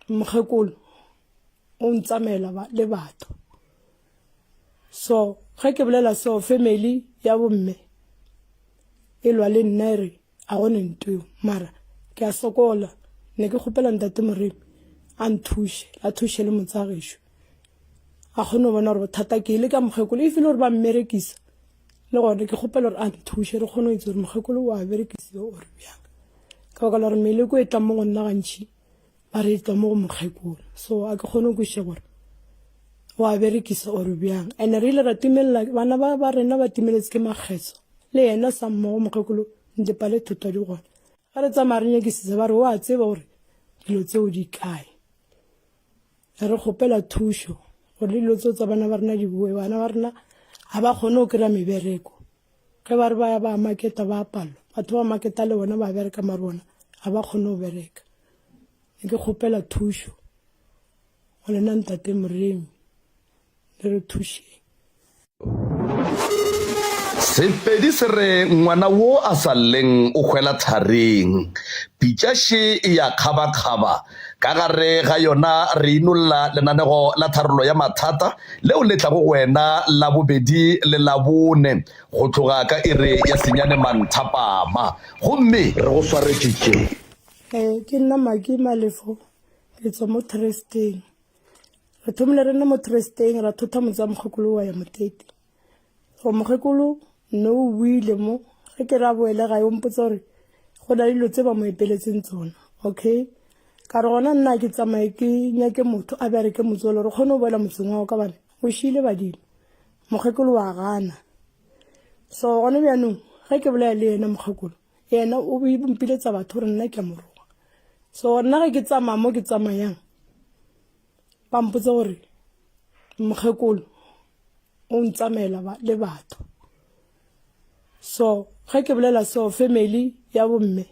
mokgekolo o ntsamela le batho. So ga ke bolela so family ya bomme e lwa le nna re a gone ntwe mara ke a sokola ne ke gopela ntate Moremi a nthushe a thushe le motsagesho a gone bona re bothata ke ile ka mokgekolo e file gore ba mmerekisa le gone ke gopela gore a nthushe re gone itse gore mokgekolo wa berekisa o re bjang ka ba le mele go etla mo go nna gantši ba re etla mo go mokgekolo so a ke gone go she gore wa berekisa o re bjang ene re ile ra timella bana ba rena ba timeletse ke magetso le yena sa mmogo mokgekolo ntse pale thutwa di gone ga re tsamaya re nyakisitse ba re wa tseba gore dilo tseo di kae re gopela thušo gore dilo tseo tsa bana ba rena di bue bana ba rena ga ba kgone go kry-a mebereko ge ba re ba ya ba maketa ba apalwa batho ba maketa le bona ba bereka mare bona ga ba kgone go bereka ne ke gopela thušo go lena ntate Moremi le re thušeng. Sepedi se re ngwana wo a sa lleng o hwela thareng pitšaše e ya kgaba-kgaba ka gare ga yona re inolla lenanego la tharolo ya mathata leo le tlago wena la bobedi le la bone go tloga ka ere ya senyane manthapama gomme re go swaretšitše ke nna Maki Malefo ke tswa mo Tresteng re thomile re nna mo Tresteng ra thotha motsa mokgekolo wa ya Motete go mokgekolo no o buile mo ge ke ra boele ga yo mpotsa gore go na dilo tse ba mo epeletseng tsona okay ka re gona nna ke tsamaye ke nyake motho a bereke motsolo re kgone go boela motseng wa ka bane o šile badimo mokgekolo wa gana so gone bjanong ge ke bolela le yena mokgekolo yena o bompiletsa batho gore nna ke a moroga so nna ge ke tsamaya mo ke tsamayang ba mpotsa gore mokgekolo o ntsamela le batho so ge ke bolela so family ya bomme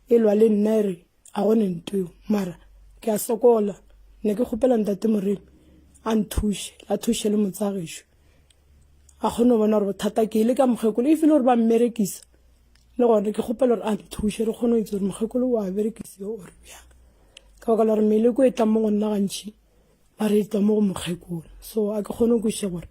e lwa le nna re a gone ntwe mara ke a sokola ne ke gopela ntate Moremi a nthushe a thushe le motsagesho a gone bona gore bothata ke ile ka mokgekolo e file gore ba mmerekisa le gone ke gopela gore a nthushe re kgone itse gore mokgekolo wa berekisa o re bjang ka ba le mele go etla mo go nna gantši ba re etla mo go mokgekolo so a ke kgone go she gore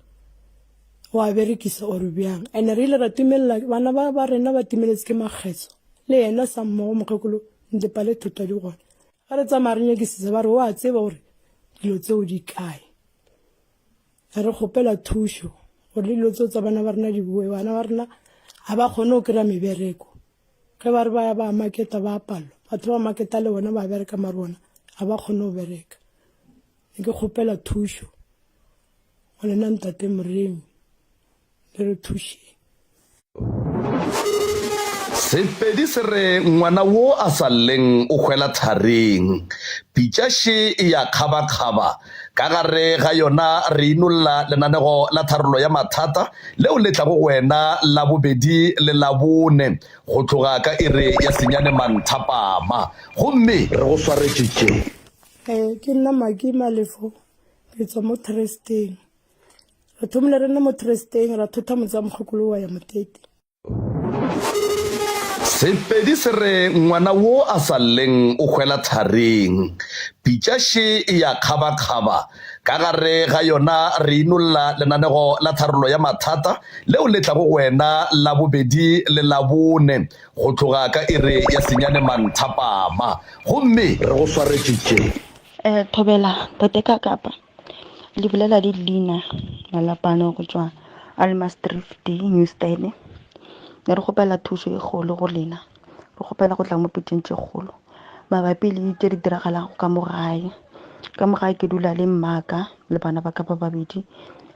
wa berekisa o re bjang ene re ile ra timella bana ba rena ba timeletse ke magetso le yena sa mmogo mokgekolo ntse pale thutwa di gone ga re tsamaya re nyakisitse ba re wa tseba gore dilo tseo di kae re gopela thušo gore dilo tseo tsa bana ba rena di bue bana ba rena ga ba kgone go kry-a mebereko ge ba re ba ya ba maketa ba apalwa batho ba maketa le bona ba bereka mare bona ga ba kgone go bereka ne ke gopela thušo go lena ntate Moremi le re thušeng. Sepedi se re ngwana wo a sa lleng o hwela thareng pitšaše e ya kgaba-kgaba ka gare ga yona re inolla lenanego la tharolo ya mathata leo le tlago wena la bobedi le la bone go tloga ka ere ya senyane manthapama gomme re go swaretšitše ke nna Maki Malefo ke tswa mo Tresteng re thomile re nna mo Tresteng ra thotha motsa mokgekolo wa ya Motete. Sepedi se re ngwana wo a sa lleng o hwela thareng pitšaše e ya kgaba-kgaba ka gare ga yona re inolla lenanego la tharolo ya mathata leo le tlago wena la bobedi le la bone go tloga ka ere ya senyane manthapama gomme re go swaretšitše Thobela tate ka kapa le bolela di Lina malapane go tswa Almastrift Newstead ne re gopela thuso e kgolo go lena re gopela go tla mo pitšeng tše kgolo mabapi le tše di diragalang ka mo gae ke dula le mmaka le bana ba ka ba babedi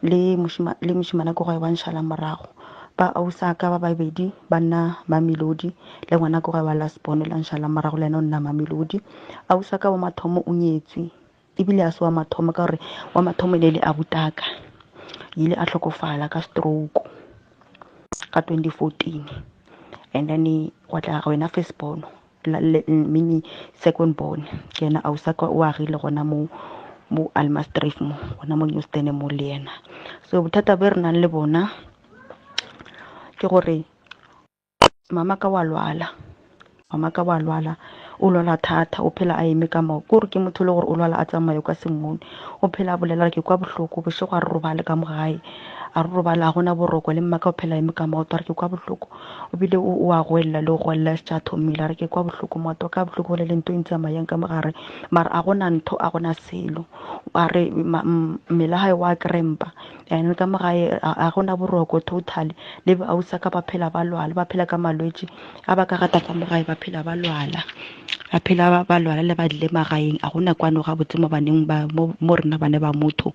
le mošimane ko gae wa ntšhala morago ba ausa ka ba babedi ba nna Mamelodi le ngwana ko gae wa Lasbone la ntšhala morago le ena o nna Mamelodi ausa ka wa mathomo o nyetswe ebile a se wa mathomo ka gore wa mathomo ne le a butaka ile a tlhokofala ka stroke ka 2014 and then wa tla ga wena first born mini second born ke ena ausa ka o agile gona mo Almastrift mo gona mo Newstead mo le ena so bothata be re nang le bona ke gore mama ka wa lwala o lwala thata o phela a eme ka mao kore ke motho le gore o lwala a tsamaye ka sengmone o phela a bolela ke kwa bohloko bošego a re robale ka mogae a re robala a gona boroko le mmaka o phela eme ka maoto a re ke kwa bohloko o bile o a goelela le go goelela se tša thomile a re ke kwa bohloko maoto ka bohloko le ntho e ntsamayang ka mogare mara a gona ntho a gona selo a re mmele gae wa krempa and ka mogae a gona boroko totally le ba ausa ka ba phela ba lwala ba phela ka malwetse a ba ka gata ka mogae ba phela ba lwala a phela ba lwala le ba dile magaeng a gona kwano ga botse mo baneng ba mo rena bane ba motho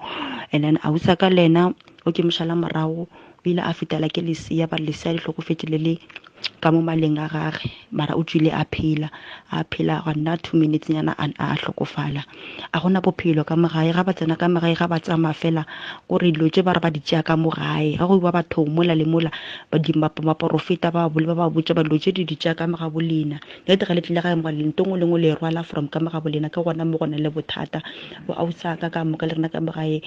and then ausa ka lena o ke moshala morago bile a fetela ke lesia ba lesia di hlokofetse le ka mo maleng a gage mara o tswile a phela ga nna 2 minutes nyana a hlokofala a gona bophelo ka mogae ga ba tsena ka mogae ga ba tsama fela gore dilo tse ba re ba di tšea ka mogae ga go ba bathong mola le mola ba di maporofeta ba bole ba ba botsa ba dilo tse di tšea ka moga bolena le tega le tlile ga mo le ntongo le ngwe le rwala from ka moga bolena ka gona mo gona le bothata bo ausa ka mo ka le rena ka mogae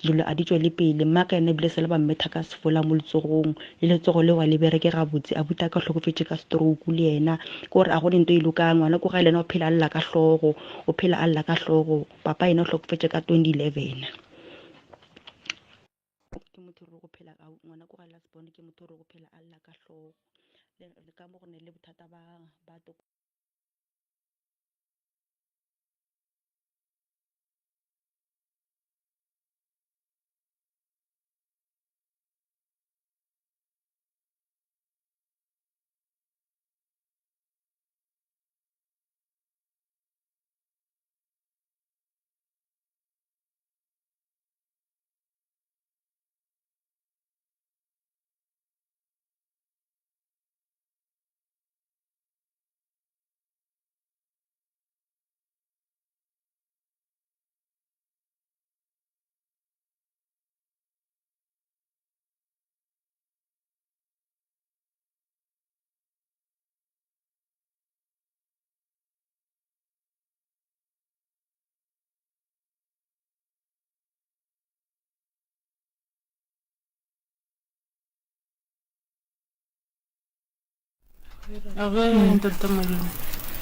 dilo a di tswele pele mmaka ene bile se le ba mmetha ka sefola mo letsogong le letsogo le wa le bereke ga botse a buta ka hlokofetse ka stroke le yena gore a go dintwe ile ka ngwana ko ga lena o phela alla ka hlogo o phela alla ka hlogo papa ena o hlokofetse ka 2011 ke motho go phela ka ngwana ko ga la spone ke motho go phela alla ka hlogo le ka mo go ne le bothata ba to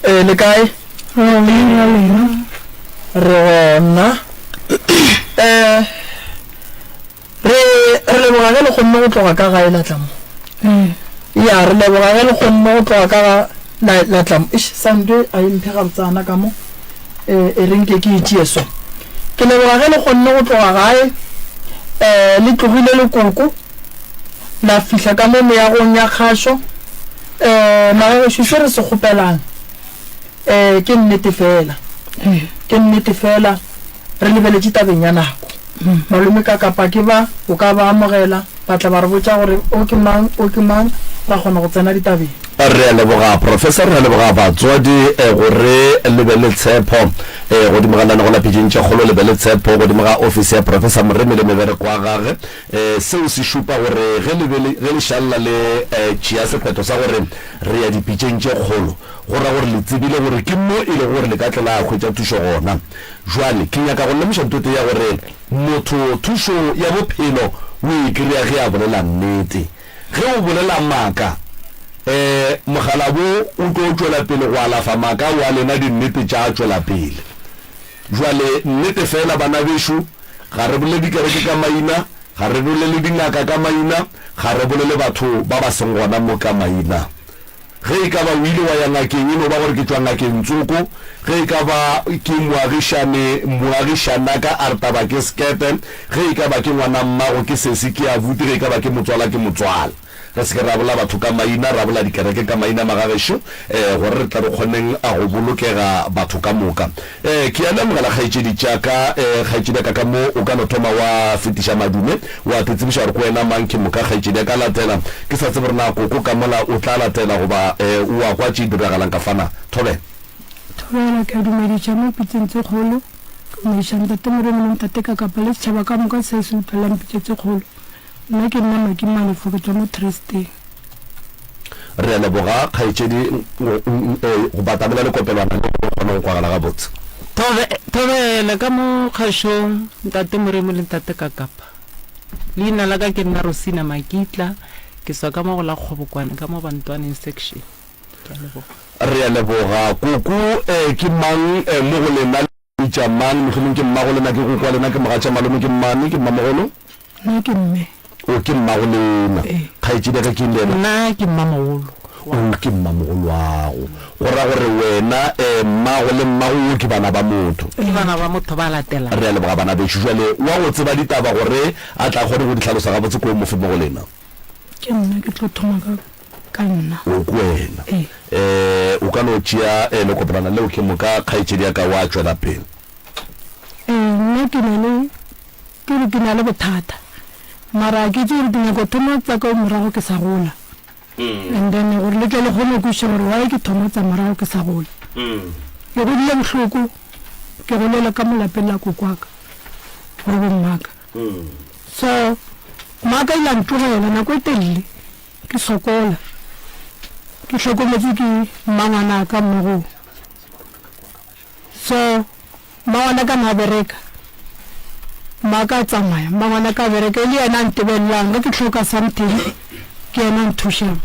le kae rona re leboga ge le kgonne go tloga ka gae latlamo ya re leboga ge le kgonne go tloga ka latlamo sande a imphe gabotsana ka mo e reng ke itšee so ke leboga ge le kgonne go tloga gae le tlogile lekoko la fihla ka mo meagong ya kgašo magaešo se re se kgopelang ke nnete fela re lebeletše tabeng ya nako malome ka kapa ke ba o ka ba amogela ba tla ba re botša gore o ke mang ra kgona go tsena ditabeng re a leboga professor re a leboga batswadi gore le be le tshepo godimo ga lana go la pitšentše kgolo le be le tshepo godimo ga office ya professor moremi le mebereko wa gage seo se šupa gore ge le šalela le tšea sephetho sa gore re ya dipitšentše kgolo go ra gore le tsebile gore ke mo e le gore le ka tlela a hwetša thušo gona jwale ke nyaka go lemoša ntote ya gore motho thušo ya bophelo o e kry-a ge a bolela nnete ge o bolela maaka mogala bo o tlo tšwela pele go alafa maaka wa lena dinnete tša tšwela pele jwale nnete fela bana bešo ga re bolele dikereke ka maina ga re bolele dingaka ka maina ga re bolele batho ba ba seng gona mo ka maina ge e ka ba o ile wa ya ngakeng eno ba gore ke tswa ngakeng tsoko ge e ka ba ke moagišana ka a re taba ke skepe ge e ka ba ke ngwana mmago ke sesi ke a vuti ge e ka ba ke motswala re se ke ra bola batho ka maina ra bola dikereke ka maina magagešo gore re tla re kgoneng a go bolokega batho ka moka ke a lemogela kgaetšedi tšaka kgaetšedi ka mo o ka no thoma wa fetiša madume wa tetsebiša gore ko wena mang ke moka kgaetšedi ka latela ke sa tsebe rena koko ka mola o tla latela goba o a kwa tše diragalang ka fana thobela ke dumeditša mo pitseng tse kgolo ke meišang tate moremoleng tate ka kapa le setšhaba ka moka se se utlwelang pitse tse kgolo nna ke nna makimalefo ke tswa mo trusteng re a leboga kgaetšedi go batamela le kopelwana le kgona go kwagala ga botse thobele ka mo kgašong ntate moremo le ntate ka kapa leina la ka ke nna Rosina Makitla ke swa ka mo go la kgobokwane ka mo bantwaneng section ke a leboga re a leboga koko ke mang mo go lena le jamang mohlomong ke mmago lena ke go kwa lena ke mogatša malome ke mmane ke mmamogolo nna ke mme o ke mmago lena kgaetsedi ka ke lena nna ke mmamogolo o ke mmamogolo wago go ra gore wena mmago le mmago ke bana ba motho ke bana ba motho ba latela re a leboga bana bešo jale wa go tseba ditaba gore a tla kgone go di tlhalosa ga botse ko mofe mo go lena ke nna ke tlo thoma ka nna o kwena o ka no tšea le kopelana leo ke moka kgaetsedi ya ka wa tswela pele nna ke na le bothata mara ke tse gore dinyako thoma tsa ka morago ke sa gola and then gore le tle le kgone ko gore wa ke thoma tsa morago ke sa gola ke godile bohloko ke golela ka molapeng la kokwaka gore bommaka so maka ile ntlogela nako e telele ke sokola ke hlokometse ke mmangwana ka mmogo so mmangwana ka na bereka maka tsamaya mmangwana ka bereka ile yena ntebellang ke tlhoka something ke yena nthušang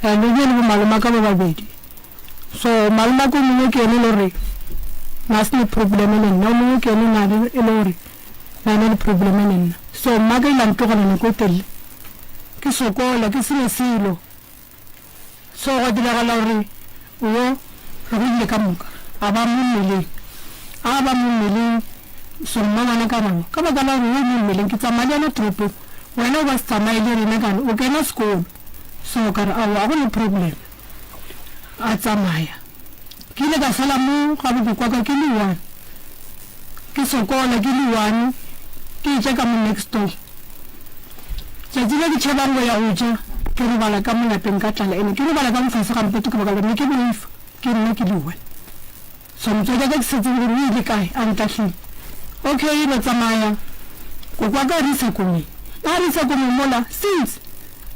and le le maloma ka ba babedi so maloma ko mongwe ke yena le re na se problem le nna mongwe ke yena na le re na le problem le nna so maka ile ntogela nako tele ke sokola ke sene selo so go diragala gore o re ile ka moka a ba mo mmeleng so mmangwana ka rao ka baka la gore o mo mmeleng ke tsamaya le tropo wena o ba se tsamaye le rena kana o kena sekolo so ka re a go le problem a tsamaya ke ile ka sala mo ga bo kwa ka ke le one ke sokola ke le one ke tša ka mo next door tšatši le ke tšhabang go ya go ja ke re bala ka molapeng ka tlala ene ke re bala ka mofase gampeto ke baka lone ke boifa ke nna ke le one so motswadi ka ke setse gore o ile kae a ntatlhile okay ile tsamaya go kwa ka risa kome a risa kome mola since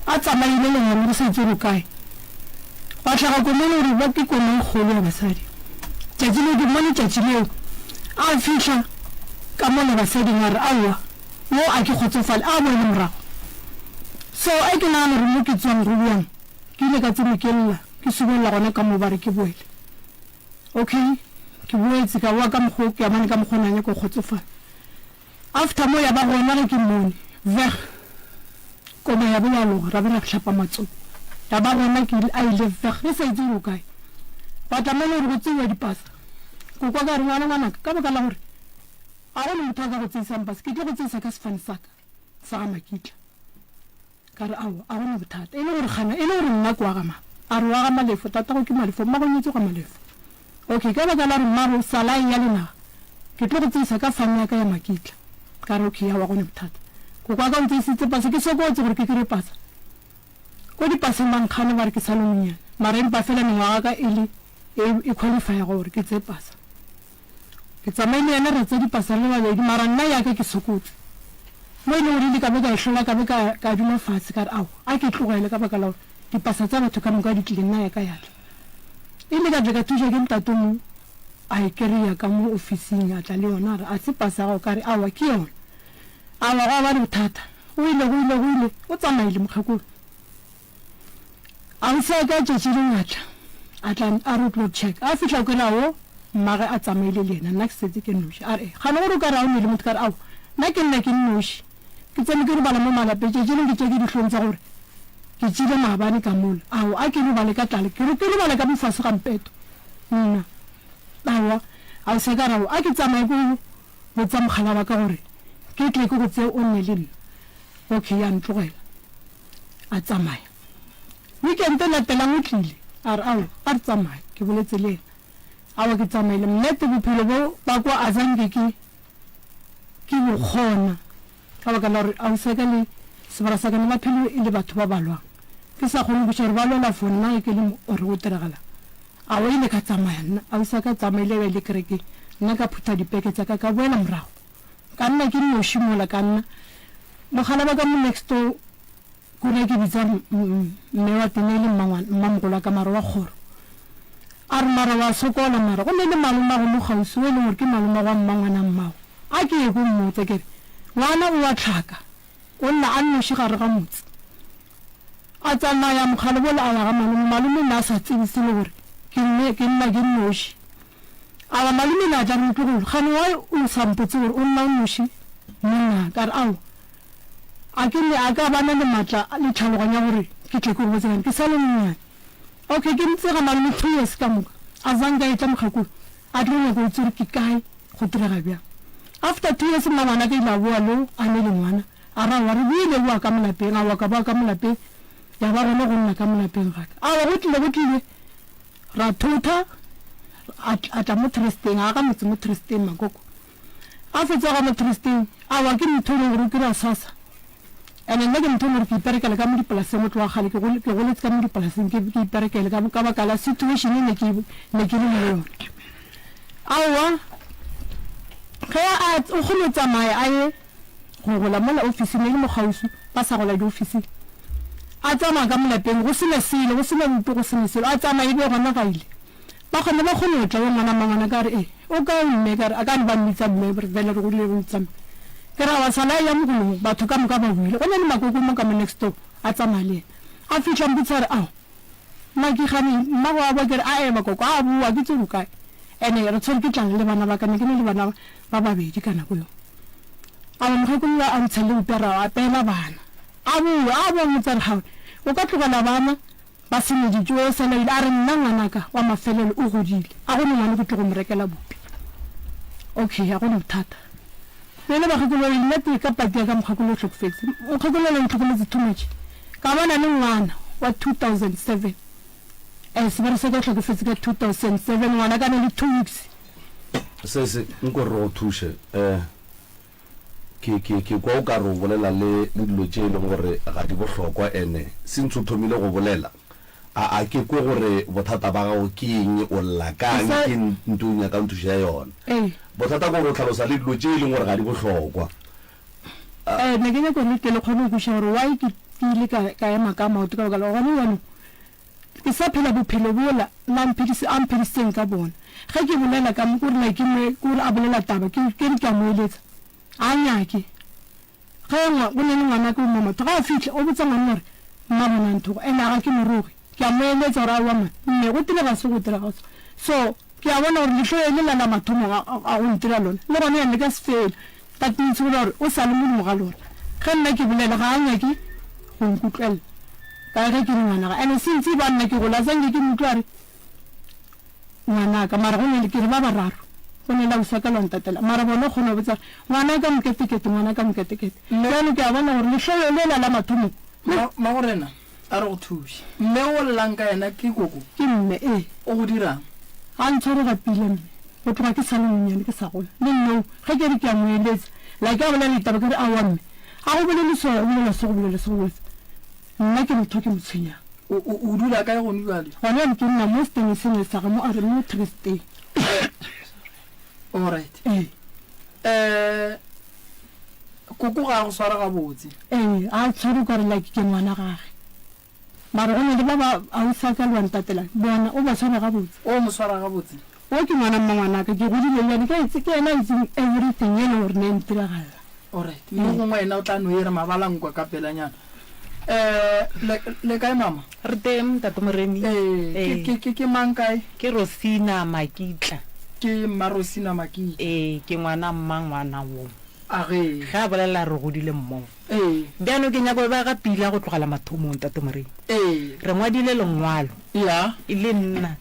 a tsamaile le ngwana go sa itse go kae ba tlhaga kome le gore ba ke kome kgolo ya basadi tšatši le ke mone tšatši leo a fitlha ka mona basading a re aowa mo a ke kgotsofale a boele morago so a ke nagana gore mo ke tswang go bjang ke ile ka tsemekelela ke subelela gona ka mo ba re ke boele okay ke boetse ka boa ka mokgwa ke amane ka mokgwa nanya ko kgotsofala after mo ya ba gona ge ke mmone ver koma ya bo ya loga ra bena tlhapa matsogo ya ba gona ke a ile ver ge sa itse go kae ba tlamele gore go tsewa dipasa ko kwa ka re ngwanaka ka baka la gore a go le motho a ka go tseisang pasa ke tlo go tseisa ka sefane saka sa ga makitla ka re ao a gona bothata e le gore kgana e le gore nna kwa gama a re wa ga malefo tata go ke malefo mma go nyetse ga malefo okay ka baka la re mmaro salai ya lenaga ke tlo go tseisa ka fane ya ka ya makitla ka re okay ya wa gone bothata ko kwa ka o tseisitse pasa ke sokotse gore ke kry pasa ko dipaseng bankgane ba re ke sa le monyane mara empa fela mengwaga ka e qualifya gore ke tse pasa ke tsamaile yena re tse dipasa le babedi mara nna yaka ke sokotse mo e le gore di ka be ka ehlola ka be ka dula fatshe ka re ao a ke tlogele ka baka la gore dipasa tsa batho ka moka di tlile nna yaka yatla e le ka tla ka thuša ke mtatomo a e kry-a ka mo officing a tla le yona a re a se pasa gago ka re awa ke yona awa ga ba le bothata o ile o tsamaile mokgakolo a o se ka tšatši lengatla a tla a re tlo check a fitlha ko rao mmage a tsamaile le ena nna ke setse ke noši a re gane gore o ka re a o ne le motho ka re ao nna ke nna ke nnoši ke tsene ke re bala mo malapeng tšatšileng ke tše ke ditlhong tsa gore ke tšile maabane ka mola ao a ke re bale ka tlale ke re bale ka mofase gampeto nna awa a o se ka rao a ke tsamaye ko botsa mogala ba ka gore ke tle ke go tseo o nne le nna okay ya ntlogela a tsamaya weekend e latelang o tlile a re ao a re tsamaya ke boletse le ena awa ke tsamaile nnete bophelo bo ba kwa a zanke ke bokgona ka baka la gore a o seka le sebara sa kane maphelo e le batho ba balwang ke sa kgone boša gore ba lwela for nna ke le ore go tiragala a o ile ka tsamaya nna a o sa ka tsamaile be le kereke nna ka phutha dipeke tsa ka boela morago ka nna ke nošimola ka nna mogala ba ka mo next door kone ke bitsa mme wa tene le mmamogolo ka mara wa kgoro a re mara wa sokola mara go ne le malomago mo gausi o e leng gore ke malomago wa mmangwana mmago a ke ye ko mmotse kere ngwana o wa tlhaka o nna a nnoši gare ga motse a tsamaya mogale bola a ya ga malome nna a sa tsebise le gore ke nna ke noši a ba malome na ja motlogolo gane wa o sampotse gore o nna o noši monna ka re ao a ke le a ka bana le matla le tlhaloganya gore ke tle ko botseng ke sa le monyane okay ke ntse ga malome 2 years ka moka a zanga e tla mogakolo a tlo go tsere ke kae go direga bjang after 2 years mna ngwana ke la boa lo a ne le ngwana a ra wa re bile boa ka molapeng a wa ka ba ka molapeng ya ba gona go nna ka molapeng ga ka a wa go tlile ra thotha a tla mo trusting a ka motse mo trusting makoko a fetsa ga mo trusting a wa ke mtholo gore ke ra sasa ene nna ke mtholo gore ke iperekele ka mo dipolaseng mo tloa gale ke go letsa ka mo dipolaseng ke iperekele ka baka la situation ne ke le mo yona awa ge a o kgone tsamaya a ye go gola mola office ne le mo gausu ba sa gola di office a tsamaya ka molapeng go sena selo go sena mpe go sena selo a tsamaya e be gona gaile ba kgone ba kgone go tla go ngwana mangwana ka re o ka mme ka re a ka ne ba mmitsa mme vele re go le go tsama ke ra wa sala ya mogolo batho ka moka ba buile go ne le makoko mo ka mo next door a tsamaya le a fitlha mbitsa re ao ma ke gane mma wa ba ke re a makoko a bua ke tsego kae ene re tshwere ke tlang le bana ba ka ne ke ne le bana ba babedi kana go yo a mo go ya a ntse le upera a pela bana a bua motsare gae o ka tlogela bana ba sene dijo sa le a re nna ngwanaka wa mafelelo o godile a go nngwana go tlo go mrekela bopi okay a go no thata nene ba go lo ile te ka pati ka mkhakolo tlhokfetse mkhakolo le tlhokometse too much ka bana le ngwana wa 2007 sebere se ka tlhokofetse ka 2007 ngwana ka ne le 2 weeks se nko ro thushe ke kwa o ka ro bolela le dilo tse le gore ga di bohlokwa ene sintse thomile go bolela a ke kwe gore bothata ba gago ke eng o lla kang ke ntunya ka nthusha yona bothata go tlhalosa le dilo tse le gore ga di bohlokwa ne ke go le tele kgone go share why ke ile ka ema ka maoto ka ga gone ke sa phela bophelo bola nna mpediseng ka bona ge ke bolela ka mo gore la ke me gore a bolela taba ke ka mo eletsa a nyake ge ngwa go ne le ngwana ka mo motho ga a fitlhe o botsa ngwana gore mma bona ntho ena ga ke morogi ke a mo eletsa gore a wa mma mme go tile ga se go tile ga so ke a bona gore lehlo le la mathomo a go ntira lona le gone ene ka sefela that means gore o sa le modimo ga lona ge nna ke bolela ga a nyake go nkutlwela ka ge ke ngwana ga ene sentse ba nna ke go la zang ke mtlware ngwana ka mara go ne ke re ba bararo go ne la usaka la ntatela mara bona go no botsa ngwana ka mketekete ngwana ka mketekete mme ke a bona gore le hloyo le la mathomo ma gorena a re go thusi mme o llanka ena ke koko ke mme o go dirang a ntshware ga pile mme go tloga ke sa le monyane ke sa gola le nno ge ke re ke a mo eletsa la ke a bolela ditaba ke re a wa mme a go bolele soya o bolela se go bolela se go bolela nna ke motho ke motshwenya o dula kae gone jale gone ke nna mo steng sengwe sa ga mo a re mo trusteng alright koko ga go swara ga botse a tshware ka re la ke ngwana gage mara go ne le ba a o sa ka lwan tatela bona o ba tshwara ga botse o mo swara ga botse o ke ngwana mmangwana ka ke godile le ka itse ke ena itse everything ene gore ne ntiragala alright mo gongwe ena o tla no ira mabalangwa ka pelanyana le kae mama re teng tate moremi ke mang kae ke Rosina Makitla ke Marosina Makitla ke ngwana ngwana wo a ge ga bolela re godile mmo bjano ke nyako ba ga pila go tlogela mathomong tate moremi re ngwadile lengwalo ya e le nna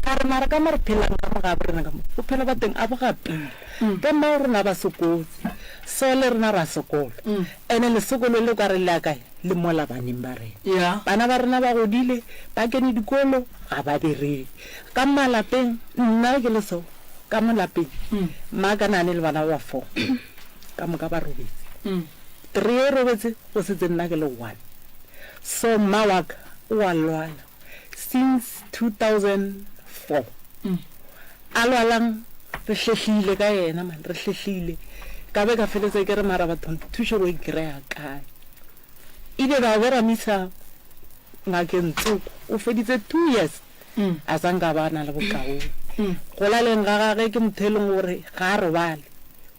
ka re mara ka mare phelang ka moga borena ka mo o phela ba teng a boga pila ka mma rena ba sokotse so le rena ra sokola ene le sokolo le ka re la kae le mola baneng ba rena ya bana ba rena ba godile ba kene dikolo ga ba bereke ka malapeng nna ke le so ka malapeng mma ka nane le bana ba 4 ka moka ba robetse 3 robetse go setse nna ke le 1 so mma wa ka o a lwala since 2004 a lwalang re hlehlile ka yena man re hlehlile ka be ka feletse ke re mara batho thušo go ikreya kae ile ba vera misa ngakeng tsoko o feditse 2 years a sanga bana le bokao go la leng ga gage ke mothelong gore ga a robale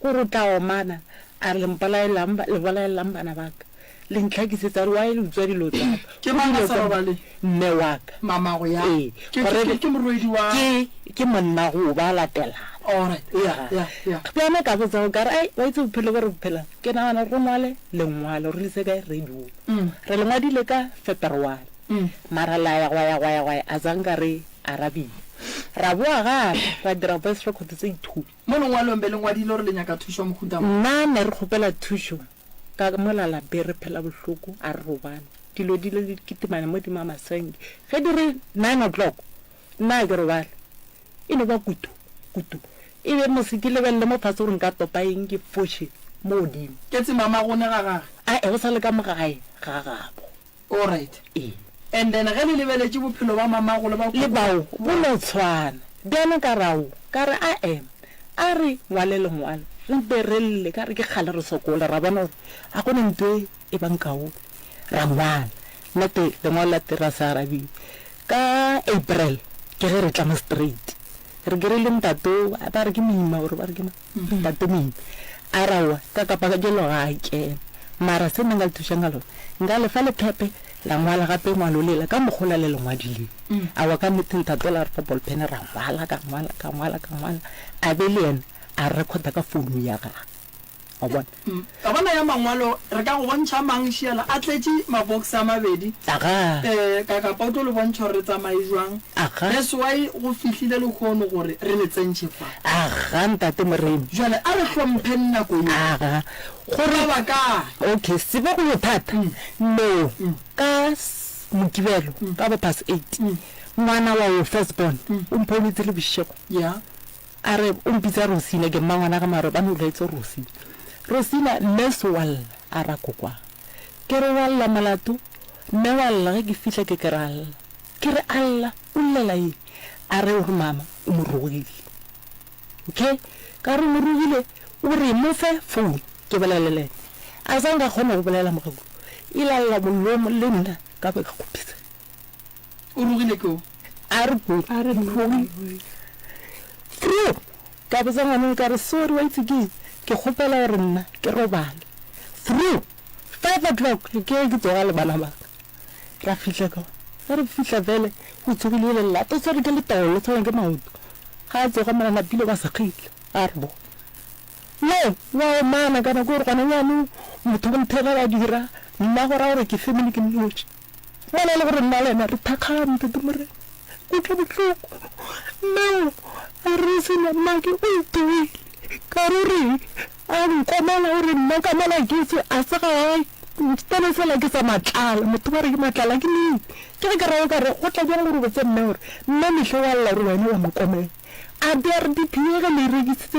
go rutla o mana a le mpalaelang bana baka le ntlhakisetsa re wa e le utswa dilo tsa Ke mang a sa robale? mme wa ka mama go ya Ee, ke morwedi wa ke monna go ba latela alright yeah bjana ka botsa go kare ai wa itse bophelo ke re bophela ke nagana re ngwale lengwalo re lise ka radio re le ngwadile ka February mara la ya gwa a zanga re Arabic ra boa gape ra dira voice record tse 2 mo lengwalong be le ngwadile re le nyaka thuso mo khuta nna ne re kgopela thuso ka molala be re phela bohloko a re robana dilo di kitimane mo di mama seng ge di re 9 o'clock nna ke robala e no ba kutu e be mo se ke lebelle mo phase gore nka topa eng ke foshe mo di ke tse mama go ne ga a e go sa le ka mogae ga gabo alright and then ge le lebeletse bophelo ba mama go le bao bo no tshwana bjana ka rao ka re a re ngwale lengwale re berelle ka re ke kgale re sokola ra bona a go ntwe e bankao ra ngwala nate lengwala la terasa Arabic ka April ke re tla straight re gere le mtato ba re ke mima gore ba re ke mtato mima arawa ka kapa ka jelo ga ke mara se nna thushanga lo nga le fa le pepe la ngwala gape ngwalolela ka mogola le lengwadile a wa ka mtato la re ball pen ra ngwala ka ngwala a be le ena a recorda ka phone ya ga a bona ya mangwalo re ka go bontsha mangšiela a tletse mabox a mabedi aga ka poto le bontsha re tsamae jwang that's why go fihlile le kgono gore re le tsentse fa aga ntate moremi jale a re hlomphe nako aga gore ba ka okay se ba go thata no ka mokibelo ka ba pass 8 ngwana wa first born o mponetse le bisheko yeah are umpitsa Rosina ke mangwana ka maro ba no letso Rosina leswal ara kokwa ke re walla malatu me walla ke fihla ke keral ke re alla o llela e are o mama o morogile okay ka re morogile o re mo fe phone ke belelele a sanga khona go belela mo go ilalla bollo le nna ka be ka kopisa o rogile ko are true ka be sanga no ka re sorry wa itse ke khopela re nna ke robala through 5 o'clock ke tsoga le bana ba ra fihla ka re fihla vele o tsogile la to tsore ke le taolo tsone ke maoto ga tsoga mara na pile ba sa khile arbo no wa mana kana go re kana nyane motho go nthela ba dira nna go ra gore ke family ke mmochi bona le gore nna lena re thakgame te dumere go tlhobotlhoko no a re sena make o itwe karuri ang komela ore nna ka mala ke se a se ga tsena sela ke sa matlala motho ba re ke matlala ke ni ke re ra ka re go tla jang gore botse nna gore nna mehlo wa lla re wena wa mokomela a der di piega le re ke se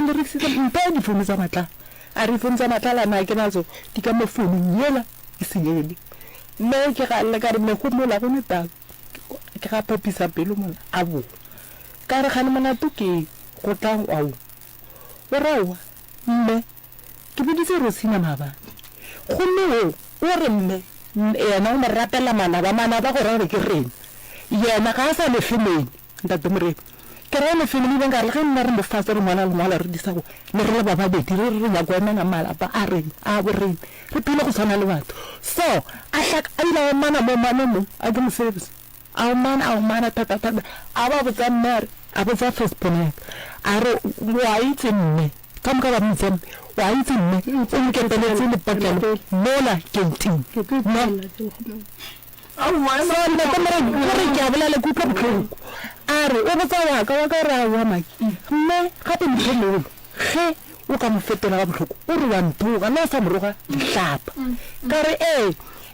mpa di fono tsa matlala a re fono tsa matlala na ke nazo di ka mo fono nyela e senyele mme ke ga lla ka re me go mola go neta ke ga papisa pelo mona a bo ka re gane mona to ke go tla wa Berawa mme ke boditse Rosina maba gomme o re mme ena o mo ratela mana ba go re ke rena yena ga sa le femeni ntate more ke re le femeni ba ngare ge nna re mo fasa re ngwana re disa go le re ba bedi re ya go ena mala ba a re a bo re phele go tshwana le batho so a hlaka a ile mana mo a ke mo service a mana tata a ba botsa mer a botsa first point a re wa itse mme ka mo ka ba mtsem wa itse mme o nke nteletse le pakelo mola kenting no a wa so nna ka mara gore ke a bolela ku tlhotlho a re o botsa wa ka ra wa maki mme gape mthelo ge o ka mo fetola ga botlhoko o re wa nthoga na sa moroga dihlapa ka re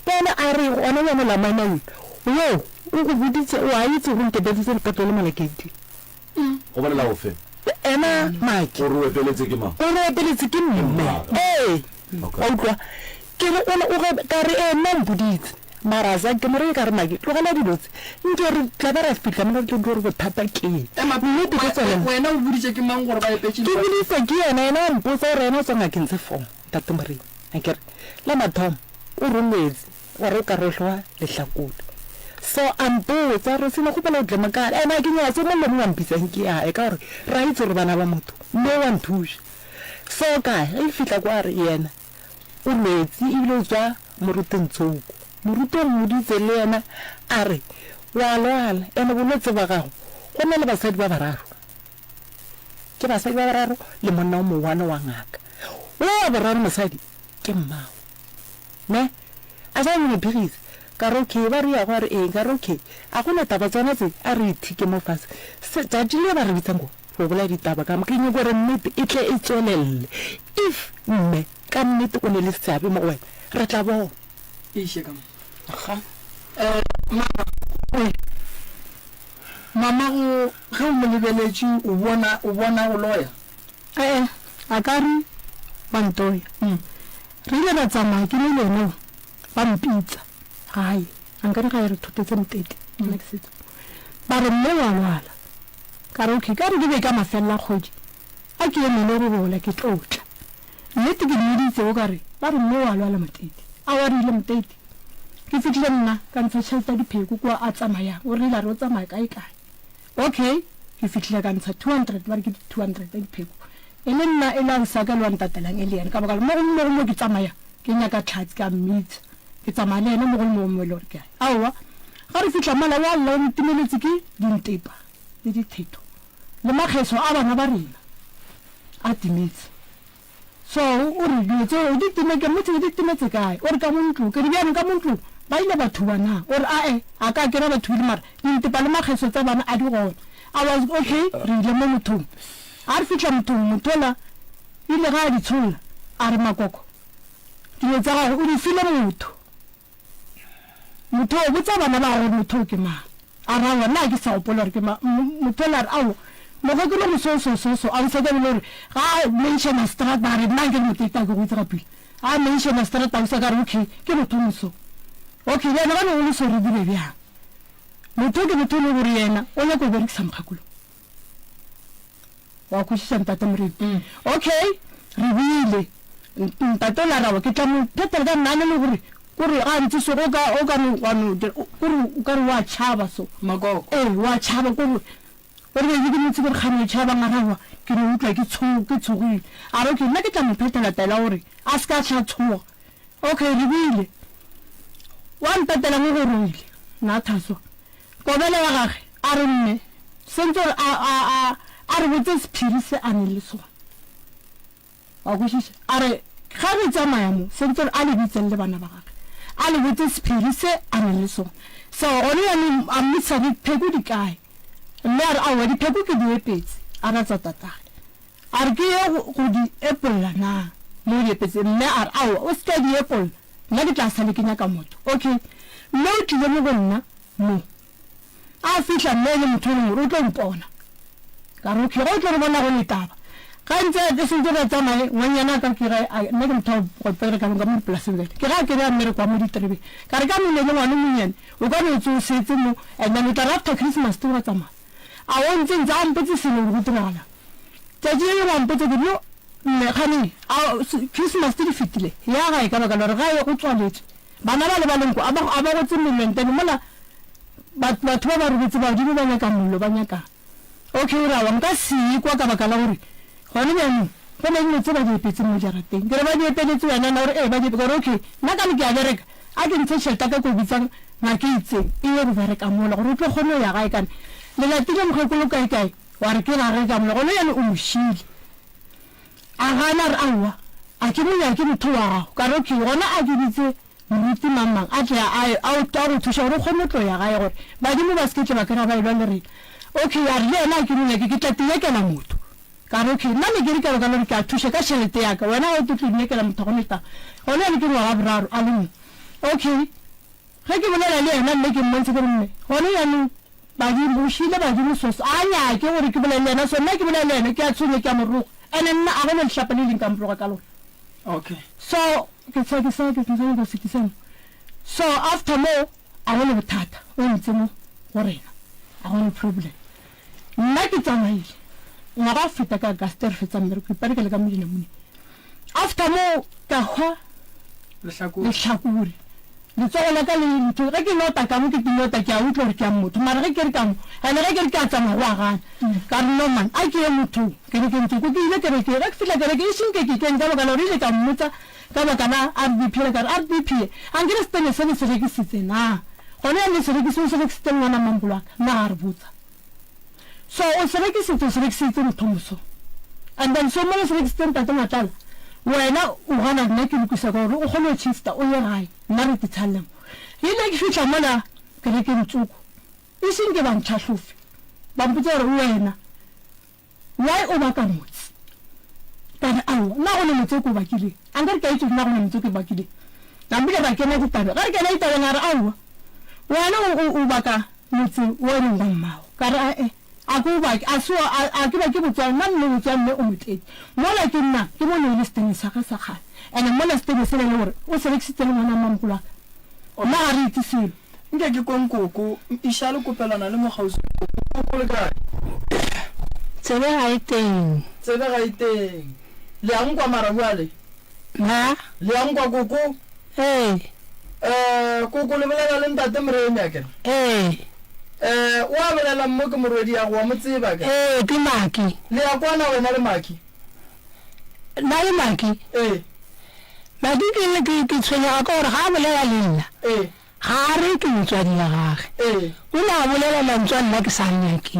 bona a re ona bona la manang yo o go boditse wa itse go ntebetse le patelo malakedi go bona la ofe ena maki o re peletse ke ma o re peletse ke mme o twa ke re ona o ka re nna mbuditse mara za ke more ka re maki tlogela dilotse nke re tla ba ra fitla mo ke go thata ke mme ke tsela wena o buditse ke mang gore ba epetse ke buditse ke ena mpotsa re ena tsanga ke ntse fo tatomari a ke la mathom o rumetse gore ka re hlwa le hlakula so ampotsa re sena go pela o tlema ka ena ke nya tsone le mo mpitsang ke ya e ka gore ra itse re bana ba motho mme wa nthusha so ka e fitla kwa re yena o metsi e ile tswa moruteng tsoko moruti o moditse le yena a re wa lwala ene bolwetse ba gago go na le basadi ba bararo ke basadi ba bararo le monna o mowane wa ngaka wa bararo mosadi ke mmao ne a sa mo phegisa ka roke ba re ya gore eng ka roke a gona taba tsona tse a re ithike mo fase se judge le ba re bitsang go bola ditaba ka mo ke nye gore nnete e tle e tswelelle if mme ka nnete o ne le seabe mo wena re tla bona ishe ka mama go ge o mo lebeletše o bona go loya a ka re bantoya re ile ra tsamaya ke le leno ba mpitsa gae a nkare ga e re thotetse motete nexit ba re mme wa lwala ka re okay ka re ke be ka mafelela kgwedi a ke emele re bola ke tlotla nnete ke meditse o ka re ba re mme wa lwala motete a wa rile motete ke fitlhile nna ka ntsha tšhelete dipheko kwa a tsamayang o rile a re o tsamaya kae okay ke fitlhile ka ntsha 200 ba re ke 200 ya dipheko e le nna e la nsaka le wa ntatelang e le yena ka baka mo ke tsamaya ke nyaka tlhatsi ka mmitsa ke tsamaya le ene mo go mo le gore ke aowa ga re fitlha mala wa alla o ntimeletse ke dintepa le ditheto le makgeso a bana ba rena a timetse so o re ditse o di timeke motse di timetse kae o re ka montlo ke di bjana ka montlo ba ile batho bana o re a ka kera batho le mara dintepa le makgeso tsa bana a di gona I was okay re ile mo mothong a re fitlha mothong motola ile ga di tshola a re makoko dilo tsa gago o di file motho o botsa bana ba gore motho ke mang a ra wena ke sa opola re ke motola re ao mo go ke le so a se ke le gore ga mention strat ba re nna ke moteta go itse ga pele a mention strat a se ka re okay ke motho moso okay le ga no so re dire bya motho ke motho le gore yena o le go berekisa mkhakulo wa go se ntata mre okay re bile ntata la ra ke tla mo petela ga nna le gore gore a ntse so go ka o ka no wa no gore o ka re wa tshaba so magoko wa tshaba gore gore ke ke motse gore khane tshaba ngarawa ke no utlwa ke tshogile a re ke nna ke tla mo petela tela gore a ska tsha tshoga okay re bile wa ntata mo go roile na thaso kobele wa gage a re mme sentse a re botse sephiri se a ne le sona wa go shisa a re ga re tsamaya mo sentse a le bitseng le bana ba gage a le botse sephiri se a ne le sona so o ne a mmitsa dipheko di kae mme a re aowa dipheko ke di epetse a ratsa tatagwe a re ke ye go di epolla na mo di epetse mme a re aowa o seka di epolla nna ke tla sale ke nyaka motho okay mme o tlile mo go nna mo a fihla mme le motho le o tlo mpona ka re ke go tlo re bona go letaba ga ntse ke sentse re tsamaye ngwanyana ka ke re nna ke motho go pere ka mo polaseng ke ga ke re mmere kwa mo diterebe ka re ka mo le ngwana monyane o ka no tso setse mo and then tla after Christmas to tsamaya a o ntse ntse mpetse selo go tirala tjedi ye wa mpetse ke no mme khani a Christmas di fitile ya ga e ka baka le ga e go tswaletse bana ba le ba lenko a ba go tsimmeleng teng mola batho ba re botse ba di ba nyaka mollo ba nyaka okay ra wa nka si kwa ka baka la gore gone bjang go ne ntse ba di petse mo jarateng ke re ba di epeletse wena na gore ba di gore okay nna ka le ke a bereka a ke ntse shelta ka go bitsang na ke itse e go bereka mola gore o tlo gone ya gae kana le la tile mo go kae wa re ke ra re ka mola gone ya le o moshile a gana re awa a ke mo ya ke motho wa gago ka re ke gona a ke ditse mmuti mamang a tla a o ta go thusa go gone tlo ya gae gore ba di mo ba sketse ba kera ba ile le re okay ya re na ke mo ya ke tla tiya ke la motho ka re ke nna le ke re ka le ka thusa ka tšhelete ya ka wena o tlile ke la motho go neta gone le ke wa gabraro a le okay ge ke bolela le yena mme ke mmontse gore mme gone ya no ba di bushile ba di mosos a nya ke gore ke bolela yena so nna ke bolela yena ke a tshone ke a morugo ene nna a gone le shapele le ka mploga ka lona okay so ke tsaya go fitisana so after mo a gone bothata o ntse mo go rena a gone problem nna ke tsamaile nga ba feta ka gaster fetsa mmere ke pare ke le ka modina mone after mo ka hwa le hlakore ditsogela ka le ntho ge ke nota ka mo ke nota ke a utlwa gore ke a motho mara ge ke re ka mo ene ge ke re ke a tsamaya go a gana ka re no man a ke ye motho ke re ke ntse ko ke ile ke re ke re ke fila ke re ke iseng ke keng ka baka la gore ile ka mmotsa ka baka la RDP le ka re RDP a nkere stene se se rekisitse na gone le se rekisitse ngwana mambula na a re botsa so o se rekisitse mothomoso and then so mo se rekisitse ntate Matlala wena o gana nna ke lokisa gore o kgone chista o ye gae nna re titshallemo ile ke fitla mona ke re ke ntsuko e seng ke bantšhahlofe ba mpotsa gore wena why o baka motse ka re aowa nna go le motse ko bakileng a nkare ke a itse nna go le motse ko bakileng nambile ba kena ditabe ga re kena ditabeng a re aowa wena o baka motse o e leng wa mmao ka re ae a go ba a ke ba ke botswa nna nne botswa mme o motedi mola ke nna ke mo le stene sa ga sa ga ene mola stene se le gore o se rekisitse le ngwana mampula o ma a re tsile nke ke konkoko ishale kopelana le mogausi ko le kae tsebe ga iteng le yang kwa marabale na le yang kwa koko koko le bolela le ntate Moremi akere wa bolela mo ke morwedi ya go mo tseba ke ke Maki le ya kwana wena le Maki na le Maki Maki ke tshwenya ka gore ga bolela le nna ga re ke motswadi ya gage o na bolela mantswa nna ke sa nyake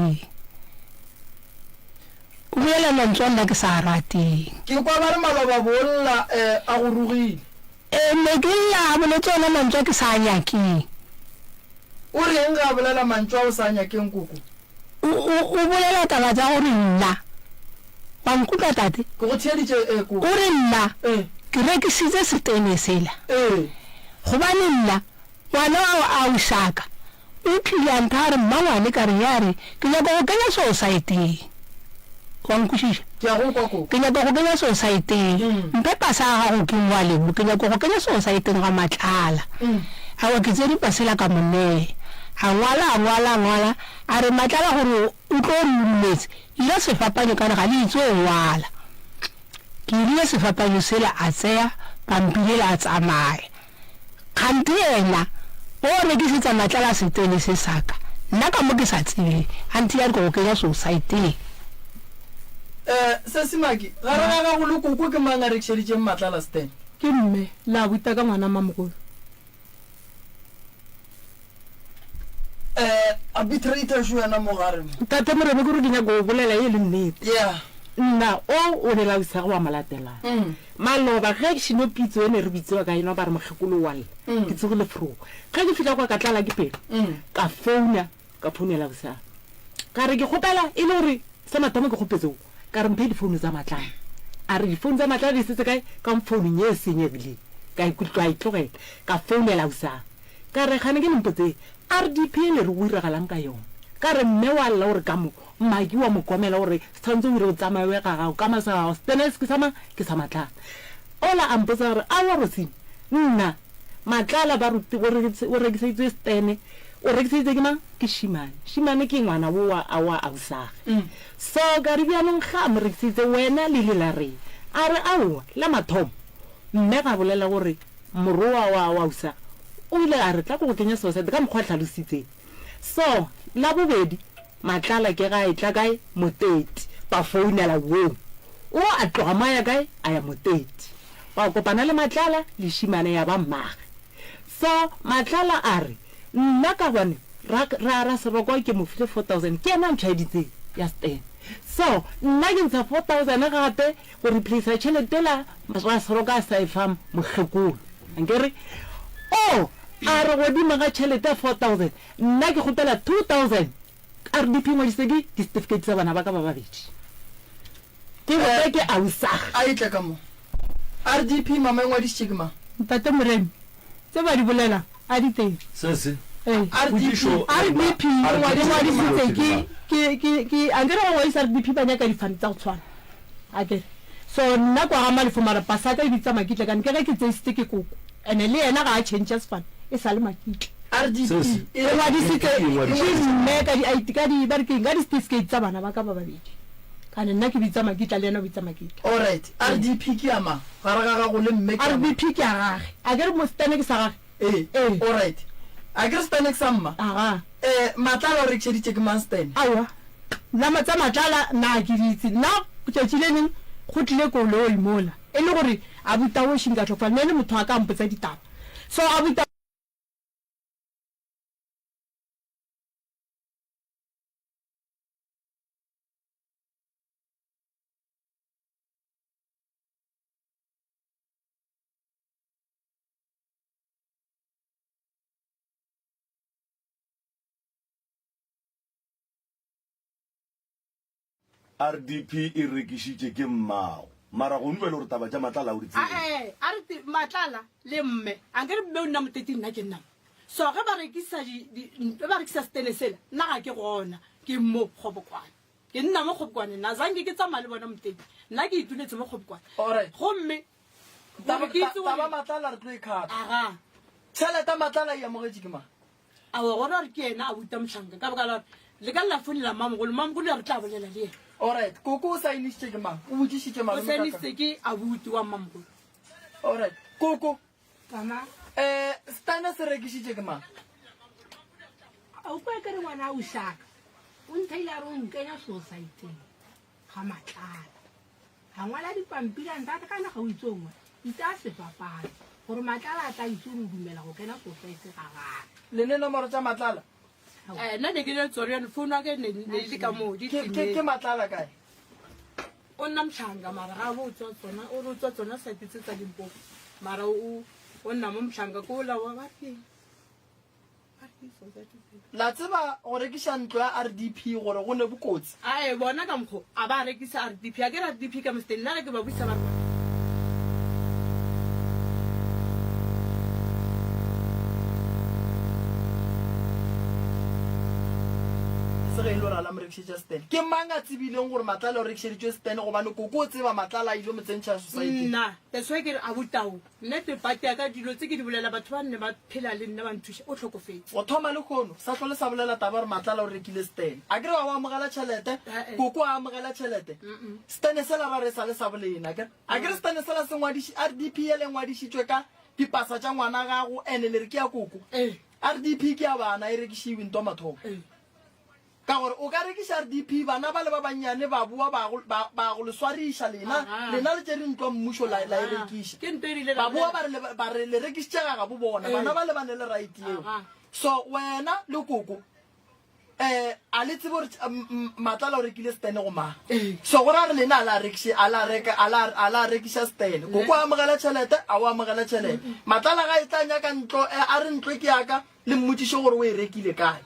o bolela mantswa nna ke sa rateng ke kwa ba re maloba bolla a go rugile me ke la bole tsona mantswa ke sa nyake o re eng ga bolela mantswa o sa nyakeng koko o bolela taba tsa gore nna wa nkutlwa tate ke go thieditse koko o re nna ke rekisitse setene sela gobane nna ngwana a o shaka o tlile a nthare mmangwane ka re ya re ke nyaka go kenya society wa nkutlwisa ke a go kwa koko ke nyaka go kenya society mpepa sa gago ke ngwa lebo ke nyaka go kenya society ga Matlala a wa ke tsedi pasela ka monne a ngwala a re Matlala gore o tlo re mmetse ile sefapanyo ka re ga le itse o ngwala ke ile sefapanyo sela a tseya pampile la tsamaya kante ena o rekisitsa Matlala setene se saka nna ka mo ke sa tsebe anti ya go kenya society se Simaki ga re ga go le koko ke mang a rekisheditse Matlala stand ke mme la buta ka ngwana mamogolo arbitrator sho yana mo gare tate Moremi go re di nyaka go bolela e le nnete yeah nna o ne la isa go wa malatela maloba ge ke shino pitso ene re bitsewa ka ena ba re mogekolo wa le ke tsogile fro ga ke fitla kwa ka tlala ke pele ka founa ka phonela sa ka re ke gopela e le gore se matamo ke gopetseo ka re mphe difounu tsa Matlala a re difounu tsa Matlala di setse kae ka mfounu nye senyegile ka ikutlwa itlogela ka founela sa ka re gane ke mpotse RDP le re o iragalang ka yona ka re mme wa lla gore ka mo Maki wa mokomela gore tshwantse o ire o tsamaye ka gago ka masa gago stenes ke sa Matlala ola a mpotsa gore a wa Rosine nna Matlala ba ruti o rekiseditse stene o rekiseditse ke mang ke Shimane ke ngwana wo wa ausage so ka re bjanong ga mo rekiseditse wena le la re a re aowa la mathomo mme ga bolela gore moroa wa ausage o ile a re tla go kenya society ka mokgwa tlhalositse so la bobedi Matlala ke ga itla kae moteti ba founela wo o a tloga maya kae a ya moteti ba kopana le Matlala le Shimane ya ba mmage so Matlala a re nna ka bone ra se roko ke mo file 4000 ke ena ntšhaeditse ya stand so nna ke ntsha 4000 gape go replace tšhelete la ra se roka sa ifam mogekolo ankere o a re godimo ga tšhelete 4000 nna ke gotela 2000 RDP ngwadisedi di certificate tsa bana ba ka ba babedi ke go ke ausaga a itle ka mo RDP mama ngwadisitse ke ma tate Moremi tse ba di bolela a di teng se RDP ngwadisitse ke ankere wa RDP ba nyaka difane tsa go tshwana akere so nna kwa ga malefo mara pasaka e bitsa Makitle ka nke ge ke tseisitse ke koko ene le yena ga a change sefane e sa le Makitle RDP e ngwadisitse mme ka di-ID ka di-certificate tsa bana ba ka ba babedi kane nna ke bitsa Makitle le yena o bitsa Makitle alright RDP ke ama ga re ga go le mme RDP ke a gage a ke re mo stene ke sa gage all right a ke Stan examma matlala o rekisheditse ke man Stan awa nama tsa matlala na ke ditse nna tšatšileng go tlile koloi mola e le gore a buta o shinga tlhofa mme le motho a ka mpotsa ditaba so a buta RDP e rekishitse ke mmao mara go nwe le gore taba tša matlala o di tsebe a re matlala le mme a nke re mme o nna moteti nna ke nnang so ge ba rekisa Stene sela nna ga ke gona ke mo kgobokwane ke nna mo kgobokwane nna zanke ke tsamaya le bona moteti nna ke ituletse mo kgobokwane gomme taba matlala re tlo e kgata tšhelete matlala e amogetše ke mang awa gona re ke ena a buta motlhanka ka boka la le ka lela fonela mamogolo ya re tla bolela le ena alright koko o sainitše ke mang o botsišitše o sainitse ke abuti wa mamogolo alright koko tama Stana se rekishitše ke mang o kwa ke re ngwana o shaka o nthaile re o nkenya society ga matlala ga ngwala dipampiri ntata kana ga o itse ngwe itse se papadi gore matlala a tla itse go dumela go kena society ga gana le ne nomoro tša matlala nna ne ke le tsoriane founu ke ne le ka moo ke matlala kae o nna motlhanka mara ga bo tswa tsona o re tswa tsona satitse tsa Limpopo mara o nna mo motlhanka ko la wa batheng la tseba go rekiša ntlo ya RDP gore go ne bokotsi ae bona ka mokgo a ba rekisa RDP a ke re RDP ka mosteng nna re ke ba buisa ba ge e le gore a la mo rekišetša Stan ke mang a tsebileng gore matlala o rekišeditšwe Stan gobane koko o tseba matlala a ile mo tsentšha society nna that's why ke re a botao nnete pati ya ka dilo tse ke di bolela batho ba nne ba phela le nna ba nthuša o tlhokofetse go thoma le kgono sa tlhole sa bolela taba gore matlala o rekile Stan a ke re wa o amogela tšhelete koko a amogela tšhelete Stan sela ra re sa le sa bolena a ke re Stan sela RDP e le ngwadišitšwe ka dipasa tša ngwana gago ene le re ke ya koko RDP ke ya bana e rekišiwe ntwa mathomo ka gore o ka rekiša RDP bana ba le ba bannyane ba boa ba go le swariša lena le tšere ntwa mmušo la e rekiša ba boa ba re le rekišitše gaga bo bona bana ba le ba ne le right eo so wena le koko a le tsebe gore matlala o rekile Stan go mang so gore a re lena a la rekiša Stan koko a amogela tšhelete a o amogela tšhelete matlala ga e tla nyaka ntlo a re ntlo ke yaka le mmotsiše gore o e rekile kae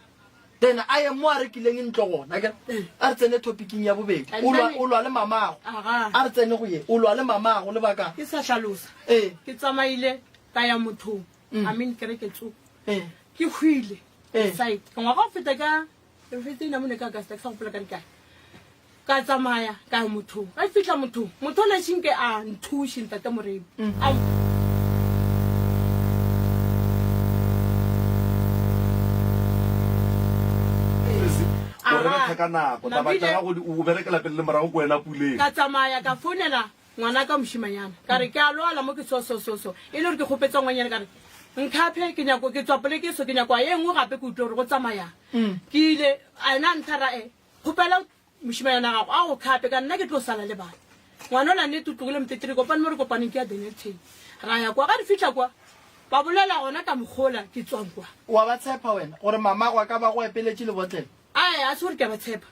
then a ye mo a rekileng ntlo gona a re tsene topicing ya bobedi o lwa le mamago a re tsene go ye o lwa le mamago le baka ke sa tlhalosa ke tsamaile ka ya mothong I mean ke re ke tso ke hwile site ka ngwaga o feta ka re fetse ina mone ka ka sa go pela ka dikae ka tsamaya ka mothong a fitla mothong motho le shinke a nthushi ntate morebe ka nako taba tša gago o berekela pele le morago ko wena puleng ka tsamaya ka fonela ngwana ka moshimanyana ka re ke a lwala mo ke so e le gore ke kgopetsa ngwanyana ka re nkaphe ke nyako ke tswa pele ke so ke nyako a ye nngwe gape ke utlwe gore go tsamayang ke ile a na nthara kgopela moshimanyana gago a go kgape ka nna ke tlo sala le bana ngwana o la nnete o tlogile motete re kopane mo re kopaneng ke ya Dennilton ra ya kwa ga di fitlha kwa ba bolela gona ka mokgola ke tswang kwa wa ba tshepa wena gore mamago a ka ba go epeletše le botlele a se gore ke a ba tshepa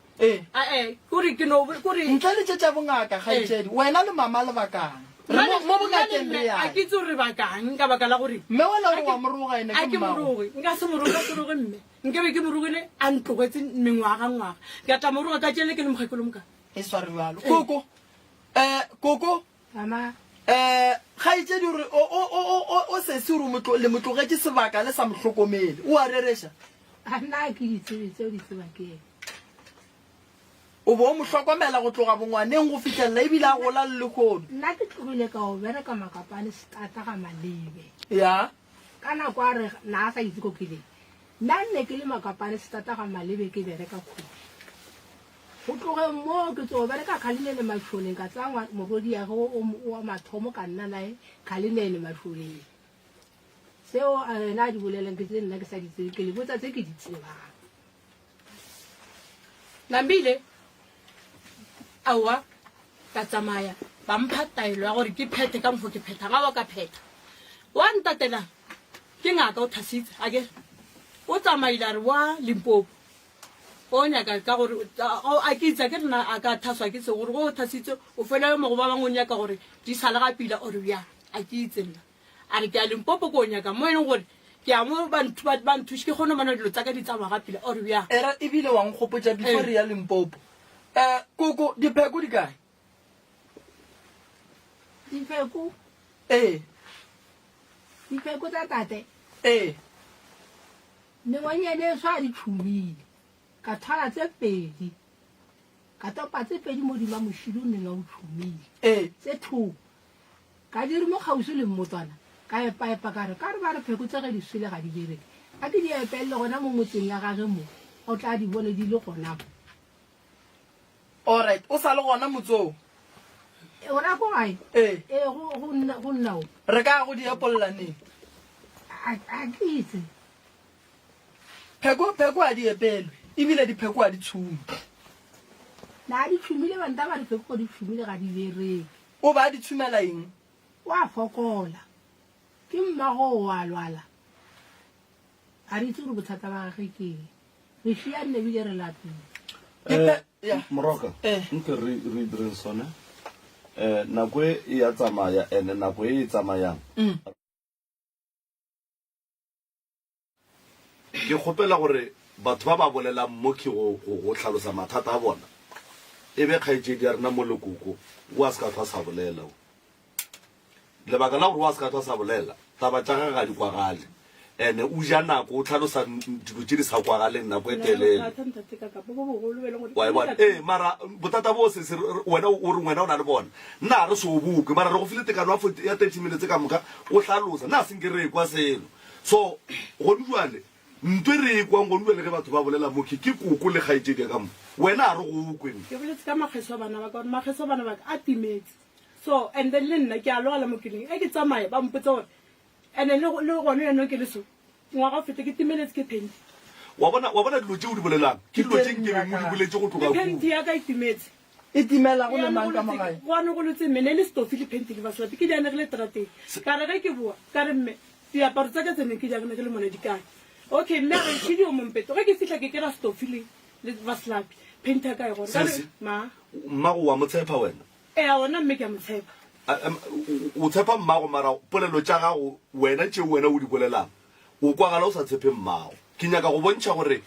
kore ke no kore ntle le tše tša bongaka gaetšedi wena le mama le bakang mo bongakeng le a ke itse gore bakang ka baka la gore mme wena gore wa moroga ene ke moroge nka se moroga ke roge mme nke be ke morogile a ntlogetse mengwaga ke ata moroga ka tšele ke le mogekolo moka e sware bjalo koko mama gaetšedi gore o sese gore le motlogetse sebaka le sa motlhokomele o a rereša a nna ke ditsebe tseo di tseba ke o bo mo hlokomela go tloga bongwaneng go fitlhelela ebile a gola le lekgono nna ke tlogile ka go bereka makapane stata ga malebe ya ka nako a re na a sa itse ko keleng nna nne ke le makapane stata ga malebe ke bereka kgoši go tloge mo ke tso bereka kgalinele matlholeng ka tsangwa morodi ya go wa mathomo ka nna nae kgalinele matlholeng seo a ena a di bolelang ke tse nna ke sa di tsebe ke le botsa tse ke di tsebang Nambile awa ka tsamaya ba mpha taelo ya gore ke phete ka mfo ke pheta ga wa ka pheta wa ntatela ke ngaka o thasitse a ke o tsamaile re wa Limpopo o nyaka ka gore a ke itse ke rena a ka thaswa ke se gore go thasitse o fela yo mo go ba bangwe nyaka gore di sala ga pila o re ya a ke itse nna a re ke a Limpopo go nyaka mo ene gore ke a mo ba nthushi ke gone mana dilo tsa ka di tsamaya ga pila o re ya era ebile wa nkgopotsa before ya Limpopo koko dipheko di kae difeko difeko tsa tate nengwanyane swa di tshumile ka thala tse pedi ka topa tse pedi mo di ba moshilo nne nga o tshumile tse thu ka di re mo gausi le mmotsana ka epa ka re ba re pheko tse ge di swele ga di direke a ke di epelle gona mo motseng ya gage mo o tla di bone di le gona alright o sa le gona motsong o ra go gae go nna o re ka go di epollaneng a ke itse pheko a di epelwe ebile dipheko a di tshumi na di tshumile banta ba re pheko di tshumile ga di bereke o ba di tshumela eng wa fokola ke mmago wa lwala a re itse gore bothata ba gage ke re shia nne bile re lapile Moroka nke re direng sone nako e ya tsamaya ene nako e tsamayang ke gopela gore batho ba ba bolelang mo ke go tlhalosa mathata a bona ebe kgaitsedi ya rena mo lekoko wa se ka tla sa bolela lebaka la gore wa se ka tla sa bolela taba tša ga di kwagale ene o ja nako o tlhalosa dilo tše di sa kwagaleng nako e telele mara bothata bo se wena o re wena o na le bona nna re se o boke mara re go file tekano ya 30 minutes ka moka o tlhalosa nna senke re kwa selo so gone jwale ntwe re kwa ngone le ge batho ba bolela mo ke koko le kgaitsedi ka mo wena a re go kweng ke boletse ka makgeso bana ba ka makgeso bana ba a timetse so and then le nna ke a loala mo kileng e ke tsamaye ba mpotsa gore and then le gone yeno ke le so ngwa ga fete ke timeletse ke penti wa bona dilo tše o di bolelang ke dilo tše nke mo di boletse go tloga penti ya ka e timetse e timela go le mang ka magae go ane go letse mene le stofi le penti le baswapi ke di anegile trateng ka re ge ke boa ka re mme diaparo tsa ka tsene ke diagane ke le mone di kae okay mme re tšhedi o mompeto ge ke fitlha ke kera stofi le baslapi penti ya ka e gore ka re mmago wa motshepa wena a ona mme ke a motshepa o tshepa mmago mara polelo tša gago wena tšeo wena o di bolelang o kwagala o sa tshepe mmago ke nyaka go bontšha gore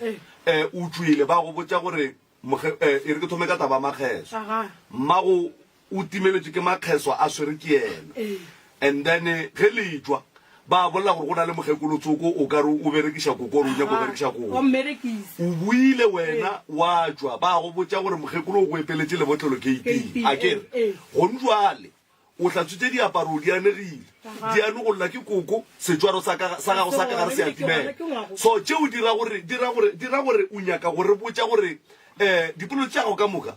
o tswile ba go botša gore e re ke thome ka taba makgeso mmago o timeletswe ke makgeso a swere ke ena and then ge lejwa ba bolela gore go na le mogekolotsoko o ka re o berekiša koko ore o nyaka o berekiša koko o buile wena wa tswa ba go botša gore mogekolo o go epeletse lebotlelo keiteng a kere gone jwale o tlatswitse diaparo di anegile di anogolola ke koko setswaro sa gago sa ka gare se atimela so tšeo dira gore o nyaka gore botša gore dipolo tša gago ka moka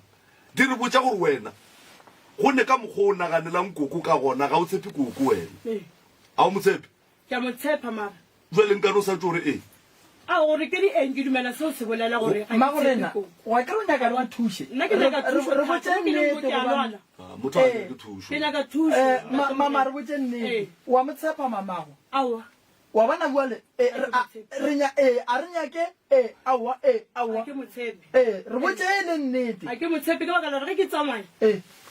di re botša gore wena gonne ka mokgwa o naganelang koko ka gona ga o tshepe koko wena a o motshepe ke a motshepa mara jwale nkane o sa tse gore a gore ke di eng ke dumela seo se bolela gore magorena wa ka o nyaka re wa thushe nna ke nyaka thuso re botse nnete motho a ke thuso ke nyaka thuso mama re botse nnete wa motshepa mamago awa wa bona buale a re nyake awa ke motshepe re botse ene nnete a ke motshepe ke baka la re ke tsamaya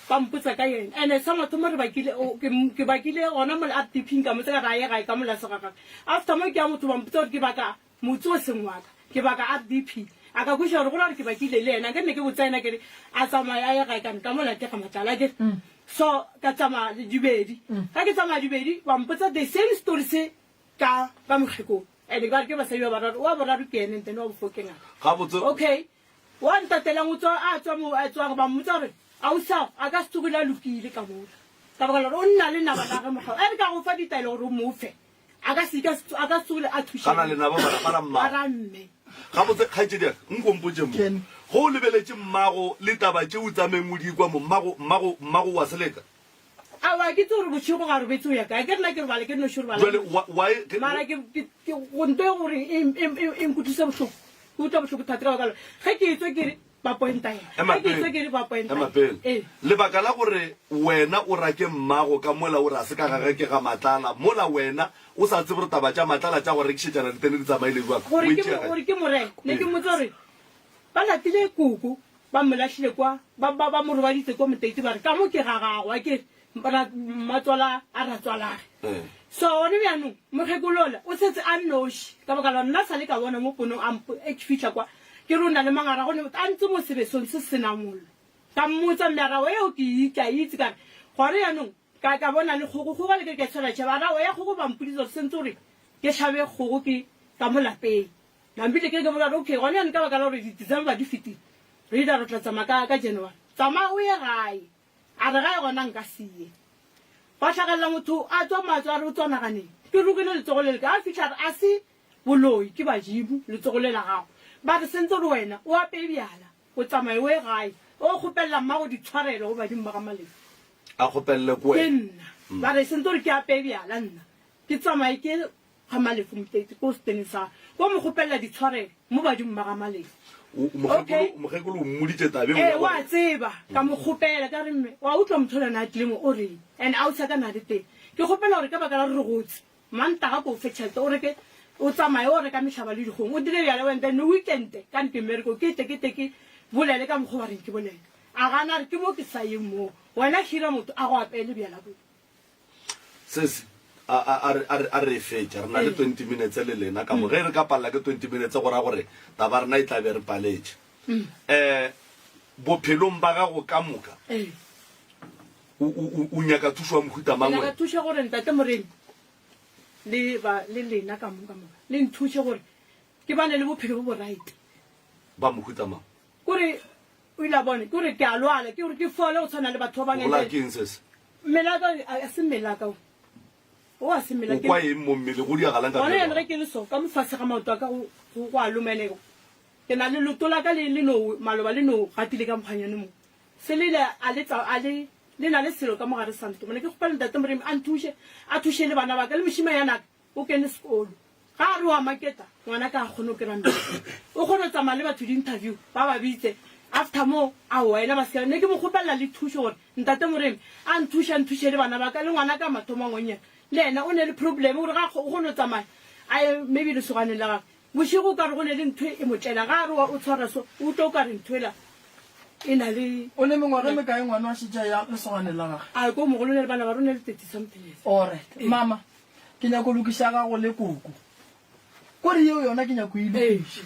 ba mpotsa ka yena ene sa motho mo re ke bakile gona mo a tipping ka motse ka rae gae ka mola segaka after mo ke ya motho ba mpotsa gore ke baka motse o seng wa ka ke baka a dp a ka kweša gore go ra re ke bakile le ena ke nne ke botsa ena kere a tsamaya a ye gae kane ka mola ke ga matlala ke so ka tsamaya dibedi ga ke tsamaya dibedi ba mpotsa the same story se ka mogekong ande ke ba re ke basadi wa boraro ke ene ntene wa bofokeng okay wa ntatelang o tswa a tswa ba mmotsa gore a o sa a ka stugula lukile ka mola ka ba o nna le naba la ga mogao e re ka go fa ditaelo gore o mofe a ka stugula a thusha kana le naba bara mme ga botse kgaitsedi nkompotse mo go lebeletse mmago le taba tše o tsameng mo di kwa mo mmago wa seleka wa ke tsore botshigo ga re betse o ya ka ke rena ke re bale ke no sure bale why mara ke go ntwe gore e nkutisa botlhoko go tla botlhoko thata ka bakala ge ke etswe ke re ba pointa ena ke etswe ke re ba pointa lebaka la gore wena o rake mmago ka mola o re a se ka gage ke ga matlala mola wena o sa tsebe gore taba tša matlala tša go rekišetšana ditene di tsamaile jwang gore ke morena ne ke motse gore ba latile kuku ba mmolatlhile kwa ba more ba ditse ko moteiti ba re ka mo ke gagagwa ke matswala a ratswalage so one bjanong mokgekolola o setse a nnoši ka baka la nna sa le ka bona mo ponong e ke fitlha kwa ke re o na le mangara gone a ntse mo sebesong se senamollo ka mmotsa mmearao eo ke itse kare gore yanong ka bona le kgogo go ba le ke tshwara tšhaba arao ya kgogo bampoditsa gore sentse gore ke tlhabe kgogo ke ka mo lapeng nambile ke bola okay gone yana ka baka la gore di-December di fetile re ida re tla tsamaya ka January tsamaya o ye gae a re gae gona nka sie ba tlhagelela motho a tswa matswa a re o tswanaganeng ke rokile letsogo le le ka a fitlha a se boloi ke badimo letsogo le la gago ba re sentse gore wena o apee bjala o tsamaye o ye gae o kgopelela mmago ditshwarelo go badimo ba ga malefu a kgopelele ko ke nna ba re sentse gore ke apee bjala nna ke tsamaye ke ga malefu moteiti ko setene sa ko mo kgopelela ditshwarelo mo badimo ba ga malefu mogekolo o mmoditse tabeng wa tseba ka mo kgopela ka re mme wa utlwa motho lena a tlilemo o reng and a o tsaka na le teng ke kgopela gore ka baka la re gotse mantaga ko o fe tšhelete o reke o tsamaye o reka metlhaba le dikgong o dire bjale wente ne weekende ka ntemereko ke ke bolele ka mokgwa wa reng ke bolele a gana re ke mo ke sa yeng moo wena hira motho a go apeele bjala bo sesi a re fetša re na le 20 minutes le lena ka mo ge re ka palela ke 20 minutes gore taba rena e tlabe re paletše bophelong ba gago ka moka o nyaka thuso wa mohuta mangwe ka thuša gore ntate moreni le lena ka moka le nthuše gore ke bane le bophelo bo right ba mohuta mang kore o ile bone kore ke a lwala ke gore ke fole go tshwana le batho ba gola keng sese melaka a se melaka o a se melaka kwa eng mo mmele go diagalang ka gone yana ge ke le so ka mofase ga maoto a ka go a lomelego ke na le loto la ka le no maloba le no gatile ka mokganyane mo se le na le selo ka mogare santo mone ke gopela ntate moremi a thuše le bana ba ka le mošima yanaka o kene sekolo ga a re wa maketa ngwana ka a kgone o keranda o kgone o tsamaya le batho di-interview ba ba bitse after mo a wena ba sekala ne ke mo gopelela le thuše gore ntate moremi a nthuše le bana ba ka le ngwana ka mathomo a ngwenyana le ena o ne le problem gore ga o kgone o tsamaya a maybe lesoganeng la gage bošego o ka re go ne le ntho e mo tlela ga a re o tshwara so o tlo o ka re nthoela e na le o le mengwaga e mekae ngwane wa šitša ya lesogane la gage a ko mogolo ne le bana ba rone le 30 something years alright mama ke nyako lokiša gago le koko kore yeo yona ke nyako ilokiša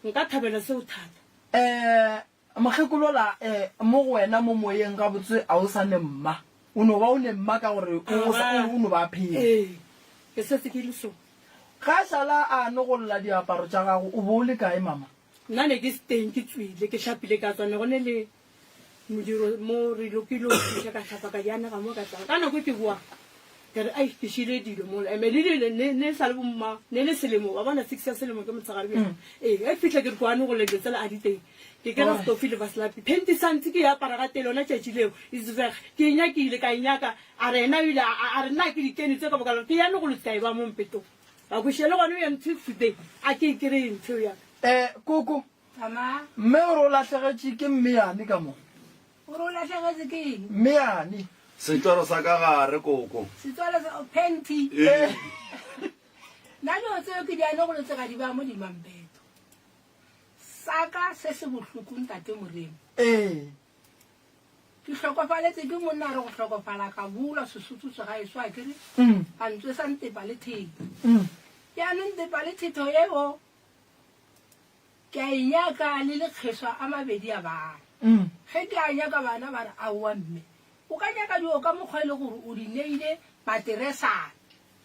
nka thabela seo thata mokgekolola mo go wena mo moyeng ga botse a o sa ne mma o no ba o ne mma ka gore o no ba phela ke setse ke le so ga šala a nogolola diaparo tša gago o bo o le kae mama nna ne ke steng ke tswile ke šapile ka tswane gone le modiro mo re lokile o thuša ka tlhapa ka diana ga mo ka tsaka ka nako ke boa ke re ai ke šile dilo mo eme ne sa le bomma ne le selemo ba bona 6 ya selemo ke motsagare bjana a fitlha ke re koane go letse tsela a diteng ke kera stofile ba slapi phenti santse ke ya para ga tele ona tšatši leo isveg ke nyakile ka inyaka a re ena ile a re nna ke dikene tse ka bokalo ke yane go le tsae ba mo mpetong ba kušele gone o yantho today a ke ikry ntho ya koko mme gore o latlhegetše ke mmeyane ka mo gore o latlhegetse ke eng mmeyane setoro sa ka gare koko setswale penti nna dilo tseo ke diane go letse ga di ba mo dimampeto saka se se bohloko ntate moremi ke hlokofaletse ke monna re go hlokofala ka bula sesotho se ga eso a kere a ntswe sa ntepa le theto yaanong ntepa le theto eo ke a inyaka le lekgeswa a mabedi a bana ge ke a nyaka bana ba re aowa mme o ka nyaka dio ka mokgwa e le gore o di neile materesana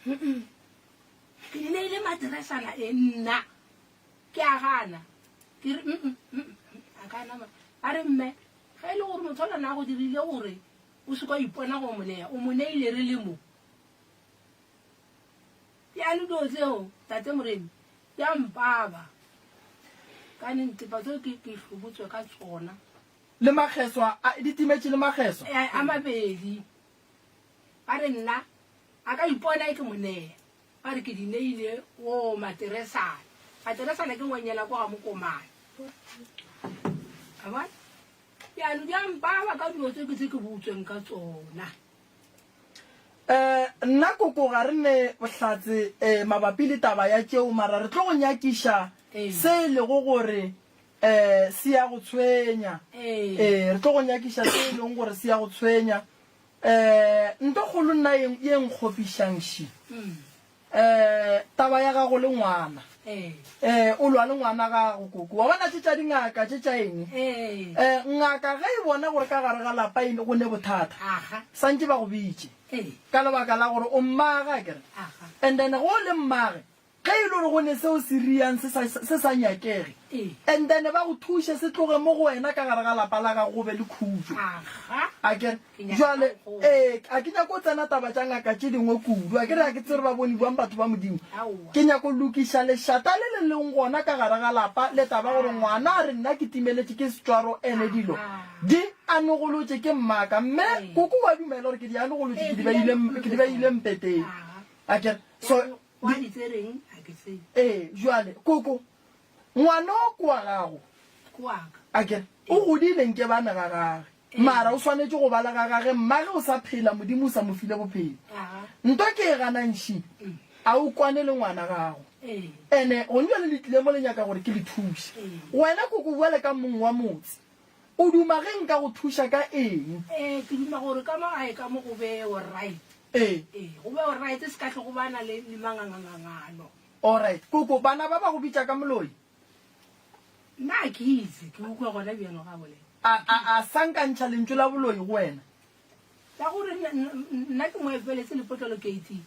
ke di neile materesana e nna ke a gana ke re a re mme ga e le gore motho o lana go dirile gore o se kwa ipona go molea o mo neile re le mo yaane dio tseo tate moremi ya mpaba ka nentepa tseo ke hlobotswe ka tsona le makgeswa di timetše le makgeswa a mabedi ba re nna a ka ipona e ke monea ba re ke di neile o materesana ke ngwenyela kwa ga mokomane a bona yaanong di ampaba ka dilo tse ke butsweng ka tsona nna koko ga re ne bohlatse mabapi le taba ya tšeo mara re tlo go nyakiša se e lego gore se ya go tshwenya re tlo go nyakiša se e leng gore se ya go tshwenya nto kgolo nna ye nkgopišangši taba ya gago le ngwana o lwa le ngwana gago koko wa bona tše tša dingaka tše tša eng ngaka ge e bona gore ka gare ga lapa ene go ne bothata santse ba go bitše ka lebaka la gore o mmaga kere and then go le mmage ge e le gore go ne seo se riang se sa nyakege and then ba go thuše se tloge mo go wena ka gare ga lapa la gago go be le khutso akere jale a ke nyako tsena taba tša ngaka tše dingwe kudu a kere a ke tsere ba bone buang batho ba modimo ke nyako lokiša lešata le le leng gona ka gare ga lapa le taba gore ngwana a re nna ke timeletše ke setswaro ene dilo di anogolotše ke mmaka mme koko wa dumela gore ke di anogolotše ke di beile mpeteng akere so jale koko ngwana o kwa gago akere o godileng ke bana ga gage mara o swanetše go bala ga gage mmage o sa phela modimo o sa mo file bophelo nto ke e ganantšhi a o kwane le ngwana gago ene go nja le letlile mo lenyaka gore ke le thuše wena koko buale ka mong wa motse o duma ge nka go thuša ka eng ke duma gore ka magae ka mo go be right go be right se ka tle go bana le mangangangangano alright koko bana ba ba go bitša ka moloi nna ke itse ke ukwa gona bjano ga bole a sankantšha lentswe la boloi go wena la gore nna ke moepeletse lepotlolo keiteng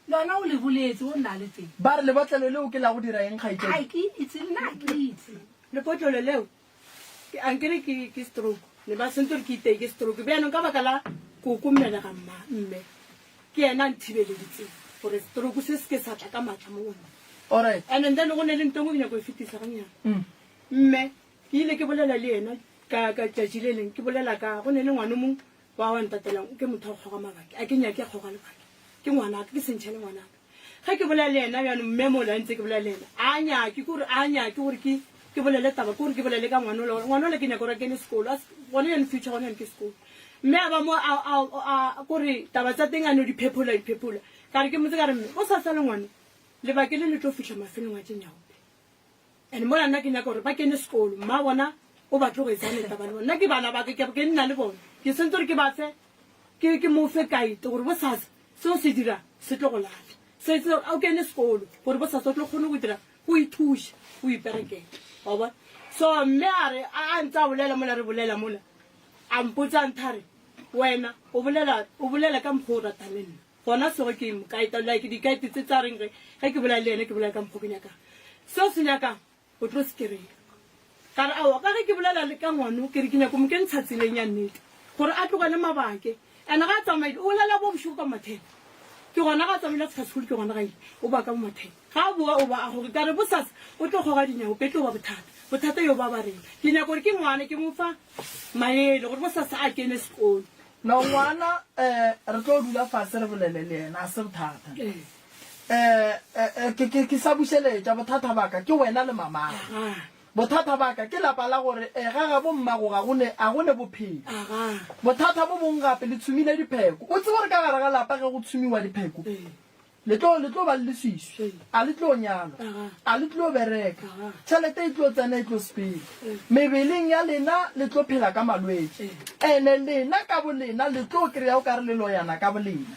lona o le boletse o nna le teng ba re lebotlelo leo ke la go dira eng kgaitse ai ke itse nna ke itse lepotlolo leo ankere ke stroke le ba sentse ke itse ke stroke bjano ka baka la koko mmele ga mme ke yena nthibeletse gore stroke se ke sa tla ka matla mo wona alright and then go ne le ntongo ke nyako e fetisa ga nyana mme ke ile ke bolela le yena ka tšatši le leng ke bolela ka go ne le ngwana mong wa wa ntatelang ke motho a go kgoga mabaki a ke nyake a kgoga lebaki ke ngwanaka ke sentšha le ngwanaka ge ke bolela le yena bjano mme mola ntse ke bolela le yena a nyake gore ke bolele taba kore ke bolele ka ngwana ole ke nyako gore kene sekolo gone yone future gone yone ke sekolo mme a ba mo kore taba tsa teng a no di phephola ka re ke motse ka re mme o sa sa le ngwana lebake le le tlo fitlha mafelong a tsenyaope and mola nna ke nyaka gore ba kene sekolo mma bona o batle go etsaneta bana bona nna ke bana ba ke nna le bona ke sentse gore ke bafe ke mofe kaite gore bosasa seo se dira se tlo go lala setse o kene sekolo gore bosasa o tlo kgone go dira go ithuša go iperekela wa bona so mme a re a ntse a bolela mola re bolela mola a mpotsa nthare wena o bolela ka mokgwa o ratang le nna gona sego ke mokaita like dikaite tse tsa reng ge ke bolela le ene ke bolela ka mokgwa ke nyakang seo se nyakang o tlo se kry-a ka re aowa ka ge ke bolela le ka ngwano ke re ke nyako mo ke ntsha tseleng ya nnete gore a tlogele mabake and ga a tsamaile o bolela bo bošoko ka mathena ke gona ga a tsamaile a tshasolo ke gona gaile o ba ka mo mathena ga a boa o ba a gore ka re bosasa o tlo kgoga dinyago petlo ba bothata yo ba rena ke nyako gore ke ngwane ke mofa maele gore bosasa a kene sekolo na ngwana re tlo dula fase re bolele le ena a se bothata ke sa bušeletša bothata baka ke wena le mamaga bothata baka ke lapa la gore ga bo mmago a gone bophelo bothata bo bongwe gape le tshumile dipheko o tse gore ka gare ga lapa ge go tshumiwa dipheko le tlo ba le swiswi a le tlo nyalwa a le tlo bereka tšhelete e tlo tsena e tlo sepele mebeleng ya lena le tlo phela ka malwetse ene lena ka bolena le tlo kry-a o kare le loyana ka bolena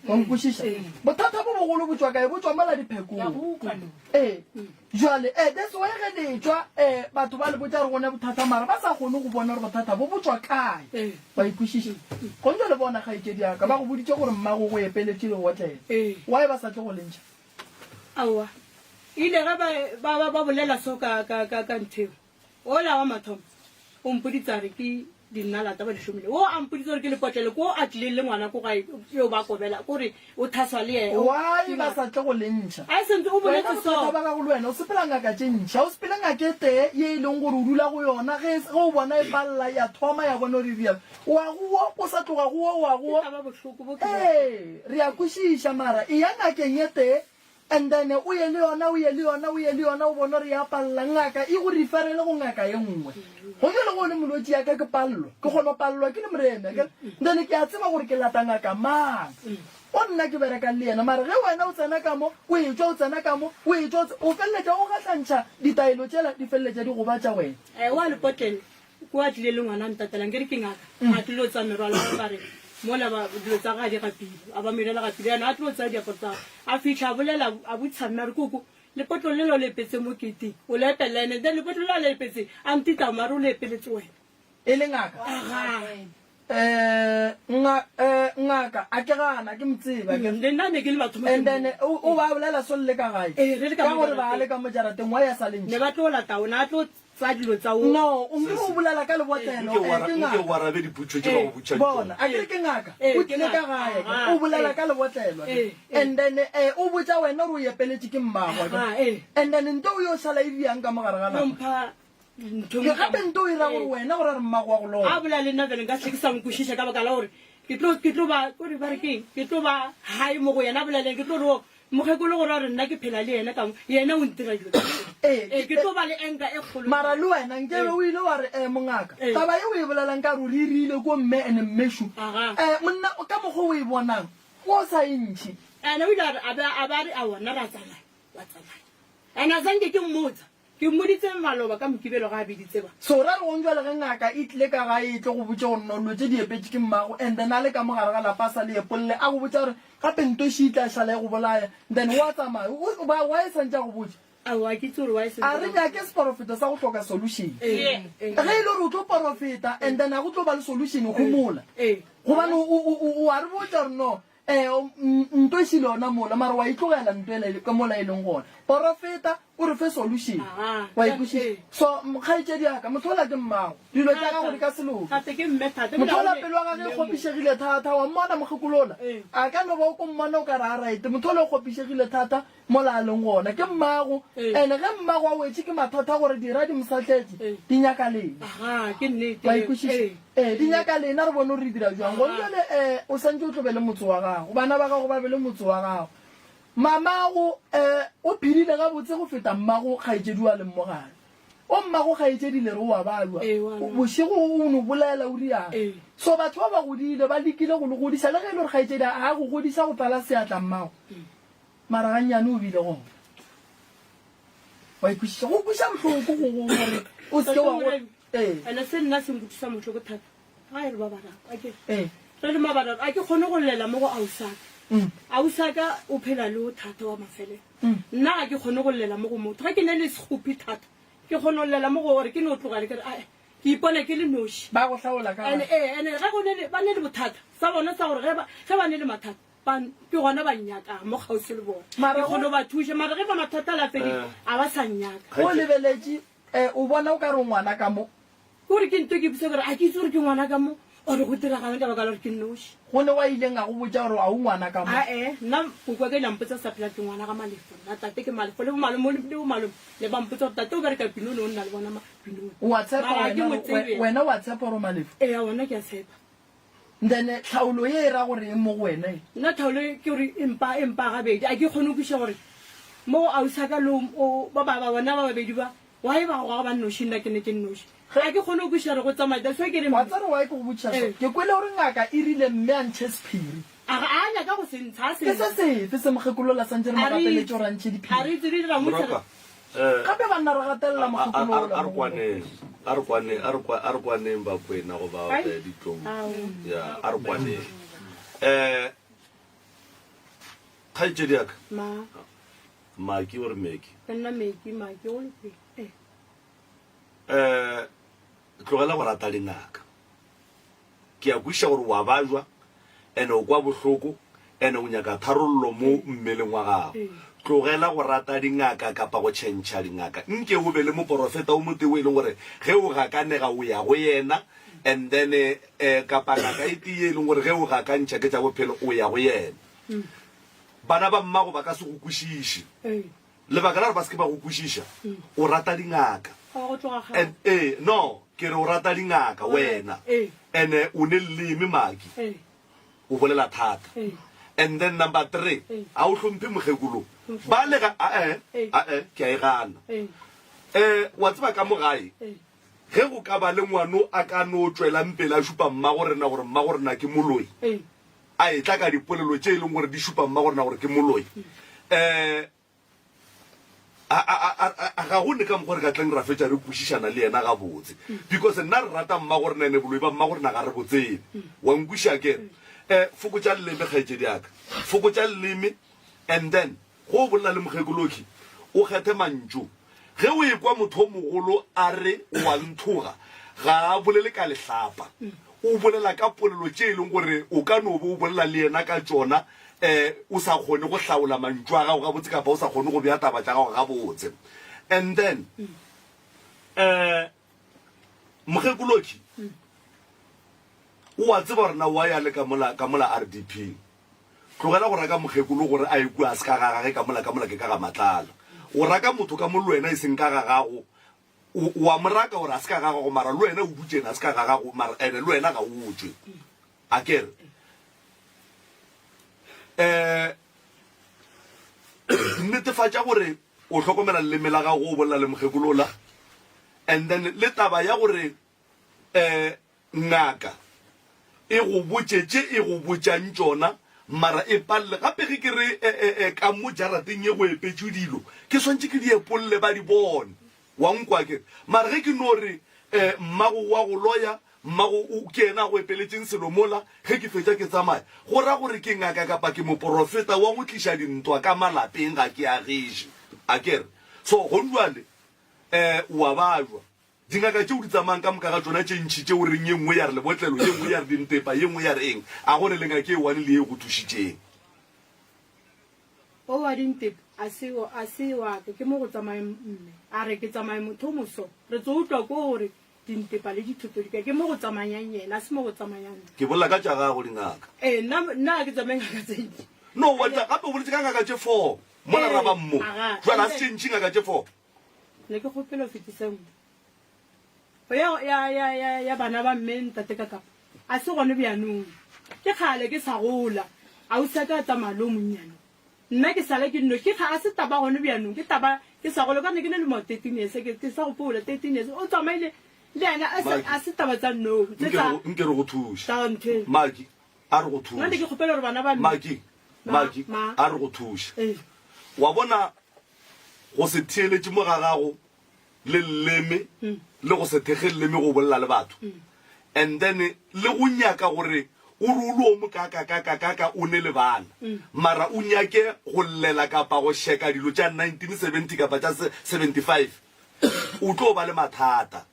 onkwešiša bothata bo bogolo botswa kae bo tswa mola diphekong jale that's why ge letswa batho ba le botsa re gone bothata mara ba sa kgone go bona gore bothata bo botswa kae ba ikwešiša gontse le bona gaikedi aka ba go boditse gore mmago go epeletse le gotlele why ba sa tle go lentšha aowa ile ge ba bolela so ka ntheo ola wa mathomo o mpoditsa re ke dinalata ba dishomile o ampoditse gore ke lepotlele ko a tlileng le ngwana ko gae yo ba kobela kore o thaswa le ene why ba sa tle go lentšha a sentse o boletse so ba ka go le wena o sepela ngaka tše ntšha o sepela ngaka te ye e leng gore o dula go yona ge o bona e palela ya thoma ya bona o di bjalo wa goa o sa tloga goa wa goa ba bohloko bo re a kwešiša mara e ya ngakeng ye te and then o ye le yona o bona re ya palela ngaka e go referele go ngaka ye nngwe go ke le go le molwetši yaka ke palelwa ke kgona palelwa ke le morena then ke a tseba gore ke lata ngaka mang o nna ke berekang le yena mara ge wena o tsena ka mo o etswa o tsena ka mo o etswa o feleletša o gatlantšha ditaelo tšela di feleletša di goba tša wena wa lepotlele ko a tlile le ngwana ntatelang ke re ke ngaka a tlile o tsa merwalo bare mola ba dilo tsa ga di gapile a ba melela gapile yana a tlile o tsaya diaparo tsa a fitlha a bolela a botshamina re koko lepotlolo le lo lepetse mo keteng o lepelela ene then lepotlolo le a lepetse a ntita mare o lepeletse wena e le ngaka ngaka a ke gana ke motseba le nna ne ke le batho and then o ba bolela so le ka gae re le ka ka gore ba le ka mo jarateng wa ya sa lentšha ne ba tlo lata ona a tlo tsa dilo tsa o no o nke o bolela ka lebotlelo bona a kere ke ngaka o tlile ka gae o bolela ka lebotlelo and then o botsa wena gore o epeletše ke mmagwa and then nto o yo sala e diang ka mogare ga lapa ke gape nto o ira gore wena gore re mmagwa go lona a bola le nna bele nka se ke sa nkwešiša ka baka la gore ke tlo ba kore ba re keng ke tlo ba hae mo go yena a boleleng ke tlo re mogekolo gore re nna ke phela le yena ka yena o ntira dilo ke tlo ba le enka e kgolo mara le wena nkebe o ile wa re mongaka taba ye o e bolelang ka re o re irile ko mme ene mmeshu monna ka mokgwa o e bonang o sa ntšhi ene o ile a ba re a wona ra tsamaya wa tsamaya ene a sanke ke mmotsa ke mmoditse maloba ka mokibelo ga a beditse ba so ra re gongwa le ge ngaka e tlile ka gae e tle go botse gore nolo tse di epetse ke mmago and then a le ka mogare ga lapasa le epolole a go botsa gore gape nto šitla šala e go bolaya then wa tsamaya wa e santša go botse a re nyake seporofeta sa go tloka solution ge e le gore o tlo porofeta and then a go tlo ba le solution go mola gobane o a re botsa gore no nto e šile ona mola mara wa itlogela nto ele ka mola e leng gona porofeta o re fe solution wa ikwešiša so kgaetšedi aka motho ola ke mmago dilo tša gago di ka seloka motho ola pelo wa gage e kgopišegile thata wa mmona mogekolola a ka no ba o ko mmona o ka re a right motho ola o kgopišegile thata mola a leng gona ke mmago and-e ge mmago a wetse ke mathata gore dira di mosatletše di nyaka lena wa ikwešiša di nyaka lena re bone o re dira jang gonne jale o santse o tlobele motse wa gago bana ba gago ba bele motse wa gago mamago o phedile ga botse go feta mmago kgaetšedi wa leng mogare o mmago kgaetšedi le re o wa balwa bošego o no bolela o riang so batho ba ba godile ba lekile go le godisa le ge e le gore kgaetšedi a go godisa go tala seatla mmago mara gannyane o bile gona wa ikwešiša go kweša botlhoko gore o seke wa ene se nna senkutisa motlhoko thata ga e re ba bararo re le mabararo a ke kgone go lela mo go ausaka o phela le o thata wa mafele nna ga ke kgone go lela mo go motho ga ke ne le segophi thata ke kgone go lela mo go gore ke ne o tlogale ke re ke ipone ke le noši ba go hlaola ka ene ga ba ne le bothata sa bona sa gore ge ba ne le mathata ke gona ba nnyaka mo gausi le bona ke kgone ba thuše mara ge ba mathata la fedi a ba sa nnyaka o lebeletše o bona o ka re ngwana ka mo kore ke nto ke buse gore a ke itse gore ke ngwana ka mo ore go diragale ka baka la gore ke nnoši go ne wa ileng a go botsa gore a o ngwana ka mo nna kokwa ke lampotsa sa phela ke ngwana ka malefo nna tate ke malefo le bomalomo le bampotsa gore tate o bereka pinone o nna le bona pinone wena wa tshepa gore o malefo ee wona ke a tshepa then tlhaolo ye e ra gore e mo go wena nna tlhaolo ke gore empa gabedi a ke kgone go kwiša gore mo ausaka le ba bona ba babedi ba wa e ba go ga ba nnoši nna ke ne ke nnoši ga ke kgone go kwiša re go tsamaya that's why ke re wa tsare wa ke go botša ke kwele gore ngaka e rile mme a ntšhe sephiri a nyaka go sentsha ke se sefe se mogekolola santse re magateletse gore a ntšhe diphiri a re itse di dira motlha gape banna re gatelela mogekolola a re kwaneng ba kwena go ba ditlong ya a re kwaneng kgaetšedi aka maki ore meki nna maki o le tlogela go rata dingaka ke a kwiša gore wa bajwa ene o kwa bohloko ene o nyaka tharollo mo mmeleng wa gago tlogela go rata dingaka kapa go tšhentšha dingaka nke o be le moporofeta o moteo e leng gore ge o gakanega o ya go yena and then kapa ngaka e tee e leng gore ge o gakantšha ke tša bophelo o ya go yena bana ba mmago ba ka se go kwešiše lebaka la gore ba se ke ba go kwešiša o rata dingaka no ke re o rata dingaka wena and o ne leleme maki o bolela thata and then number 3 a o hlomphe mogekolo ba lega ke a e gana wa tseba ka mogae ge go ka ba le ngwano a ka no tswelang pele a šupa mmagorena gore mmagorena ke moloi a e tla ka dipolelo tše e leng gore di šupa mmagorena gore ke moloi ga go ne ka mokgwa re ka tleng ra fetša re kwešišana le yena ga botse because nna re rata mmagorena ene boloi ba mmagorena ga re botsebe wa nkweša kere fokotša leleme kgaetšedi aka fokotša leleme and then go bolela le mokgekoloki o kgethe mantšu ge o ekwa motho o mogolo a re wa nthoga ga a bolele ka lehlapa o bolela ka polelo tše e leng gore o ka no bo o bolela le yena ka tšona o sa kgone go hlaola mantšu a gago ga botse kapa o sa kgone go bea taba tša gago ga botse and then mokgekoloki o a tseba gore na wa ya le ka mola RDP tlogela go raka mokgekolo gore a ekwe a se ka gagage ka mola ke ka ga matlala o raka motho ka mo le wena e seng ka ga gago wa moraka gore a se ka ga gago mara le wena o butsena a se ka ga gago mara ene le wena ga o tswe a kere netefatša gore o hlokomela leleme la gago o bolela le mokgekolola and then le taba ya gore ngaka e go botšetše e go botšang tšona mara e palele gape ge ke re ka mo jarateng e go epetše dilo ke swantše ke di epolle ba di bone wa nkwa kere mara ge ke no re mmago wa go loya mmago ke ena go epeletšeng selo mola ge ke fetša ke tsamaya go ra gore ke ngaka kapa ke moporofeta wa go tliša dintwa ka malapeng ga ke agiše a kere so gonduale wa bajwa dingaka tšeo di tsamayang ka moka ga tsona tše ntšhi tšeo reng ye nngwe ya re lebotlelo ye nngwe ya re dintepa ye nngwe ya re eng a gone le ngaka e one le ye go thušitšeng o wa dintepa a se wa ke mo go tsamaye mme a re ke tsamaye motho moso re tso utlwa ko gore dintepa le dithuto di ke mo go tsamayang yena a se mo go tsamayang ke bolela ka tša gago dingaka nna ke tsamaye ngaka tse ntši no wata gape o boletse ka ngaka tše 4 mola ra ba mmo jwale a se tše ntšhi ngaka tše 4 ne ke kgopela fetisengwe ya bana ba mme ntate ka kapa a se gone bjanong ke kgale ke sa gola a o sa ka tsamaya le o monnyane nna ke sale ke nno ke ga a se taba gone bjanong ke taba ke sa gole ka ne ke ne le mo 13 years ke sa go pola 13 years o tsamaile le ena a se taba tsa no nke re go thuša maki a re go thuša nna ke kgopela gore bana ba maki a re go thuša wa bona go se theeletše mo ga gago le leleme le go se thege leleme go bolela le batho and then le go nyaka gore o re o le o mo kaka o ne le bana mara o nyake go llela kapa go sheka dilo tša 1970 kapa tša 75 o tlo ba le mathata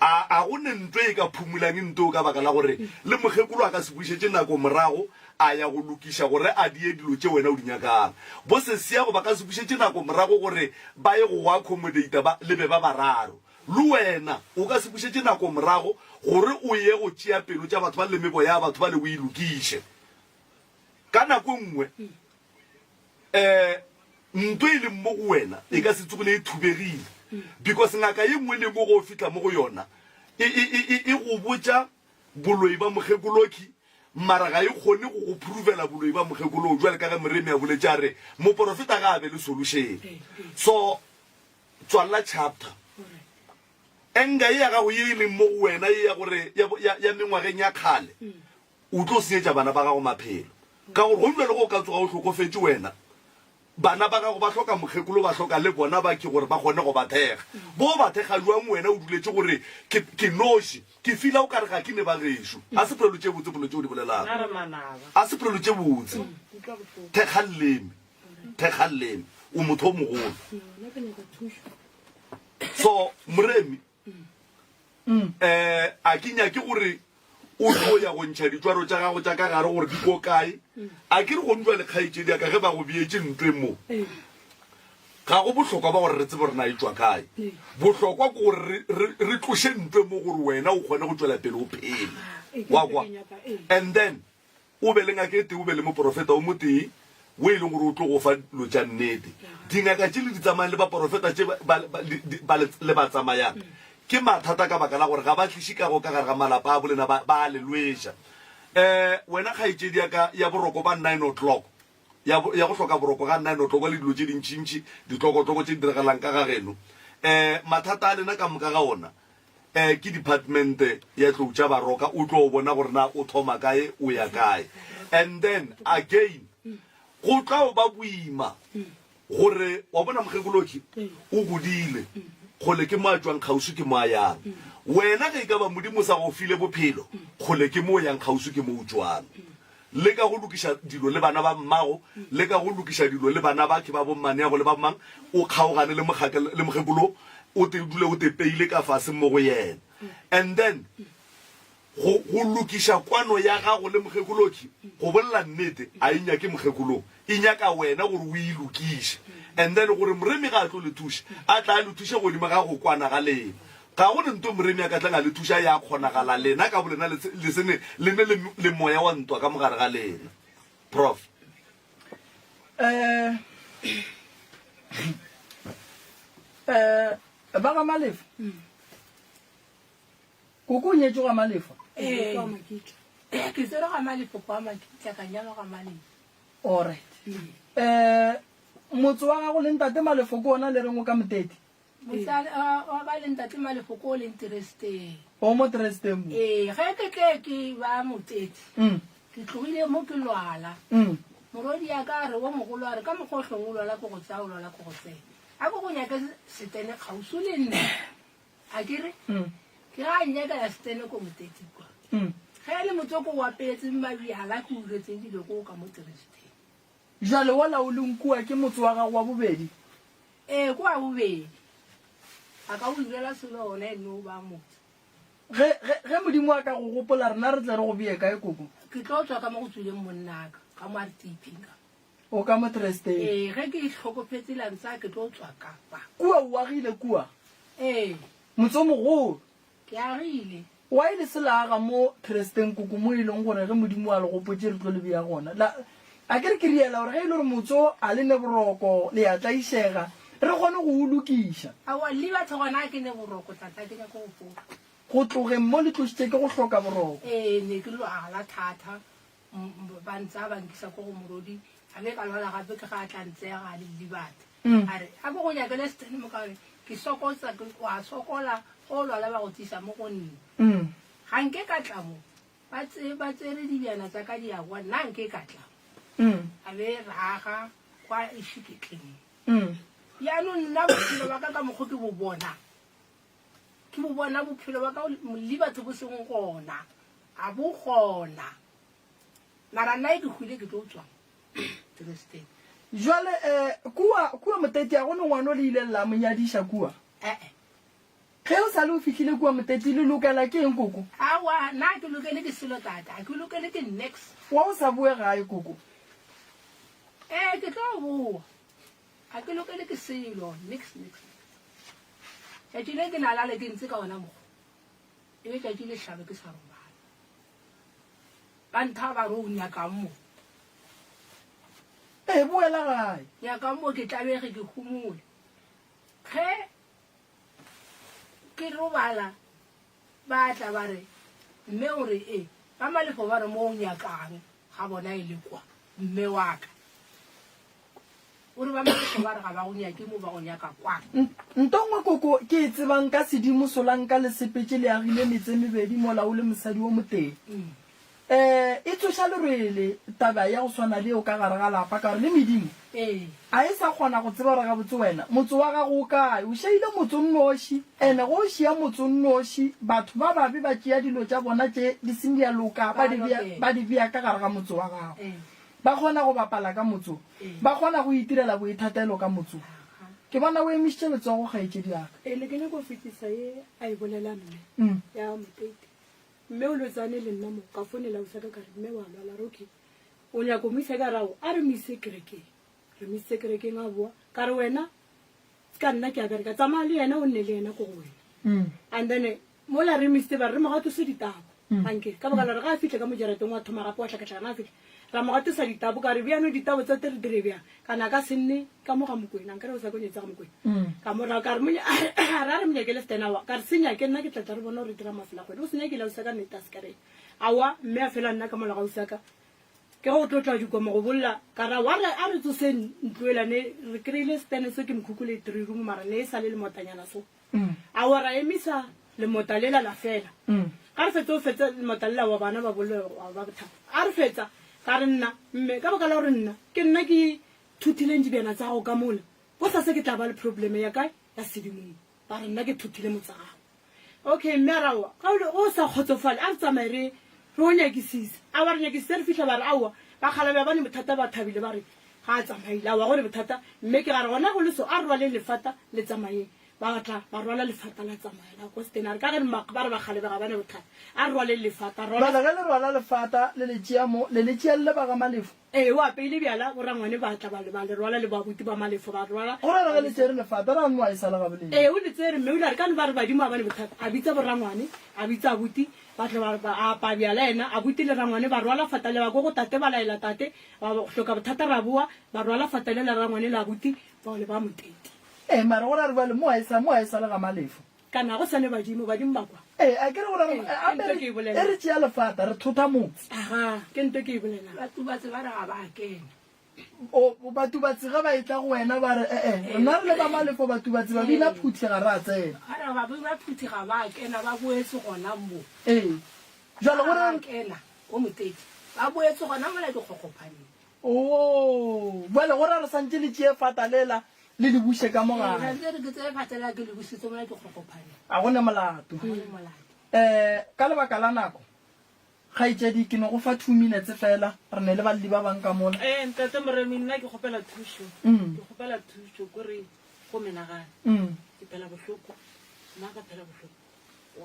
a go ne ntwe e ka phumulang ntwe ka baka la gore le mokgekolo a ka se bušetše nako morago a ya go lokiša gore a die dilo tše wena o di nyakang bo se siago ba ka se bušetše nako morago gore ba ye go accommodata le be ba bararo le wena o ka se bušetše nako morago gore o ye go tšea pelo tša batho ba lemebo ya batho ba le o e lokiše ka nako nngwe ntwe e leng mo go wena e ka se tsogole e thubegile because ngaka ye nngwe le mo go fitla mo go yona e go botša boloi ba mokgekoloki mara ga e kgone go go provela boloi ba mokgekolo jwale ka ga moremi a boletše a re moporofeta ga a be le solution so tswalela chapter enga ya gago ye e leng mo go wena e ya gore ya mengwageng ya kgale o tlo senyetša bana ba gago maphelo ka gore go ndwele go ka tsoga o hlokofetse wena bana ba gago ba hloka mokgekolo ba hloka le bona ba ke gore ba kgone go ba thega bo ba thega jwang wena o duletše gore ke noši ke fila o ka re ga ke ne ba gešo a se polelo tše botse polelo tše o di bolelang a se polelo tše botse thekga leleme o motho o mogolo so moremi a ke nyake gore o tlo ya go ntšha ditwaro tša gago tša ka gare gore di ko kae a ke re go ntwa le kgaetšedi ka ge ba go beetse ntwe mo ga go bohlokwa ba gore re tsebe gore na e tswa kae bohlokwa ke gore re tlose ntwe mo gore wena o kgone go tswela pele o phele wa kwa and then o be le ngakete o be le moprofeta o motee o e leng gore o tlo go fa lo tša nnete dingaka tše le di tsamayang le baprofeta tše le ba tsamayang ke mathata ka baka la gore ga ba tliše kago ka gare ga malapa a bolena ba lelweša wena kgaetšedi ya boroko ba 9 o'clock ya go hloka boroko ga 9 o'clock le dilo tše dintšintši ditlokotoko tše di diregalang ka ga geno mathata a lena ka moka ga ona ke departmente ya tlou tša baroka o tlo o bona gore na o thoma kae o ya kae and then again go tla o ba boima gore wa bona mokgekoloki o godile kgole ke mo a tswang kgausu ke mo a yang wena ge ka ba modimo sa go file bophelo kgole ke mo yang kgausu ke mo o tswang le ka go lokiša dilo le bana ba mmago le ka go lokiša dilo le bana ba ke ba bommane ya go le ba mang o kgaogane le mokgekolo o te dule o te peile ka fase mo go yena and then go lokiša kwano ya gago le mokgekoloki go bolela nnete a e nyake mokgekolo e nyaka wena gore o e lokiše and then gore moremi ga a tlo le thuše a tla le thuše godimo ga go kwana ga lena ga go ne nto moremi a ka tlang a le thuša ya kgonagala lena ka bolena lene le moya wa ntwa ka mogare ga lena prof ba ga malefa koko o nyetso ga malefa ke tsere ga malefo kwa makitla ka nyalo ga malefo alright motse wa gago le ntate malefo ko ona le reng o ka motete wa ba le ntate malefo ko o le interesting o mo tresteng ge ke ba motete ke tlogile mo ke lwala morodi ya ka re wa mogolo a re ka mokgotlhong o lwala ko go tsaya o lwala ko go tsena a ko go nyaka setene kgausu le nne a kere ke ga nyaka ya setene ko motete kwa ge le motsoko wa petseng mabiala ke uretseng dilo ko ka mo tresteng jale wala o leng kua ke motse wa gago wa bobedi ko a bobedi a ka o direla selo one ene o ba motse ge modimo a ka go gopola rena re tle re go bee kae koko ke tlo tswa ka mo go tswileng monnaka ka mo RTP-nga o ka mo tresteng ge ke itlhokofetse lantsa ke tlo tswa kapa kua o agile kua motse o mogolo ke agile wa ile sela aga mo tresteng koko mo e leng gore ge modimo a le gopotse re tlo le bea gona a ke re ke riela gore ge e le gore motso a le ne boroko le ya tlaišega re kgone go o lokiša awa le batho gona ke ne boroko tata ke nyako go foka go tlogeng mo le tlositse ke go hloka boroko ne ke lwala thata ba ntse ba nkisa ko go morodi a be ka lwala gape ke ga a tla ntsega le dibata a re a bo go nyakele setene mo kare ke sokotsa wa sokola go lwala ba go tsisa mo go nne ga nke ka tlamo ba tsere dibjana tsa ka diagwa nna nke ka tlamo a be raga kwa ešiketleng yaanong nna bophelo ba ka ka mokgwa ke bo bona bophelo ba ka le batho bo seng gona a bo gona mara nna e ke hwile ke tlo tswang tresteng jale kua motete a gone ngwane o le ile lela monyadiša kua ge o sa le o fitlhile kua motete le lokela ke eng koko awa nna ke lokele ke selo tata a ke lokele ke next wa o sa boe gae koko ke tlo boa a ke lokele ke selo next tšatši le ke nalale ke ntse ka ona mogo e be tšatši le hlabe ke sa robala ba ntha ba re o nyakang mo boela gae nyakang mo ke tlabege ke humole ge ke robala ba tla ba re mme o re ba malefo ba re mo o nyakang ga bona e le kwa mme wa ka ore ba malefo ba re ga ba go nyake mo ba go nyaka kwa ntongwe koko ke e tsebang ka sedimo solanka le sepetse le agile metse mebedi mola o le mosadi o moteng e tsoša lerwele taba ya go swana le o ka gare ga lapa ka gore le medimo a e sa kgona go tseba gore ga botse wena motse wa gago o kae o šaile motse o nnoši ande go o šia motse o nnoši batho ba babe ba tšea dilo tša bona tše di seng di a loka ba di bea ka gare ga motse wa gago ba kgona go bapala ka motse ba kgona go itirela boithatelo ka motse ke bona o emišitše letsogo kgaetšedi yaka le ke nyako fetisa ye a e bolela mme ya motete mme o lotsane le nna mo ka fonela o saka ka re mme wa lwala re okay o nya go mise ka rago a re mise kerekeng re mise kerekeng a boa ka re wena ka nna ke a bereka tsamaya le yena o nne le yena ko go wena and then mola re mise ba re mogato se ditabo anke ka baka la re ga a fitlhe ka mojarateng wa thoma gape wa tlhakatlhakana a fitlhe ra mogatisa ditabo ka re bjano ditabo tsa tere dire bjang kana ka se nne ka mo ga mokwena nkare o sa konyetsa ga mokwena ka mora ka re ra re monyakele stenawa ka re senyake nna ke tlatla re bona gore dira mafela kgwedi o senyakele o saka nnete a se kare awa mme a fela nna ka mola ga o saka ke go tlotla dikoma go bolla ka ra wa re a re tsose ntloelane re kry-ile stene se ke mokhukhule 3 room mara ne e sa le lemotanyana so a wa ra emisa lemota lela la fela ga re fetsa o fetsa lemota lela wa bana ba bolle ba bothata a re fetsa ka re nna mme ka baka la gore nna ke nna ke thutileng dibjana tsa gago ka mola go sa se ke tla ba le probleme ya kae ya sedimong ba re nna ke thuthile motsa gago okay mme a rawa ga o sa kgotsofale a re tsamaye re o nyakisise a ba re nyakisise re fitlha ba re aowa ba kgala ba bane bothata ba thabile ba re ga a tsamaile a wa gore bothata mme ke ga re gona go le so a re rwale lefata le tsamayeng ba batla ba rwala lefata la tsamaela ko stenare ka re ba re ba kgale ba ga bane bothata a re rwale lefata ba le le rwala lefata le le tšea mo le le tšea le ba ga malefo wa peile bjala go rangwane ba tla ba le rwala le ba buti ba malefo ba rwala go ra ga le tšere lefata ra nwa e sala ga boleng o le tsere mme o ile re ka ba re badimo a bane bothata a bitsa borangwane a bitsa buti ba tla ba pa bjala ena a buti le rangwane ba rwala fata le ba go tate ba laela tate ba hloka bothata ra boa ba rwala fata le la rangwane la buti ba le ba moteti mara go ra re ba le mo a e sala ga malefo kana go sane badimo ba kwa a ke re gore e re tšea lefata re thotha motse aha ke nto ke e bolela batho ba tse ba re ga ba kena batho ba tsega ba e tla go wena ba re rena re le ba malefo batho ba tse ba bina phuthi ga re a tsena ara ba ba phuthi ga ba kena ba boetse gona mo jalo gore gore kena o moteti ba boetse gona mo la ke gogopane bale gore re santse le tšee fata lela le di bushe ka mogare re ke tse fatela ke le busitse mo la ke gogopane a gone molato ka lebaka la nako ga itsedi ke no go fa 2 minutes fela re ne le ba ba bang ka mola ntate moremi nna ke gopela thuso kore go menagane ke phela bohloko nna ka phela bohloko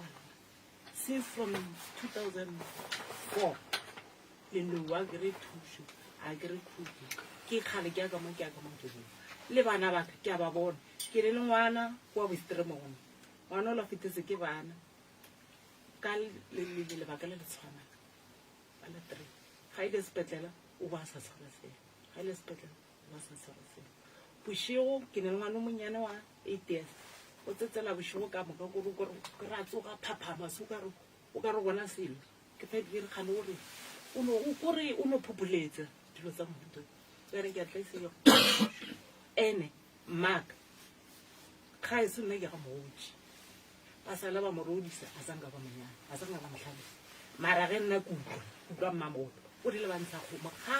since from 2004 le no wa gre thuso a gre thuso ke khale ke ka mo ke le bana ba ke a ba bona ke le ngwana wa bostremong ngwana o la fitse ke bana ka le ba ka le tshwana ba le 3 ga ile sepetlela o ba sa tshwarase ga ile sepetlela o ba sa tshwarase bushigo ke ne ngwana monyane wa 8 years o tsetsela bushigo ka moka go ra tsoga phaphama so ka o ka re bona selo ke fa di re khale o re o no phopuletse dilo tsa motho re ke tla se yo ene mak ga e se nne ke ga moji ba sala ba morodisa a sanga ba monyana a sanga ba mhlale mara ge nna kutlwa mmamoto o dile ba ntsa go ga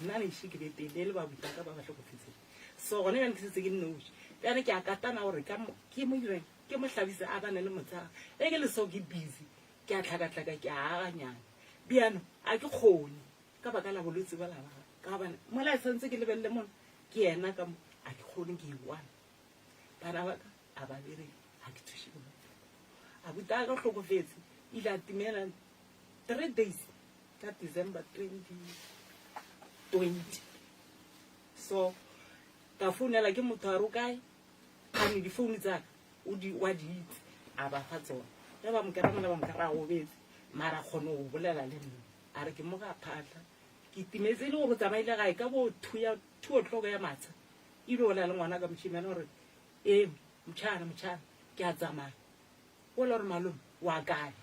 nna le shiki be tele le ba buta ka ba ba tlhokofetse so gone ga ntse ke nnoji tsane ke akatana gore ka ke mo dire ke mo hlabisa a bana le motsa e ke le so ke busy ke a tlhaka ke a ganyana biano a ke khone ka baka la bolwetse ba la ba ka bana mo la sentse ke lebelle mo ke yena ka a ke khone ke one bana ba a ba dire a ke thushi a buta ka hlokofetse ila timela 3 days ka December 2020 so ka founela ke motho a ro kae ka ni di phone tsa o di wa di a ba fa tsona ya ba mokera mo la ba mokera go betse mara khono go bolela le nna a re ke mo ga phatla ke timetse le go tsamaile gae ka bo 2 o'clock ya matsa e be ola le ngwana ka mtshimana gore mtshana ke a tsamaya o le gore malome wa kae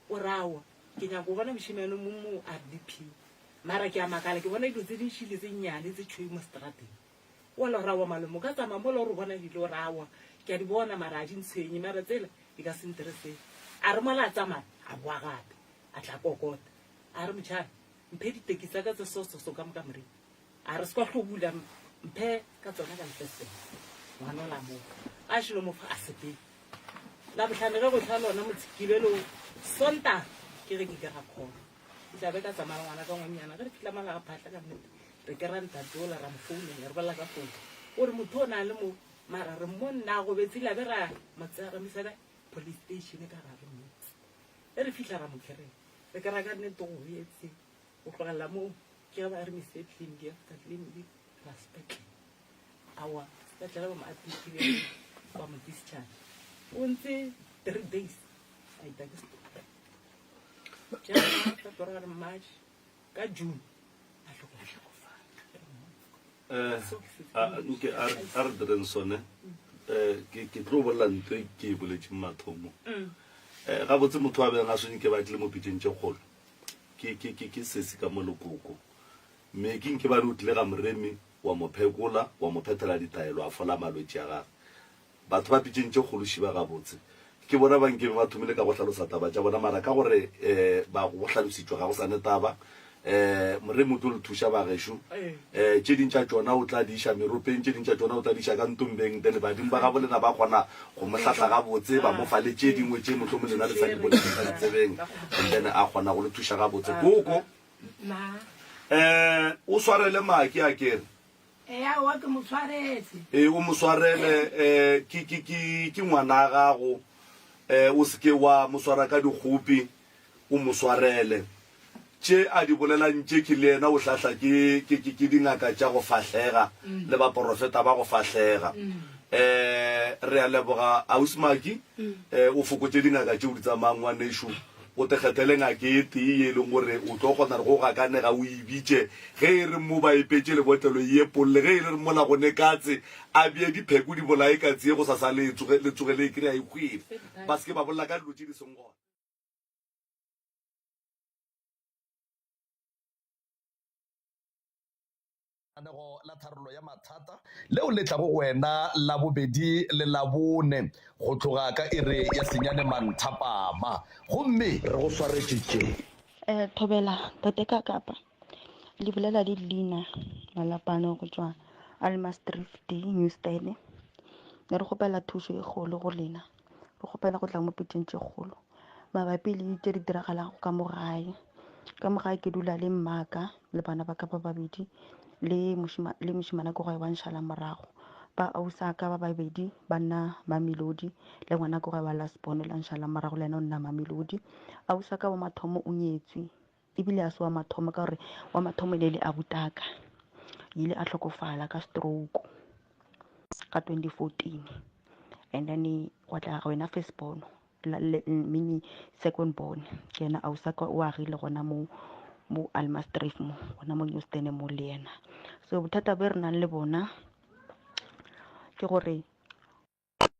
o rawa ke nya go bona mtshimana mo RDP mara ke a makala ke bona dilo tse di shile tse nyane tse tshwe mo strateng o le rawa malome ka tsamaya mo le gore bona dilo rawa ke a di bona mara a di ntshenye mara tsela di ka se interese a re mola tsamaya a boa gape a tla kokota a re mtshana mphe ditekisa ka tse so ka mkamre a re se kwa hlobula mphe ka tsona ka ntse ngwana la mo a shilo mo fa a sepe la botlhane go tla lona motsikile lo sonta ke re ke ga khona tla be ka tsamaya ngwana ka ngonyana ga re fitla mala ga phatla ka nnete re ke ranta dola ra mfoune re bala ka phone o re motho na le mo mara re mo nna go betsile be ra matsara misala police station ka ra re mo e re fitlha ra mokereng re ka ra ka nnete go etse go tlogelela moo ke ba re mise tleliniki after tleliniki ra sepetlele awa sepetlele ba mo apikile ba mo discharge o ntse 3 days a ita ke February March ka June a okay a re direng sone ke tlo bolla ntho ke boletse mathomo ga botse motho a beng a sweng ke batle mo pitšeng tše kgolo ke sesi ka molokoko mme ke nke ba re o tlile ga moremi wa mo phekola wa mo phethela ditaelo a fola malwetse a gagwe batho ba pitšeng tše kgolo šiba ga botse ke bona ba nkebe ba thomile ka go tlhalosa taba tša bona mara ka gore ba go hlalositswe ga go sa netaba moremi o tlo le thuša bagešo tše dintša tšona o tla diša meropeng tše dintša tšona o tla diša ka ntombeng then badimo ba ga bolena ba kgona go motlhatlha ga botse ba mo fale tše dingwe tše motlho mo lena le sa di bone tsa ditsebeng and then a kgona go le thuša ga botse koko o swarele maki a kere wa ke mo tshwaretse o mo swarele ke ngwana gago o seke wa mo swara ka dikgopi o mo swarele tše a di bolelang tše ke le ena o hlahla ke dingaka tša go fahlega le baporofeta ba go fahlega re a leboga ausmaki o fokotše dingaka tše o di tsamayang wa nešo o tekgethele ngake e tee e leng gore o tlo kgona re go gakanega o ebitše ge e re mo ba epetse lebotlelo e epolle ge e le re mola gone katse a bie dipheko di bolae katse e go sa sa le tsogele e kry-a ekgwele ba seke ba bolela ka dilo tše di seng gona lenanego la tharolo ya mathata leo le tla go wena la bobedi le la bone go tloga ka ire ya senyane manthapama gomme re go swaretšetše Thobela tate ka kapa le bolela le Lina Malapane go tswa Almastrift Newstead ne re gopela thuso e kgolo go lena re gopela go tla mo pitšeng tše kgolo mabapi le tše di diragalang ka mo gae ke dula le mmaka le bana ba ka ba babedi le mošimane ko gae wa nšhala morago ba ausa ka ba babedi ba nna Mamelodi le ngwana ko gae wa Lasbon la nšhala morago le ena o nna Mamelodi ausa ka wa mathomo o nyetswe ebile a se wa mathomo ka gore wa mathomo le a butaka ile a tlhokofala ka stroke ka 2014 and then wa tla ga wena firstborn mini second born ke ena ausa ka o agile gona mo Almastrift mo gona mo Newstead mo le ena so bothata be re nang le bona ke gore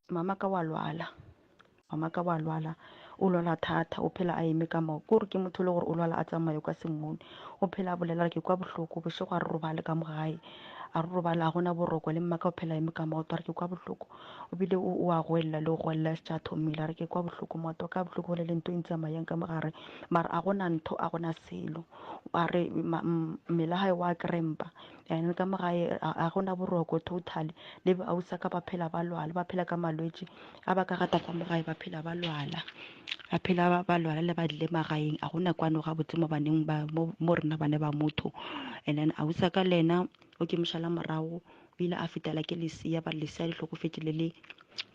mama ka wa lwala o lwala thata o phela a eme ka mao gore ke motho le gore o lwala a tsamaye ka sengmone o phela a bolela ke kwa bohloko bošego a re robale ka mo gae a re robala a gona boroko le mmaka o phela eme ka maoto a re ke kwa bohloko o bile o a goelela le go goelela se tša thomile a re ke kwa bohloko maoto ka bohloko le lento e ntsamayang ka mogare mara a gona ntho a gona selo a re mmele gae wa krempa and ka mogae a gona boroko totally le ba ausa ka ba phela ba lwala ba phela ka malwetse a ba ka gata ka mogae ba phela ba lwala le ba dile magaeng a gona kwano ga botse mo baneng ba mo rena bane ba motho and then ausa ka lena o ke mošala morago o ile a fetela ke lesia ba lesia di hlokofetse le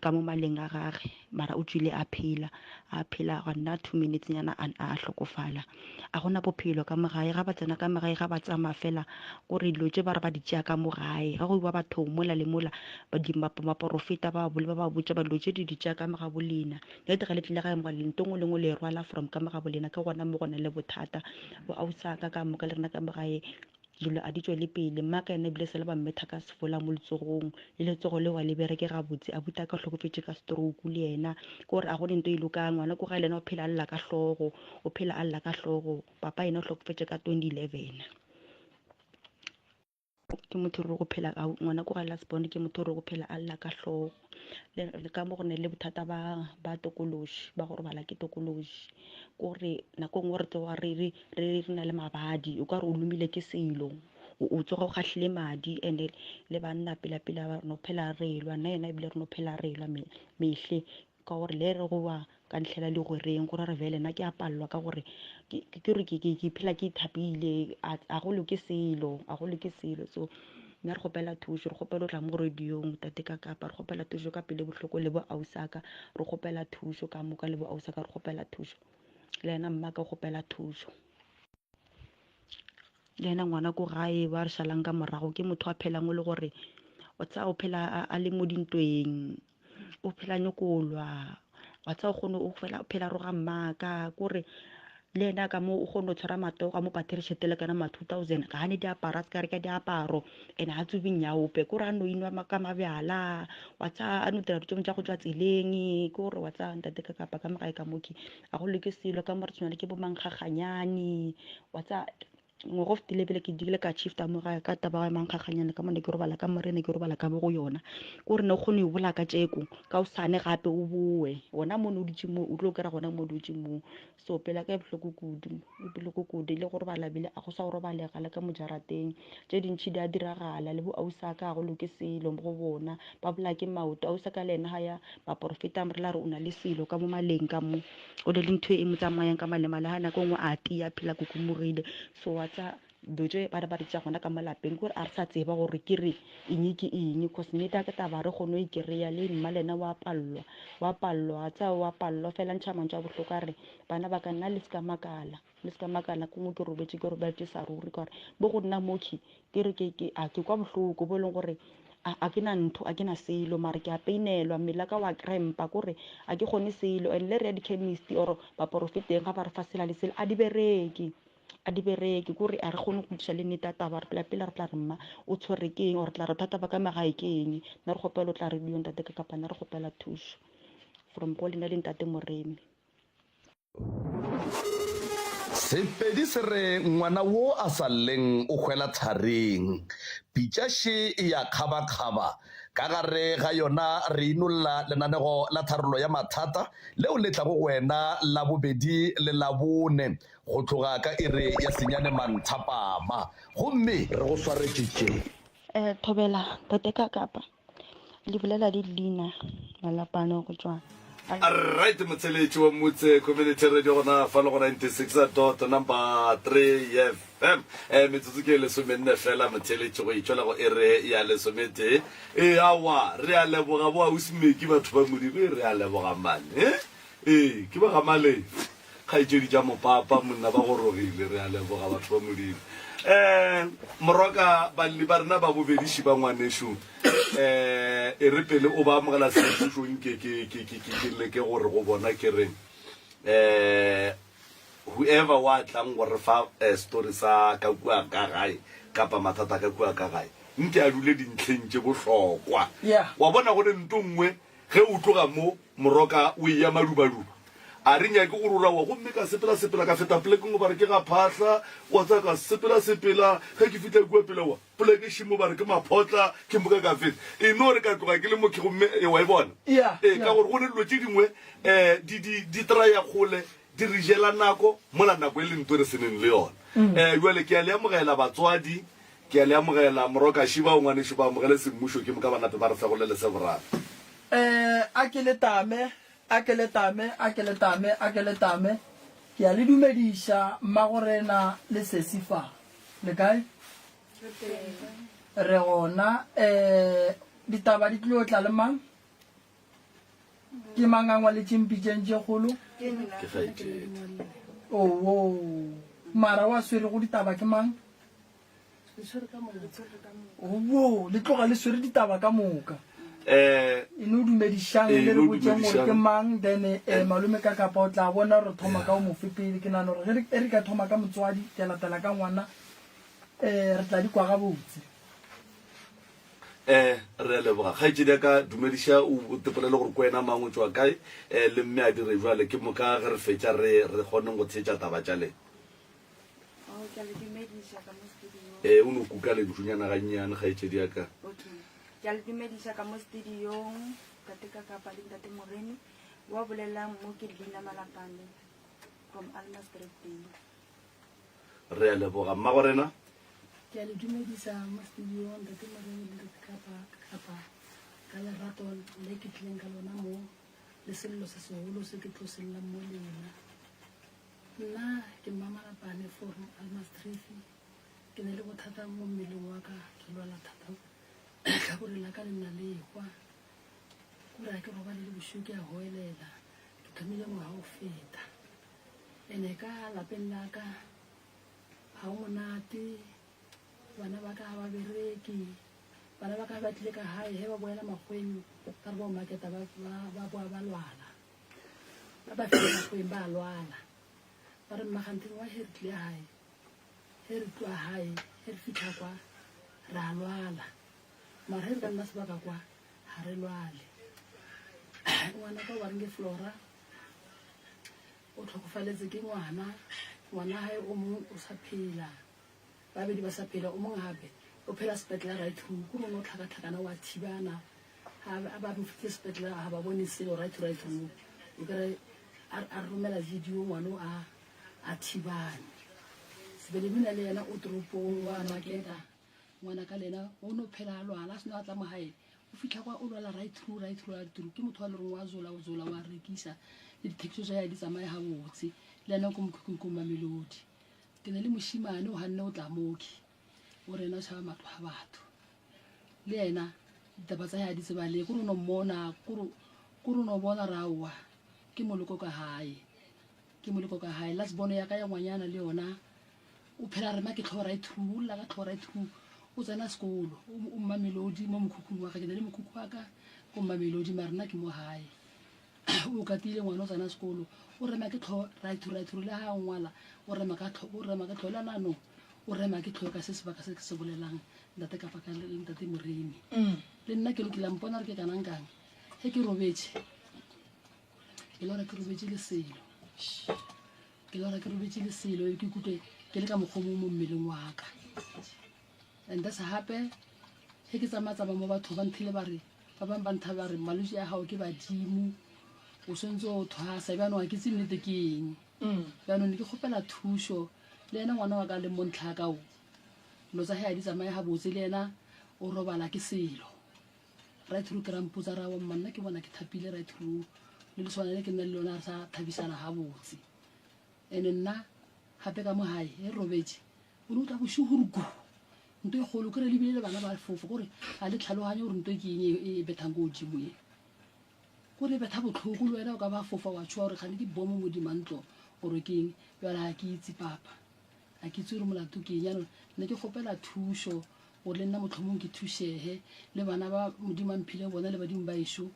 ka mo maleng a gage mara o tswile a phela ga nna 2 minutes nyana a hlokofala a gona bophelo ka mogae ga ba tsena ka mogae ga ba tsamaya fela gore dilo tše ba re ba di tšea ka mogae ga go iwa bathong mola le mola maporofeta ba bole ba ba botša ba dilo tše di tšea ka moga bolena le tega le tlile gae moga lentong lengwe le rwala from ka moga bolena ke gona mo gona le bothata bo ausaka ka moka le rena ka mogae dilo a di tšwele pele mmaka ene ebile sele ba mmetha ka sefola mo letsogong le letsogo le wa le bereke ga botse a buta ka hlokofetse ka stroke le ena ke gore a gone ntho e lokang ngwana ko ga le ena o phela a lla ka hlogo papa ena o hlokofetse ka 2011 ke motho re go phela ngwana ko ga Lasbon ke motho re go phela a lla ka hlogo le ka mo go ne le bothata ba tokološi ba gore bala ke tokološi gore nako ngwe re tsoga re na le mabadi o ka re o lumile ke selo o tsoga o kgahlile madi and le banna pela ba no phela relwa nna ena ebile re no phela relwa mehle ka gore le re go wa ka ntlhela le go reng gore re vele nna ke a pallwa ka gore ke re ke phela ke ithapile a go loke selo so nna re gopela thuso re gopela o tla mo radiong tate ka kapa re gopela thuso ka pele bohloko le bo ausaka re gopela thuso ka moka le bo ausaka re gopela thuso le ena mma ka gopela thuso le ena ngwana ko gae ba re salang ka morago ke motho a phelang o le gore o tsa o phela a le mo dintweng o phela nyokolwa wa tsa o kgone o phela roga mmaka kore le ena ka mo o kgone o tshwara matoo ka mo patrišhetele kana ma 2000 ka gane diaparo ka re ka diaparo ene ga tsubing yaope kore a no inwa ka mabjala wa tsa a no dira ditšong tša go tswa tseleng kore wa tsa ntate ka kapa ka magae ka moki a go leke selo ka more tshwana ke bo mankgaganyane wa tsa ngwaga o fetile pele ke digile ka shifta mo gae ka taba ya mankgaganyane ka mone ke robala ka morene ke robala ka mo go yona kore ne o kgone o bola ka tšeko ka o sane gape o boe gona mo ne o dutse mo o tlo kry-a gona mo o dutse mo so pele ka bohloko kudu le go robala bile a go sa go robalega le ka mojarateng tše dintšhi di a diragala le bo ausa ka go loke selo mo go bona ba bola ke maoto ausa ka le ena ga ya ba profeta mo re la re o na le selo ka mo maleng ka mo o le ntho e mo tsamayang ka malema le ga nako nngwe a tia phela kukumogile so wa tsa dojo ba re tša gona ka malapeng kore a re sa tseba gore ke re eng ke eng cause nnete ke taba re kgone o ikereya le mma le ena wa pallwa tsa wa pallwa fela ntšha mantšha a bohloko a re bana ba ka nna le ska makala ko ngwe ke robetse sa ruri ka gore bo go nna moki ke re ke kwa bohloko bo e leng gore a ke na ntho a ke na selo mare ke a peinelwa mmele ka wa krempa kore a ke kgone selo and le re ya di-chemist or baprofeteng ga ba re fa sela le selo a di bereke kore a re kgone go diša le nnete a taba re pele re tla re mma o tshwere ke eng or tla re thata ba ka magae ke eng na re gopela o tla re dio ntate ka kapana re gopela thuso from go lena le ntate moremi Sepedi se re ngwana wo a sa lleng o hwela thareng pitšaše ya kgaba-kgaba ka gare ga yona re inolla lenanego la tharolo ya mathata leo le tlago wena la bobedi le la bone go tloga ka ere ya senyane manthapama gomme re go swaretšitše thobela tate ka kapa le bolela le Lina Malapane go tswa right motsheletši wa motse community radio gona fa le go 96 number 3 fm metsotso ke lesomenne fela motsheletši go itšwela go ere ya lesomete awa re a leboga bo ausimeki batho ba modimo re a leboga mane ke ba gamale kgaetšedi tša mopapa monna ba go rogile re a leboga batho ba modimo moroka balli ba rena ba bobediši ba ngwanešo e re pele o ba amogela sesušong ke leke gore go bona ke reng whoever wa tlang gore fa story sa ka kua ka gae kapa mathata ka kua ka gae nke a dule dintlheng tše bohlokwa wa bona gore nto nngwe ge o tloga mo moroka o eya madubaduba a re nyake gore o rawa gomme ka sepela ka feta plekeng o bare ke ga phahla wa tsa ka sepela ge ke fitlha kua pele wa poleke šimo bare ke maphotla ke mboka ka feta eno re ka tloga ke le moke gomme wa e bona ka gore go ne dilo tše dingwe di traya kgole di re jela nako mola nako e le nto re seneng le yona jale ke a le amogela batswadi ke a le amogela moroka šiba o ngwane šiba amogele semmušo ke moka banape ba re fegole le seboraro a ke le tame ke a le dumediša mmagorena le sesifa le kae re gona ditaba di tlile o tla le mang ke mangangwa le tšempitšeng tše kgolo mara wa swere go ditaba ke mang le tloga le swere ditaba ka moka eno dumedišang le re botseng gore ke mang then malome ka kapa o tla bona re thoma ka o mofepele ke nane gore e re ka thoma ka motswadi ke latela ka ngwana re tla di kwa ga botse re a leboga kgaetšedi ka dumediša o tepolele gore ko wena mang o tswa kae le mme a dire jale ke moka ge re fetša re kgoneng go tshetša taba tša leng o ne kuka le nthunyana gannyane kgaetšedi yaka ke a le dumediša ka mo studiong tate ka kapa le ntate moreni wa bolelang mo ke Lina Malapane from Alma Street re a leboga mma gorena ke a le dumediša mo studiong ntate moreni le ntate kapa ka lerato le ke tlileng ka lona mo le sello se segolo se ke tlo sellang mo lena nna ke mma Malapane from Alma Street ke ne le bothata mo mmeleng wa ka ke lwala thata ka gore la ka le nna le ekwa kore a ke robale le bošuke a hoelela ke thomile ngwaga go feta ene ka lapeng la ka ga o monate bana ba ka ba bereki bana ba ka ba tlile ka gae he ba boela magweng ka re bo maketa ba boa ba lwala ba fela magweng ba lwala ba re mmaganteng wa he re tlile gae he re tloa gae he re fitlha kwa re a lwala mara he re ka nna sebaka kwa ga re lwale ngwana ka o ba reng ke Flora o tlhokofaletse ke ngwana gae o mongwe o sa phela babedi ba sa phela o mongwe gape o phela sepetlela right through ko mongwe o tlhakatlhakana wa thibana a ba mofitse sepetlela ga ba bone selo right through o kere a romela video ngwana a thibane sebelebina le yena o toropong wa maketa ngwana ka lena o no phela a lwala a seno a tla mo gae o fitlha kwa o lwala right through ke motho wa le reng wa zola wa rekisa le dithekisi tsa ya di tsamaya ga botse le ena ko mokhukhung ko Mamelodi ke ne le moshimane o ganne o tla moki o rena o tshaba matlo ga batho le ena ditaba tsa ya di tsebale ko re no mmona ko re no bona rawa ke moloko ka hae last bono ya ka ya ngwanyana le yona o phela re ma ke tlhora through la ka tlhora through o tsena sekolo o Mamelodi mo mokhukhung wa ka ke ne le mokhukhu wa ka ko Mamelodi mara nna ke mo hae o katile ngwana o tsena sekolo o rema ke tlhora through le ha ngwala o rema ka tlhola nano o rema ke tlhoka se sebaka se ke se bolelang ntate ka paka le ntate Moremi le nna ke lokela mpona re ke kanang kang he ke robetse ke lora ke robetse le selo ke kutlwe ke le ka moghomo mo mmeleng wa ka and that's hape he ke tsamaya mo batho ba nthile ba re ba bang ba ntha ba re malwetse a gago ke badimo o sentse o thwasa bjanong a ke tse nnete ke eng bjanong ne ke kgopela thuso le ena ngwana wa ka le montlhaka o lo tsa he a di tsamaya ga botse le ena o robala ke selo right through ke rampotsa ra wa mmanna ke bona ke thapile right through le swana le ke nna le lona re sa thabisana ga botse ene nna gape ka mo hae e robetse o ne o tla boshuguruku nto e golo ke re lebile le bana ba fofo gore ga le tlhaloganye gore nto ke eng e bethang ko godimo e gore e betha botlhoko le wena o ka ba fofa wa tshwa gore gane ke bomo mo dimantlo gore ke eng jala ga ke itse papa ga ke itse gore molato ke eng yanong ne ke kgopela thuso gore le nna motlhomong ke thusege le bana ba modimo a mphile bona le badimo ba ešo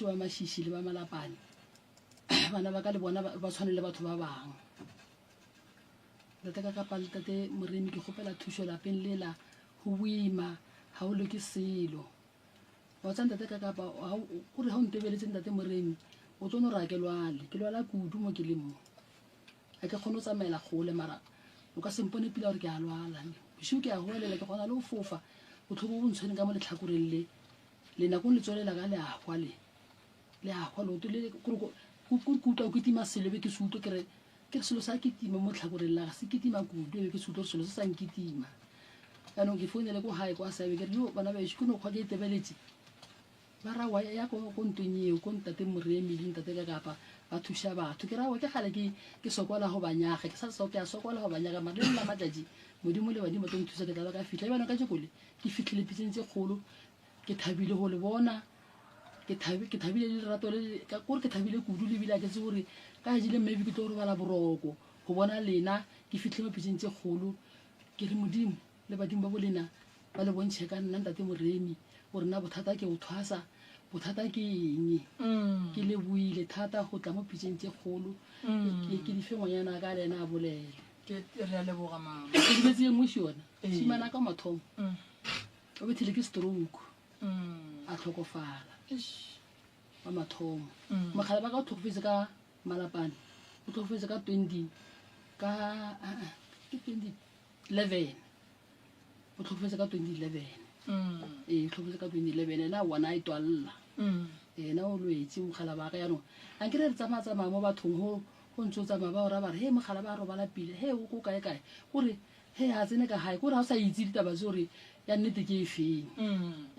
ba mashiši le ba malapane bana ba ka le bona ba tshwane le batho ba bangwe ntate ka kapa le tate Moremi ke kgopela thuso lapeng lela go boima ga o le ke selo wa tsa ntate ka kapa gore ga o ntebeletse ntate Moremi o tlo no ra ke lwala kudu mo ke le mo ga ke kgone o tsamaela gole mara o ka sempone pila gore ke a lwala bosigo ke a goelela ke kgona le go fofa botlhoko bo ntshwaneng ka mo letlhakoreng le nakong le tswelela ka le agwa leoto le kutlwa ko tima selo be ke se utlwe ke selo sa ketima mo tlhakoreng la ga se ketima kudu ebe ke se utlwe gore selo se sa nketima yanong ke founele ko gae kwa sabe ke re yo bana baešo ke no kgwa ke e tebeletse ba rawa ya ko ntweng eo ko ntate Moremi le ntate ka kapa ba thuša batho ke rawa ke gale ke sokola go banyaga ke sa ke a sokola go banyaga mara le nna matlatsi modimo le badimo tlo nthusa ke tla ba ka fitlha ebana ka jekole ke fitlhile pitseng tse kgolo ke thabile go le bona ke thabile le rato le ka gore ke thabile kudu le bila ke tse gore ka jile maybe ke tlo re bala boroko go bona lena ke fitlhe mo pitseng tse kgolo ke re modimo le badimo ba bolena ba le bontšhe ka nna ntate Moremi gore na bothata ke o thwasa bothata ke eng ke le buile thata go tla mo pitseng tse kgolo ke di fe ngwanyana ka le ena a bolele ke re a leboga mama ke dibetse engwe se yona simana ka mathomo o bethile ke stroke a tlhokofala wa mathomo mogala ba ka o tlhokofetse ka malapane o tlhokofetse ka 2011 o tlhokofetse ka 2011 e tlhokofetse ka 2011 ena wana a itwalla ena o lwetse mogala ba ka yanong a ke re re tsamaya mo bathong go ntse o tsamaya ba ora ba re he mogala ba robala pile he o ko kae gore he a tsene ka gae gore ga o sa itse ditaba tse gore ya nnete ke e feng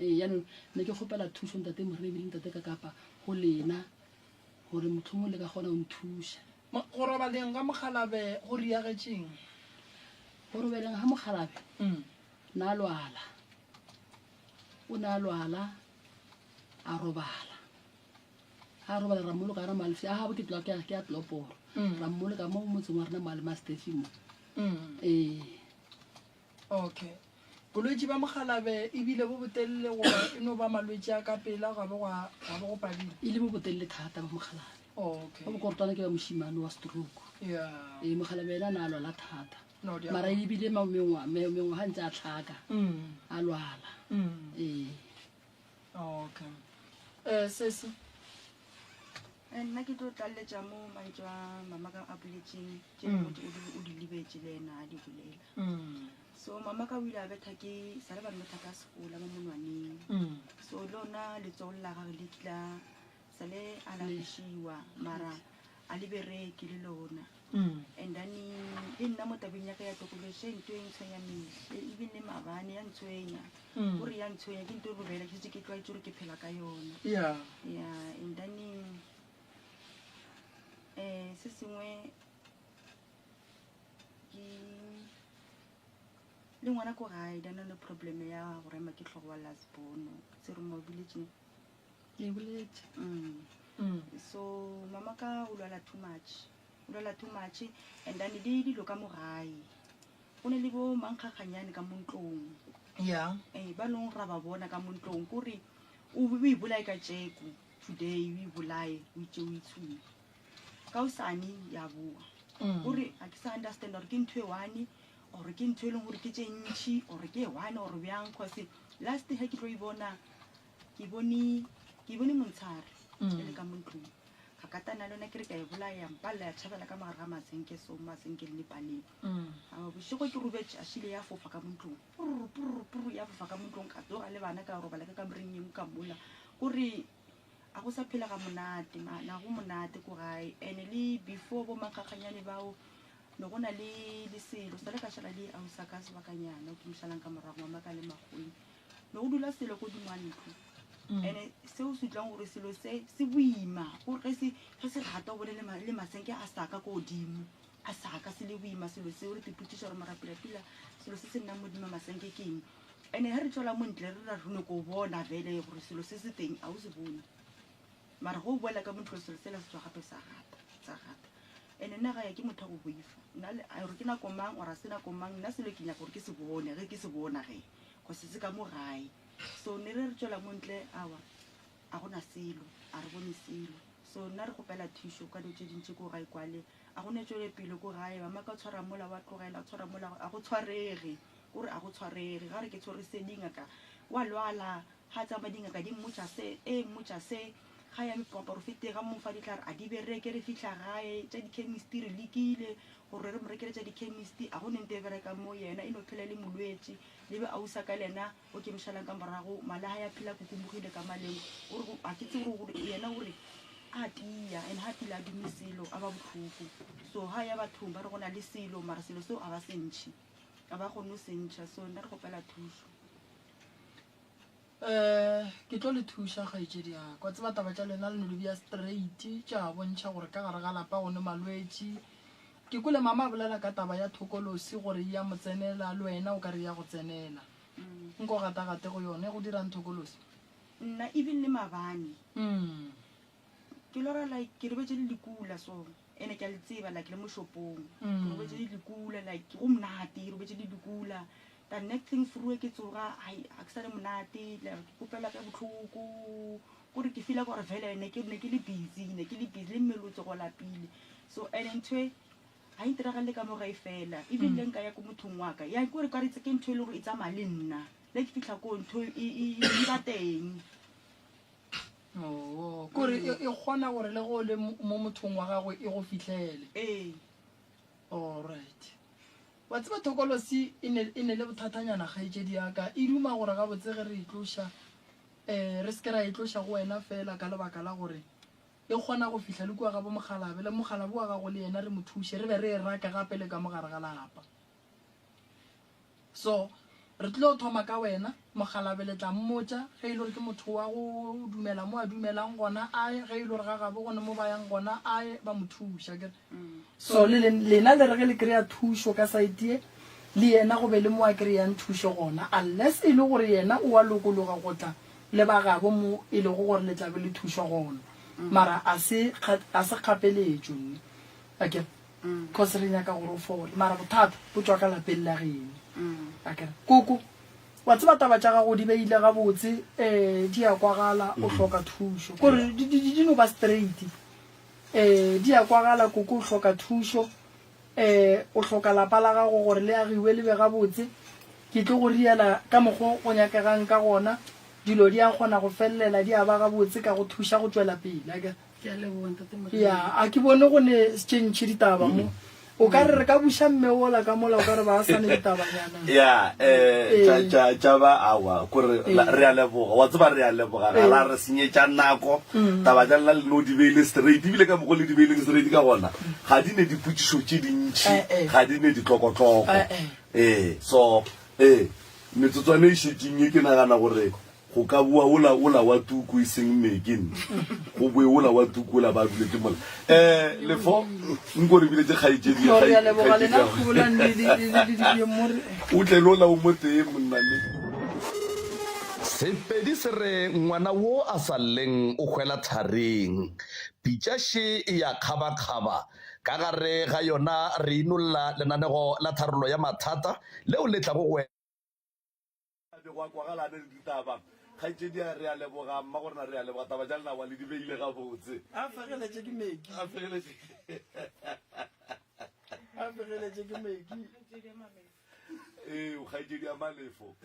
yanong ne ke kgopela thuso ntate Moremi le ntate ka kapa go lena gore motho mongwe le ka kgona o nthuša go robaleng ga mogalabe go riagetseng go robeleng ga mogalabe na lwala o ne a lwala a robala ra moloka ra malwetse a gabo ke tloa ke a tloporo ra mmole ka mo motseng wa rena Malema Stefimo okay bolwetse ba mogalabe ebile bo botelele gore e no ba malwetse a ka pela ga bo go padile e le bo botelele thata ba mogalabe okay ba bokorutwana ke ba moshimane wa stroke mogalabe ena na a lwala thata mara ebile mengwa ga ntse a tlhaka a lwala okay sesi nna ke tlo tlaletša mo maetso a mama ka a boletseng tše motho o di lebetse le ena a di bolela so mama ka o ile a betha ke sa le bane betha ka sekola mo monwaneng so le ona letsogo la gage le tla sa le a lafišiwa mara a le bereke le lona and then e nna mo tabeng ya ka ya tokološe nto e ntshwenya mehle ebile mabane ya ntshwenya gore ya ntshwenya ke nto e robela ke ke tlwaetse gore ke phela ka yona yeah and then se sengwe ke le ngwana ko gae da na le problem ya go rema ke tlhogo wa lasbono se re mo biletseng ke boletse so mama ka o lwala too much and then di dilo ka mo gae o ne le bo mankgaganyane ka mo ntlong ba leng ra ba bona ka mo ntlong kore o ibolae ka tšeko today o ibolae o itse o itshume ka o sane ya boa gore a ke sa understand gore ke ntho e one or ke ntho e leng gore ke tše ntšhi or ke e one or bjang cause last he ke tlo e bona ke bone montshare e le ka mo ntlong ga katana le yona ke re ka e bolaya mpalla ya tšhabela ka magare ga masenke so masenke le lepaleng bošego ke robetse a šile ya fofa ka mo ntlong puru ya fofa ka mo ntlong ka tsoga le bana ka robala ka kamoreng eng ka mola gore a go sa phela ga monate na go monate ko gae ene le before bo mankgaganyane bao no go na le selo sa le ka šala le ausa ka sebakanyana o ke mošalang ka morago mama ka le magoi no go dula selo ko dingwantlo ene seo se utlang gore selo se boima gore ge se rata o bone le masenke a saka ko godimo a saka se le boima selo seo re teputiša gore marapilapila selo se se nnang modimo masenke ke eng ene ge re tswela montle re ra rone ko bona vele gore selo se se teng a o se bone mara go boela ka montlo selo se la se tswa gape sa gata ene nna ga ya ke motho go boifa gore ke nako mang ora se nako mang nna selo ke nyaka gore ke se bone ge ke se bona ge go se ka mo gae so ne re tswela montle awa a gona selo a re bone selo so nna re gopela thušo ka dilo tše dintši ko gae kwale a go ne tswele pele ko gae mama ka tshwara mola wa tlogela tshwara mola a go tshwarege gore a go tshwarege ga re ke tshware se dingaka wa lwala ga tsamaya dingaka di mmotša se ga ya mepaparo fete ga mo fa ditlhare a di bereke re fitlha gae tša di-chemistry re lekile gore re mo rekele tša di-chemistry a go nente e bereka mo yena e no phela le molwetse le be ausa ka lena o ke mošalang ka morago malaga ya phela kukumogile ka maleng gore a ke tse gore yena gore a tia and ha tila a dume selo a ba botlhoko so ga ya bathong ba re go na le selo mara selo seo a ba sentšhi a ba kgone o sentšha so nna re gopela thuso ke tlo le thuša kgaetsedi yaka tseba taba tša lena le no le bia straight tša bontšha gore ka gare ga lapa gone malwetse ke kole mama a bolela ka taba ya thokolosi gore ya mo tsenela le wena o ka re ya go tsenela nko gatagate go yone go dirang thokolosi nna even le mabane ke lora like ke rebetse le dikula so ene ke a le tseba like le mo shopong ke rebetse le dikula like go mnate ke rebetse le dikula the next thing frue ke tsoga a ke sa le monate ke kopela ka botlhoko gore ke fila gore vele ne ke le busy le mmelotse go lapile so ene ntwe a interagale ka mo ga e fela even le nka ya ko mothong wa ka ya gore ka re tse ke ntho e le gore e tsamaya le nna le ke fitlha ko ntho e ba teng kore e kgona gore le go le mo mothong wa gagwe e go fitlhele alright wa tseba thokolosi e ne le bothatanyana kgaetsedi yaka e duma gore ga botse ge re itloša re se ke ra itloša go wena fela ka lebaka la gore e kgona go fihla le kua ga bo mogalabe le mogalabe wa gago le yena re mo thuše re be re e raka gape le ka mogare ga lapa so re tlile go thoma ka wena mogalabe le tla mmotša ge e le gore ke motho wa go dumela mo a dumelang gona ae ge e le gore ga gabe gone mo ba yang gona ae ba mo thuša kere so lena le re ge le kry-a thušo ka saete le yena go be le mo a kry-yang thušo gona unless e le gore yena o a lokologa go tla le ba gabo mo e le go gore le tlabe le thušwa gona mara a se kgapeletšo akere cause re nyaka gore o fole mara bothata bo tswa ka lapeng la geno akere koko wa tseba taba tša gago di beile gabotse di ya kwagala o hloka thušo kore di no ba straight di ya kwagala koko o hloka thušo o hloka lapa la gago gore le agiwe le be gabotse ke tlo go riela ka mokgwa go nyakegang ka gona dilo di a kgona go fellela di a ba gabotse ka go thuša go tswela pele akere ya a ke bone go ne tšentšhe ditaba mo o ka re ka buša mme ola ka mola o ka re ba sane ditabanyana ya tšaba awa kore re a leboga wa tseba re a leboga ga la re senyetša nako taba tša lela le no di beile straight ebile ka mokgo le di beileng straight ka gona ga di ne dipotšišo tše dintšhi ga di ne ditlokotloko so metsotswane e šetšeng e ke nagana gore go ka bua ola wa tuku e seng mekenne go bue ola wa tuku ola ba buletse mola lefo nkore bile tse kgaitsedi o tle lola o motee monna le Sepedi se re ngwana wo a sa lleng o hwela thareng pitšaše e ya kgaba-kgaba ka gare ga yona re inolla lenanego la tharolo ya mathata leo le tla go gwe kgaitsedi re a leboga mma gorena re a leboga taba ja lenawa le di beile gabotse kgaitsedi ya malefo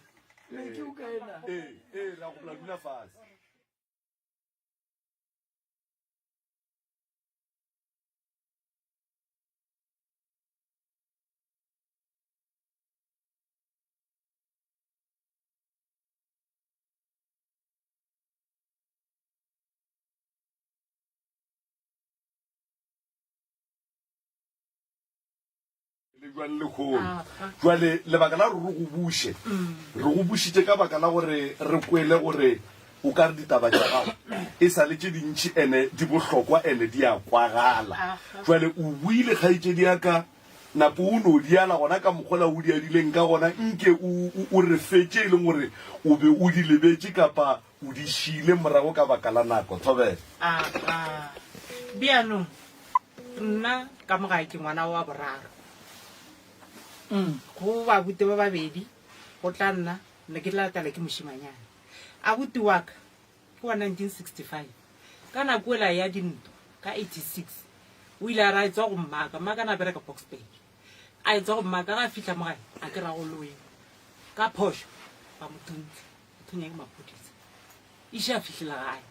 ra gopola dula fase jwale lebaka la re go bušitše ka baka la gore re kwele gore o ka re ditaba tša gago e sa le tše dintšhi ene di bohlokwa ene di a kwagala jwale o buile kgaitsedi yaka napo o no diala gona ka mokgola o di adileng ka gona nke o re fetše e leng gore o be o di lebetše kapa o di šile morago ka baka la nako thobela bianong nna ka mogae ke ngwana wa boraro go babuti ba babedi go tla nna ne ke latela ke mošimanyana abuti wa ka ke wa 1965 ka nako ela ya dinto ka 86 o ile a ra etswa go mmaka na bereka Boksburg a etswa go mmaka ga fihla mogae a ke ra go loeng ka phosho ba mothunya ke maphodisa iše a fitlhela gae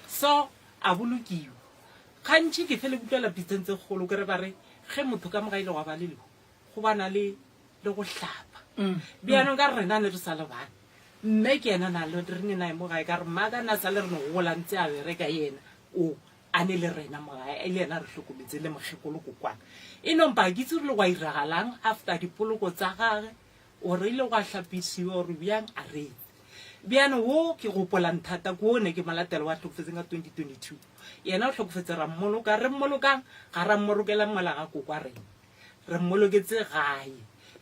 so a bolokiwa gantši ke fele kutlwela pitseng tse kgolo ke re ba re ge motho ka mogaile wa ba lelego go bana le go hlapa bianong ka rena ne re sa le bana mme ke ena na le re ne nae mo gae ka re maka na sa le re no gola ntse a bereka yena o a ne le rena mo gae ile ena re hlokometse le mogekolo ko kwana e nompa ke tse re le go iragalang after dipoloko tsa gage o re ile go hlapisiwa o re biang a re biano wo ke gopola nthata ko ne ke malatela wa tlhokofetseng ka 2022 yena o tlhokofetse ra mmoloka re mmolokang ga ra mmorokela mola ga ko kwa rena re mmoloketse gae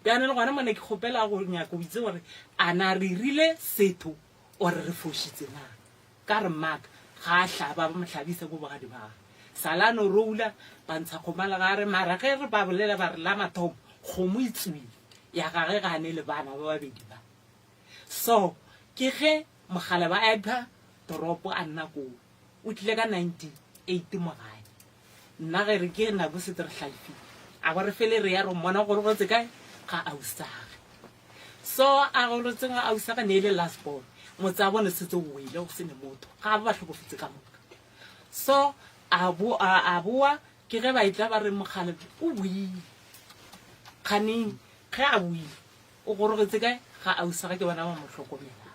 biana le gona mone ke kgopela go nyaka o itse gore a na re rile setho o re fošitse na ka re maka ga a hlaba ba mohlabisa go bogadi ba salano roula ba ntsha kgomala ga re mara ge re ba bolela ba re la mathomo go mo itswile ya gage ga ne le bana ba babedi ba so ke ge mogala ba ipha toropo a nna ko o tlile ka 1980 mogae nna ge re ke nako setse re hlaifile a gore fele re ya re mmona gore go tse kae ga ausage so a go re tsenga ausage ne ile last born motsa bone setse o ile go sene motho ga ba tlhokofetse ka moka so a boa ke ge ba itla ba re mogale o buile khaneng ge a buile o gore go tse kae ga ausage ke bona ba mo hlokomela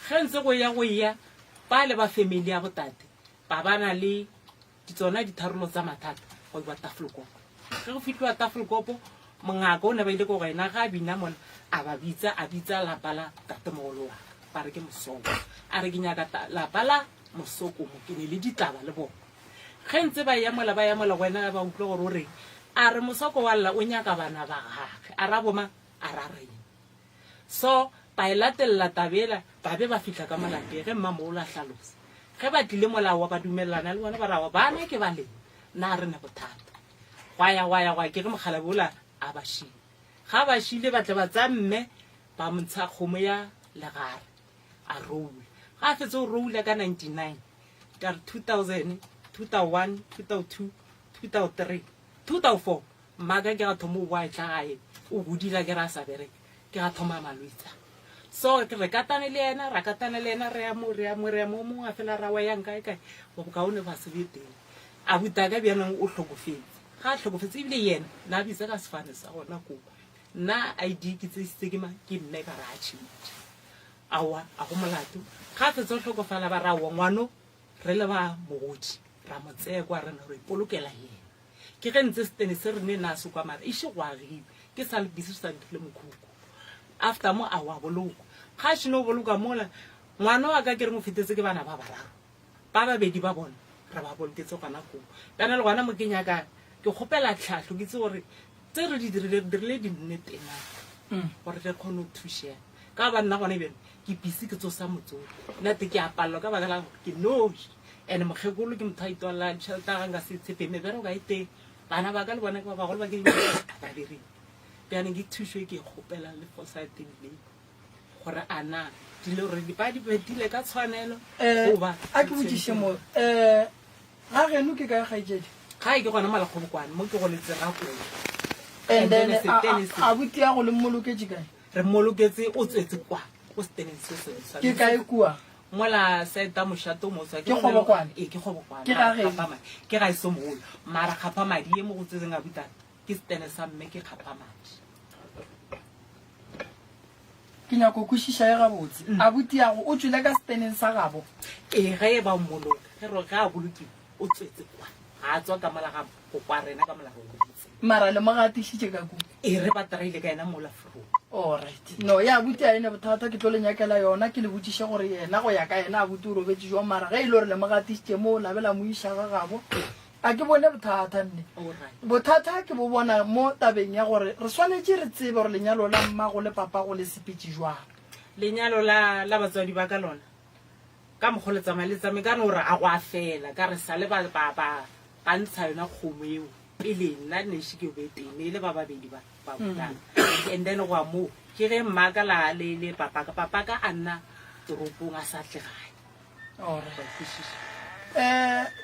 ge ntse go ya ba le ba family ya botate ba bana le ditsona ditharolo tsa mathata go ba tafolokopo ge go fitlwa tafolokopo mongaka o ne ba ile ko go ena ga bina mona a bitsa lapa la tatemogolo wa ba re ke mosoko a re ke nyaka lapa la mosoko mo ke ne le ditaba le bona ge ntse ba ya mola go ena ba utlwa gore o reng a re mosoko wa lla o nyaka bana ba gage a ra boma a ra reng so ba e latelela tabela ba be ba fitlha ka molate ge mmamogolo a hlalosa ge ba tlile molao wa ba dumelelana le bona ba rawa bana ke ba leng na re ne bothata wa ke re mogalabola a ba shile ga ba shile ba tle ba tsa mme ba montsha kgomo ya legare a roule ga fetse o roule ka 99 ka 2000 2001 2002 2003 2004 mmaaka ke ga thomo wa tla gae o budila ke ra sa bereke ke ga thoma malwetsa so re katane le ena re ya mo mongwe a fela ra wa yang kae go bokaone ba se be teng a butaka bjanong o tlhokofetse ga a tlhokofetse ebile yena na bitse ka sefane sa gona ko nna ID ke tse ke mme ka ra tšhintšha awa a go molato ga fetse o tlhokofala ba ra wa ngwano re le ba mogodi ra mo tseye kwa rena re ipolokela yena ke ge ntse stene se re ne na se kwa mara e se go agiwe ke sa le bisi sa le mokhukhu after mo a wa boloko ga se no boloka mola ngwana wa ka ke re mo fetetse ke bana ba bararo ba babedi ba bona re ba boloketse gona go kana le gona mo kenya ka ke gopela tlhatlho ke tse gore tse re di dirile di nnete na gore re kgone go thuša ka ba nna gone bjeno ke bisi ke tsosa motsolo nna te ke a palelwa ka baka la ke noši and mokgekolo ke motho a itolela ditšhelete ga nka se tshepeme bere o ka eteng bana ba ka le bona ke bagolo ba ke badiri bjaneng ke thušo e ke kgopela le fosateng le gore a na dile gore dipa di betile ka tshwanelo goba a ke botsiše mo ga geno ke kae gaetsedi ga e ke gona malakgobokwane mo ke go letsega koo and then a buti ya go le mmoloketse kae re mmoloketse o tswetse kwa go steneng se se ke kae kua mola seta mošato mosa ke kgobokwane ke kgobokwane ke ga geno ke ga iso mogolo mara kgapa madi e mo go tsetseng a butana ke stene sa mme ke kgapa madi ke nyako kwešiša ye gabotse a buti yago o tswile ka steneng sa gabo ge e ba mmoloka ge re ga a bolokile o tswetse kwa ga a tswa ka mola ga go kwa rena ka mola go botse mara le mo ga a tišitše ka ku re bataraile ka ena mola fro alright no ya buti a ene bothata ke tlo le nyakela yona ke le botsiše gore yena go ya ka yena a buti o robetse jwa mara ge e le gore le mo ga tišitše mo o labela mo iša ga gabo a ke bone bothata nne bothata ke bo bona mo tabeng ya gore re swanetse re tsebe gore lenyalo la mmago le papago le sepetse jwang lenyalo la batswadi ba ka lona ka mokgo le tsame ka gore a go a fela ka re sa le ba ntsha yona kgomo eo pele nna neše ke betene le ba babedi ba botana and then go a moo ke ge mmaka le papaka a nna toropong a sa tlegae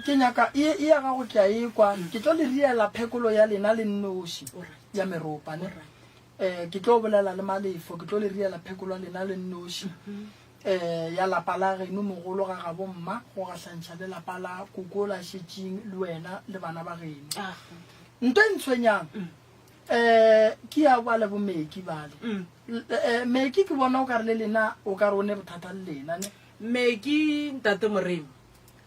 ke nyaka e ya gago ke a e kwa ke tlo le riela phekolo ya lena le nnoši ya meropa ne ke tlo bolela le malefo ke tlo le riela phekolo ya lena le nnoši ya lapa la geno mogolo ga gabo mma go gahlantšha le lapa la koko la šetšeng le wena le bana ba geno ntho e ntshwenyang ke ya ba le bomeki bale meki ke bona o ka re le lena o ka re o ne bothata le lena ne meki ntate moremi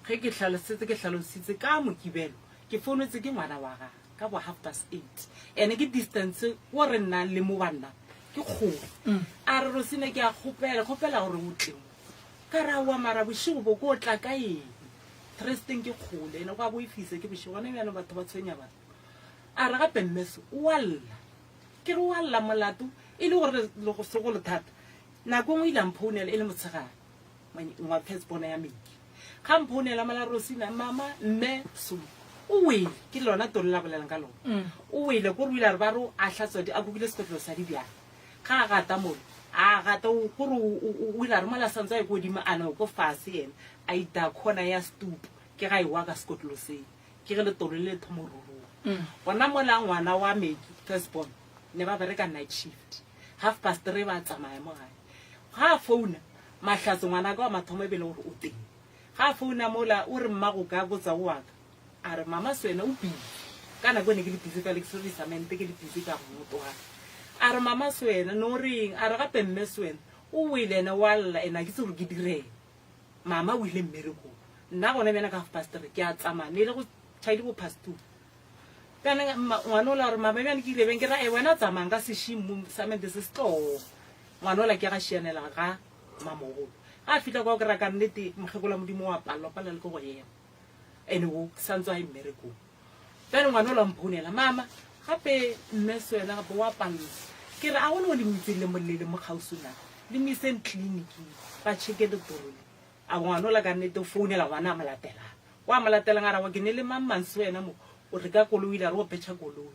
ge ke tlhalositse ka mokibelo ke founetse ke ngwana wa ga ka bo 8:30 ene ke distance wo re nnang le mo banna ke kgolo a re rosine ke a kgopela gore o tleng ka ra wa mara bošigo bo ko tla ka eng trusting ke kgole ene go a boifise ke bošigo gone bjano batho ba tshwenya batho a re gape mmeso o alla ke re o alla molato e le gore le go segolo thata nako ngwe ile mphounela e le motshegare ngwa firstborn ya meki ga mphounela mala rosina mama mme solo o wele ke lona tolo la bolelang ka lona o wele ko re ile re ba re a hlatswa a bukile sekotlolo sa dibjana ga a gata molo a gata gore o ile re mala santse a godimo a na go fase ene a ita khona ya stup ke ga e wa ka sekotlolo se ke ge le tolo le thomororo gona mola ngwana wa meki firstborn ne ba bereka night shift 3:30 ba tsamaya mo gae ga a founa mahlatso ngwana ka wa mathomo ebele gore o teng ga a founa mola o re mmago ka botsa go waka a re mama swena o busy ka nako ne ke le busy ka leservicemente ke le busy ka go motoga a re mama swena no reng a re gape mme swena o wele ene wa lla ena ke se gore ke direng mama o ile mmereko nna gone bjana ka 3:30 ke a tsamaya ne le go tšhaile bo past 2 kana ngwana o la gore mama bjane ke ilebeng ke ra e wena tsamayang ka sešimo samente se setoo ngwana o la ke ga šianela ga mamogolo a fitla kwa o kry-a ka nnete mokgekola modimo wa palelwa le ke go ema ande o santse a e mmerekong bjane ngwana o la mphounela mama gape mme swena gape wa palelwa ke re a gone o le moitseng le molele mo kgausona le miseng tleliniki ba tšhekele torole a ngwana o la ka nnete o founela ngwana a molatela wa molatelang a ra wa ke ne le mang swena mo o re ka koloi la re o petšha koloi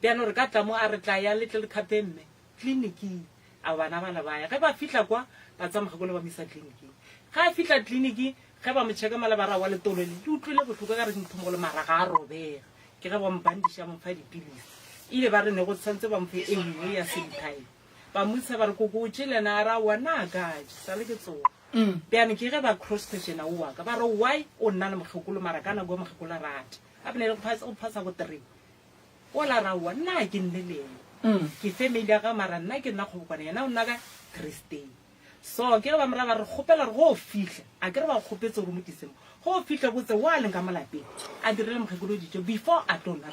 bjano re ka tla mo a re tla ya letle le kgapemme tleliniking a bana bana baya ge ba fitlha kwa ba tsamogakole ba misa tleliniking ga a fitlha tleliniki ge ba motšheka malabara wa letolo le utlwile botlhoko ka re nthomogole maraga a robega ke ge ba mbandiša mofa dipilisi ile ba re ne go tshwanetse ba mfe e nngwe ya sentime ba moisa ba re kokotse lena a ra wana kaje sa le ke tsoga bjane ke ge ba cross question a oaka ba re why o nna le mokgekolo mara ka nako ya mokgekolo rate a bene le go phasa go 3 o la ra wa nna ke nne leno ke family ya ka mara nna ke nna kgobokwane yena o nna ka Christine so ke ba mra ba re kgopela re go fihla a ke re ba kgopetse gore mo disemo go fihla botse wa leng ka malapeng a direle mokgekolo dijo before a tlo la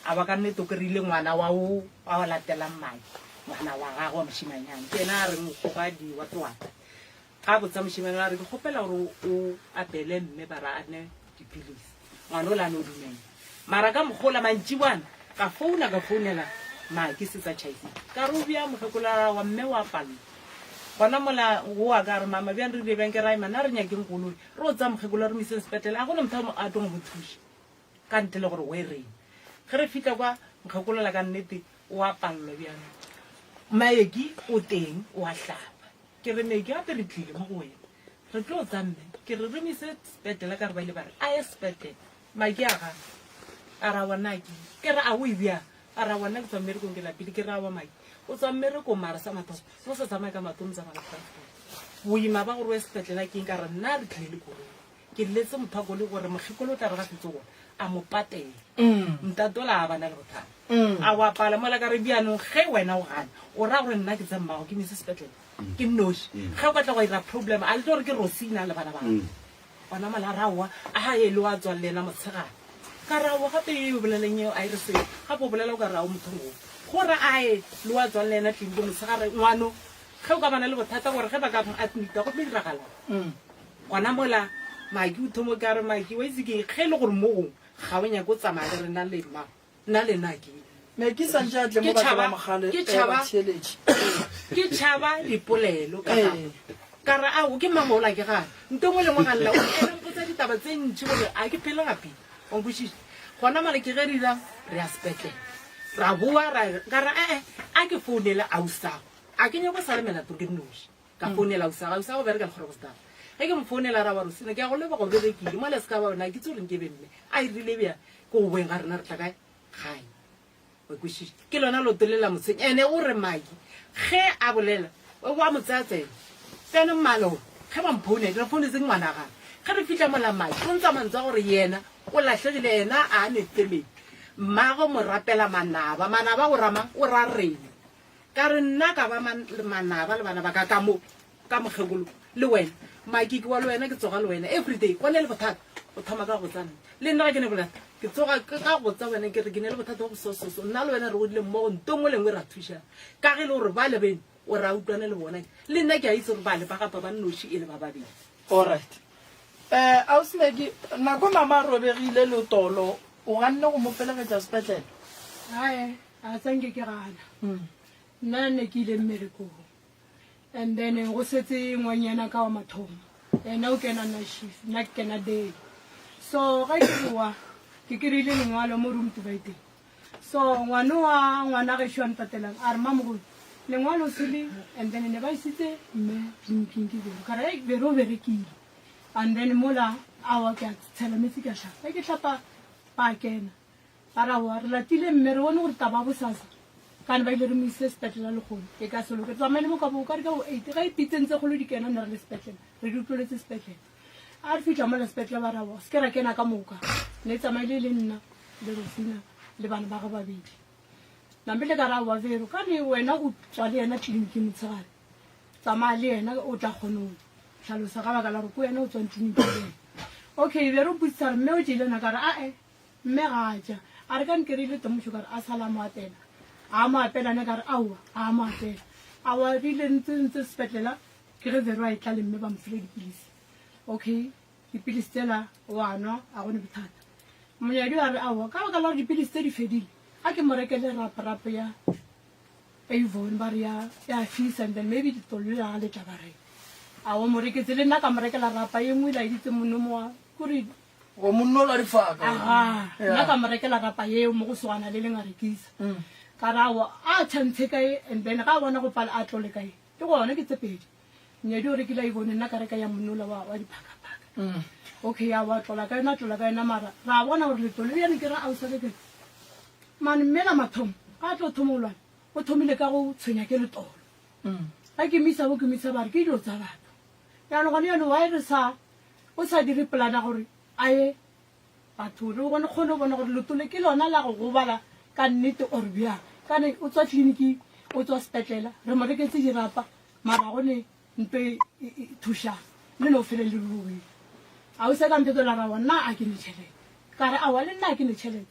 a ba ka nne to kerile ngwana wa o a latela mmai ngwana wa ga go moshimanyana ke na re mo gogadi wa twata ga botsa moshimanyana re ke kgopela gore o apele mme bara ane dipilisi ngwana o la no dumela mara ka mogola mantsi bwana ka founela ma ke setsa chaisi ka rubia mogekola wa mme wa palla gona mola go a ka re mama bjang re lebeng ke raima na re nyakeng koloi re o tsa mogekola re mise sepetele a gone motho a tong go thuša ka ntle le gore o e reng ge re fitlha kwa mogekolola ka nnete o a pallwa bjang maeki o teng o a hlapa ke re maeki gape re tlile mo go wena re tlo tsamme ke re re mise sepetele ka re ba ile ba re a ye sepetele maeki a gape a ra wana ke re a o ibia a ra wana ke tswa mmerekong ke lapile ke ra wa maki o tswa mmereko mara sa mathoso mo se tsamaya ka matomo tsa transport boima ba gore o sepetlela ke ka re nna re tlile le koloi ke letse motho a kole gore mogekolo o tla re ga fetse gore a mo patela ntatola a bana le bothata a wa pala mola ka re bjanong ge wena o gana o ra gore nna ke tsammago ke mise sepetlela ke nnoši ge o ka tla go ira problem a le tlo gore ke rosina le bana bana gona mala rawa a ga e le wa tswa le ena motshegane ka rawa gape e boleleng eo a e re se gape o bolela o ka rao mothongoo gore a e le wa tswa le ena tliniko motshegare ngwano ge o ka bana le bothata gore ge ba ka admita go tlo diragala gona mola maki o thomo ka re maki wa itse ke ge le gore mo gongwe ga o nyake o tsamaya le re nna le nake ke tšhaba dipolelo ka re ao ke mamola ke gane nto ngwe lengwe ga lela ene mpotsa ditaba tse ntšhi gore a ke phele gape onkošiše gona male ke gerila re a sepetlele ra boa ka re a ke founela ausago a ke nyako sa le melato ke noši ka founela ausago bereka le kgorebostaba ge ke mo founela ra ba rosina ke ya go leba go berekile mo le se ka ba bona ke tse goreng ke bemme a irile bja ko go boeng ga rena re tla kae gae okošiše ke lona lotolela motsheng ene o re maki ge a bolela wa mo tsaya tsena tsene mmalo ge ba mphounele re founetseng ngwana gane ge re fitlha mola maki o ntsa mantsa gore yena o latlhegile ena a netemedi mmago mo rapela manaba o rama o ra rena ka re nna ka ba manaba le bana ba ka mo ka mogekolo le wena makiki wa le wena ke tsoga le wena everyday kwane le bothata o thoma ka go tsana le nna ga ke ne bola ke tsoga ka go tsa wena ke re ke ne le bothata go sososo nna le wena re godile mmogo ntongwe lengwe ra thušana ka ge le gore ba lebene o ra utlwane le bona le nna ke a itse gore ba le bagapa ba nnoši e le ba babedi alright ausimeki nako mama a robegile letolo o ganne go mo felegetša sepetlele ae a tsanke ke gana nna ne ke ile mmerekong and then go setse ngwanyana ka wa mathomo ena o kena na shift nna ke kena day so ga ke boa ke kerile lengwalo mo room to baiteng so ngwana ge shwan patelang a re mamogolo lengwalo sele and then ne ba isitse mme tleliniking ke bero ka re bere o berekile and then mola awa ke a tshela metsi ka shapa ke tlhapa ba kena ba ra wa re latile mme re bone gore taba bosasa kana ba ile re mo ise sepetlela le gone e ka selo ke tsamaile mo ka bo ka re ka 8 ga ipitsentse go le dikena nna re le sepetlela re di utlweletse sepetlela a re fitlha mo le sepetlela ba ra wa se ke ra kena ka moka ne tsamaile le nna le Rosina le bana ba ga babedi nambile ka ra wa vero ka ne wena o tswa le yena tleliniking motshegare tsamaya le yena o tla kgonong tlhalosa ka baka la gore ko yena o tswang tleliniking okay be re botsisa re mme o jele na ka re ae mme ga ja a re ka nkerile temošo ka re a sala mo apela a mo apela ne ka re aowa a mo apela a wa rile ntse sepetlela ke ge vero a e tla le mme ba mofile dipilisi okay dipilisi tsela wa nwa a gone bothata monyadi a re aowa ka baka la gore dipilisi tse di fedile a ke mo rekele raparapo ya Avon ba re ya fees and then maybe ditolola le tla ba re a wa mo reketse le nna ka mo rekela rapa ye ngwe la ditse monomo wa kore go monno la difaka aha nna ka mo rekela rapa eo mo go swana le leng a rekisa ka rawa a tshantse kae and then ga bona go pala a tlole kae ke gone ke tsepedi nyedi o rekila e bone nna ka reka ya monnola wa diphaka-phaka okay ya wa tlola kae na mara ra bona gore letolo le yane ke ra ausa ke mane mmela mathomo a tlo thomolwana o thomile ka go tshwenya ke letolo ga ke misa ba re ke dilo tsa batho yaanong gone yone wa e re sa o sa dire polana gore a ye batho re bone kgone o bona gore letole ke lona la go gobala ka nnete or bjang kane o tswa tleliniki o tswa sepetlela re mo reketse dirapa mara gone mpe thušang le no fele le ruile a o se ka mpetola ra wa nna a ke ne tšhelete ka re awa le nna a ke ne tšhelete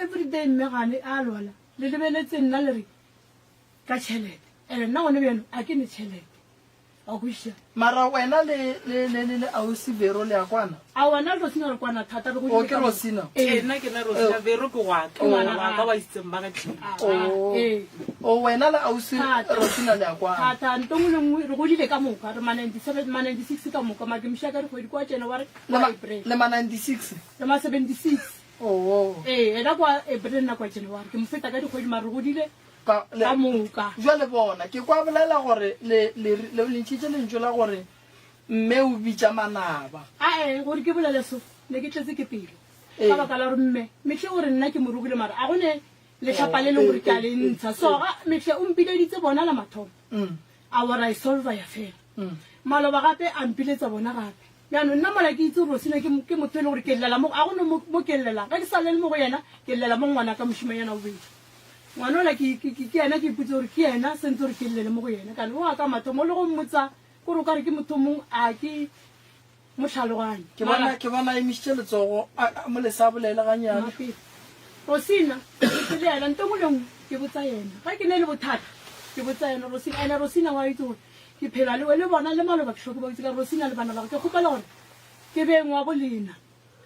everyday mmegane a lwala le lebeletse nna le re ka tšhelete and nna gone bjano a ke ne tšhelete a kweša mara wena le ausi vero le ya kwana a wana re sena re kwana thata re o ke Rosina nna ke na Rosina vero ke wa ka wa itseng ba ka o wena le ausi Rosina le ya kwana thata ntongwe le nngwe re godile ka moka re ma 96 ka moka ma ke mshaka re kgwedi kwa tsena wa re le ma 96 le ma 76 ena kwa April nna kwa tsena wa re ke mfeta ka dikgwedi ma re godile ka moka jwale bona ke kwa bolela gore le ntšhitše lentšho la gore mme o bitša manaba gore ke bolele so ne ke tletse ke pelo ka baka la gore mme metlhe gore nna ke morugile mara a gone letlhapa le leng gore ke a le ntsha so metlhe o mpileditse bona la mathomo a wara e solva ya fela maloba gape a mpiletsa bona gape yaanong nna mola ke itse Rosina ke motho e le gore ke llela a gone mo ke llelang ga ke sa lele mo go yena ke llela mo ngwana ka mošimanyana o bedi ngwana ola ke yena ke iputse gore ke yena sentse gore ke llele mo go yena kane o a ka mathomo le go mmotsa kore o kare ke motho mongwe a ke motlhaloganye ke bona emisitše letsogo mo lesa bolele ganyane Rosina ke le yena nto ngwe le nngwe ke botsa yena ga ke ne le bothata ke botsa yena Rosina ene Rosina wa itse gore ke phela le bona le maloba ke tlhoke ba itse ka Rosina le bana ba ke gopela gore ke beng wa bolena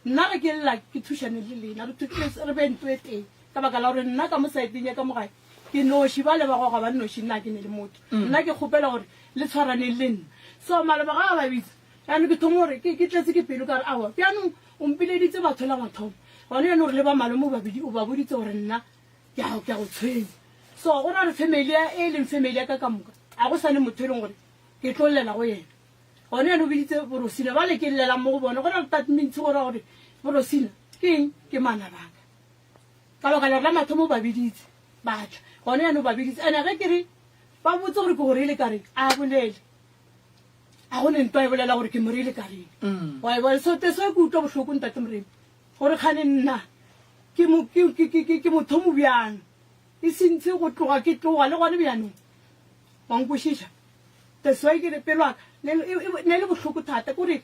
nna re ke lla ke thušane le lena re be ntwe teng ka baka la gore nna ka mo saeteng ya ka mogae ke noši ba le ba goga ba noši nna ke ne le motho nna ke kgopela gore le tshwaraneng le nna so maleba ga a babitse yaanong ke thomo gore ke tletse ke pelo ka re awa bjaanong o mpileditse batho la mathomo gone yane gore le ba malome o ba boditse gore nna ke a go tshwenya so go na re family e leng family ya ka moka a go sane motho e leng gore ke tlo llela go yena gone yane o biditse Borosina ba le ke llelang mo go bona go na re tatmentse gore Borosina ke eng ke mana baka ka baka la rela mathomo ba biditse batla gone yane o ba biditse ande ge ke re ba botse gore ke goreile kare a bolele a gone ntwa e bolela gore ke moreile kareng wa e bona so teso ke utlwa botlhoko ntate moremi gore kgane nna ke motho mo bjang e sentse go tloga ke tloga le gone bjanong wankwešiša teso e ke re pelwaka ne le botlhoko thata kore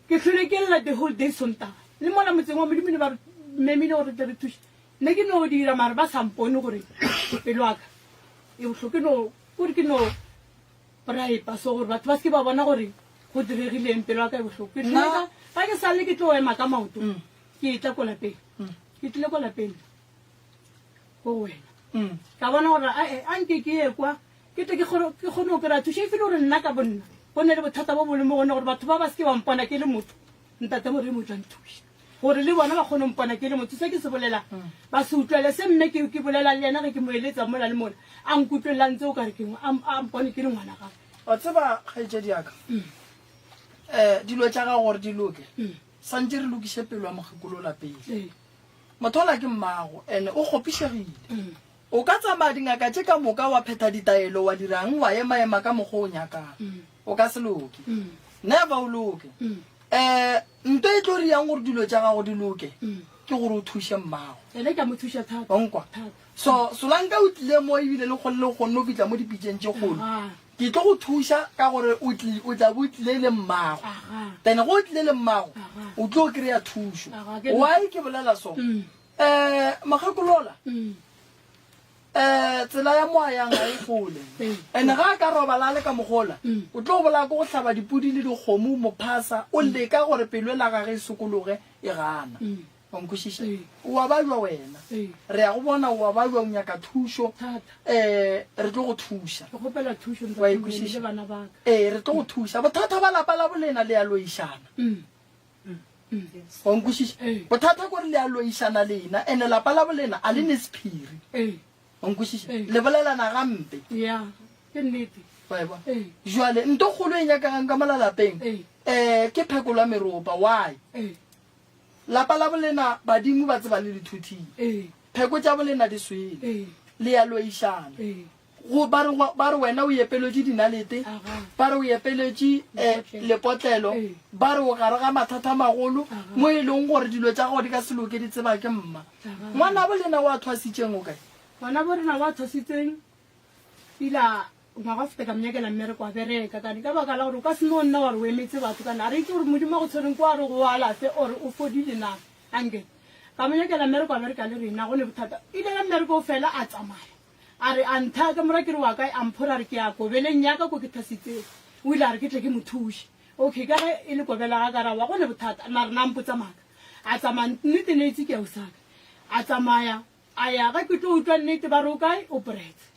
ke tlhole ke lela the whole day sontaga le mola motseng wa modimone ba re memile gore tle re thuša ne ke no dira mare ba sampone gore pelwaka e botlhoko kore ke no braipa so gore batho ba seke ba bona gore go diregileng pelwaka e botlhoko ga ke sale ke tlo ema ka maoto ke tla ko lapeng ke tlile ko lapeng go wena ka bona gore a nke ke ye kwa ke tle ke kgone go kry-a thuša e fele gore nna ka bonna go ne le bothata bo bole mo gone gore batho ba seke ba mpona ke le motho ntate more mo tlang thuša gore le bona ba kgone mpona ke le motho se ke se bolela ba se utlwele se mme ke bolela le yena ge ke mo eletsa mola le mona a nkutlwelelang tse o kare kengwe a mpone ke le ngwana gape wa tseba kgaetšedi yaka dilo tša ga gore di loke santse re lokiše pelo ya mogekolo lapeng motho ola ke mmago and o kgopišegile o ka tsamaya dingaka tše ka moka wa phetha ditaelo wa dirang wa ema ka mokgwa o nyakang o ka se loke never o loke nto e tlo riang gore dilo tša gago di loke ke gore o thuše mmago ene ka mo thuša thata onkwa so solanka o tlile mo ebile le kgonne o kgonne o fitlha mo dipitseng tše kgolo ke tlo go thuša ka gore o tla bo o tlile le mmago then go o tlile le mmago o tlo o kry-a thušo why ke bolela so mogekolola tsela ya moa yang ga e gole and ga a ka robala le ka mogola o tlo bola ko go tlhaba dipudi le dikgomo mophasa o leka gore pelo e la gage e sokologe e gana onkwešiša o a bajwa wena re ya go bona o a bajwa o nyaka thušo re tlo go thuša re tlo go thuša bothata ba lapa la bolena le ya loišana wa nkwešiša bothata kore le a loišana lena ande lapa la bolena a le ne sephiri wa nkwešiša le bolelana gampe jale nto kgolo e nyakang ka molalapeng ke phekolo ya meropa why lapa la bolena badimo ba tseba le dithuthile pheko tša bolena di swele le ya loišana ba re wena o epeletše dinalete ba re o epeletše lepotlelo ba re o gare ga mathata magolo mo e leng gore dilo tša gago di ka seloke di tseba ke mma ngwana bolena o a thwasitšeng o kae ngwana borena o a thwasitseng ila ngwaga fete ka mnyakela mmereko a bereka kane ka baka la gore o ka se no nna wa re o emetse batho kana a re itse gore modimo go tshwereng ko a re go alafe ore o fodile na anke ka monyakela mmereko a bereka le rena go ne bothata ile ka mmereko o fela a tsamaya a re a ntha ka mora kere wa kae a mphora re ke ya kobeleng yaka ko ke thasitse o ile a re ke tle ke mothuši okay ka ge e le kobela ga kara wa go ne bothata na re nampotsa maaka a tsamaya nnete ne itse ke ya o saka a tsamaya a ya ka ke tlo utlwa nnete ba re o kae o bretse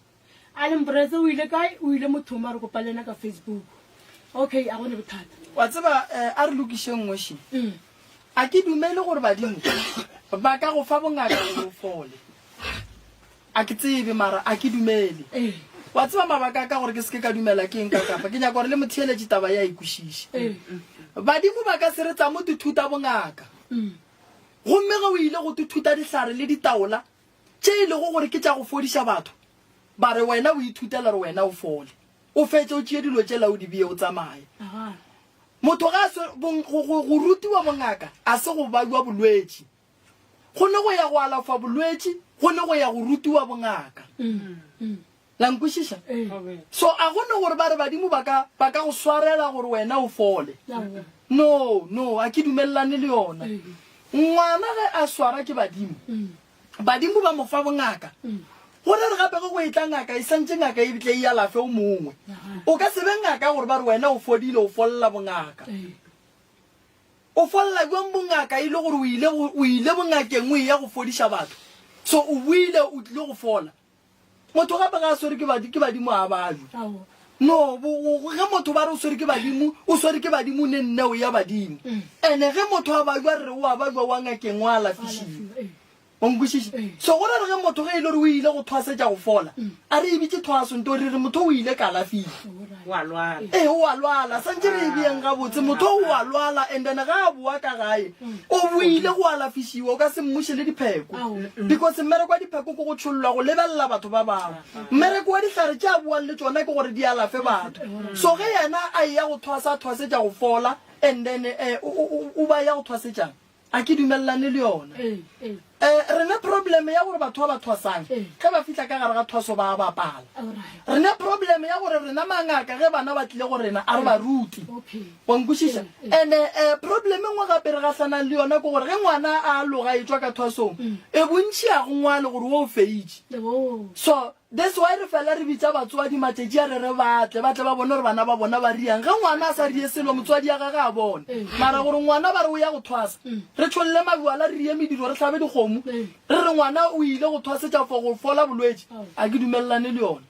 a le mbretse o ile kae o ile mothoma re kopa lena ka Facebook okay a go ne bothata wa tseba a re lokišeng ngweši a ke dumele gore badimo ba ka go fa bongaka go fole a ke tsebe mara a ke dumele wa tseba mabaka ka gore ke se ke ka dumela ke eng ka kapa ke nyaka gore le motheeletše taba ya ikwešiše badimo ba ka se re tsa mo dithuta bongaka gomme ge o ile go dithuta dihlare le ditaola tše e lego gore ke tša go fodiša batho ba re wena o ithutela re wena o fole o fetse o tšee dilo tšela o di bie o tsamaye motho ga go rutiwa bongaka a se go baiwa bolwetši go ne go ya go alafa bolwetši go ne go ya go rutiwa bongaka la nkwešiša so a gone gore ba re badimo ba ka go swarela gore wena o fole no a ke dumelelane le yona ngwana ge a swara ke badimo ba mo fa bongaka gore re gape go e tla ngaka e santse ngaka e bitle e alafe o mongwe o ka se be ngaka gore ba re wena o fodile o folla bongaka o folla go bongaka ile gore o ile bongakeng o ya go fodiša batho so o buile o tlile go fola motho gape ga a swere ke badimo a bajwe no ge motho ba re o swere ke badimo o swere ke badimo ne nne o ya badimo ande ge motho a bajwa re o a bajwa wa ngakeng o a lafišile onkwešiše so gore re ge motho ge e le gore o ile go thwasetša go fola a re ebitše thwaso nto re re motho o ile ka lafile o a lwala santse re e beeng gabotse motho o a lwala and then ga a boa ka gae o boile go alafišiwa o ka se mmuše le dipheko because mmereko wa dipheko ko go tšhollwa go lebelela batho ba bangwe mmereko wa dihlare tše a boang le tsona ke gore di alafe batho so ge yena a ya go thwasetša go fola and then o ba ya go thwasetšang a ke dumelelane le yona rena probleme ya gore batho ba thwasang ge ba fitlha ka gare ga thwaso ba bapala rena probleme ya gore rena mangaka ge bana ba tlile go rena a re ba ruti wa nkwešiša and probleme ngwe gape re gatlhanang le yona ke gore ge ngwana a loga e tswa ka thwasong e bontšhi a go ngwale gore wo o feitše so that's why re fela re bitsa batswadi matšatši a re batle ba bone gore bana ba bona ba riang ge ngwana a sa rie selo motswadi ya gage a bone mara gore ngwana ba re o ya go thwasa re tšholle mabuala re rie mediro re tlhabe dikgomo re re ngwana o ile go thwasetša for go fola bolwetši a ke dumelelane le yona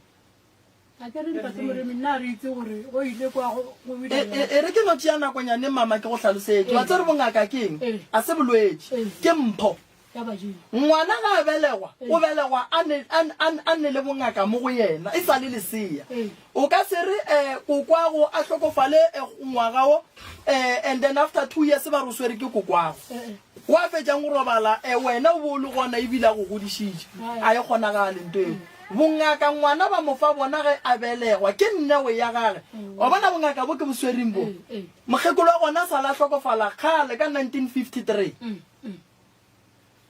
e re ke no tšea nakonyane mama ke go tlhalosetse wa tse re bongaka ke eng a se bolwetši ke mpho ngwana ga a belegwa o belegwa a nne le bongaka mo go yena e sa le lesea o ka se re kokwago a hlokofale ngwagao and then after 2 years ba re o swere ke kokwago wa fetšang go robala wena o bo le gona ebile a go godišitše a e kgonagale nto eo bongaka ngwana ba mo fa bona ge a belegwa ke nnewe ya gage wa bona bongaka bo ke bo swereng bo mokgekolo wa gona a sa la hlokofala kgale ka 1953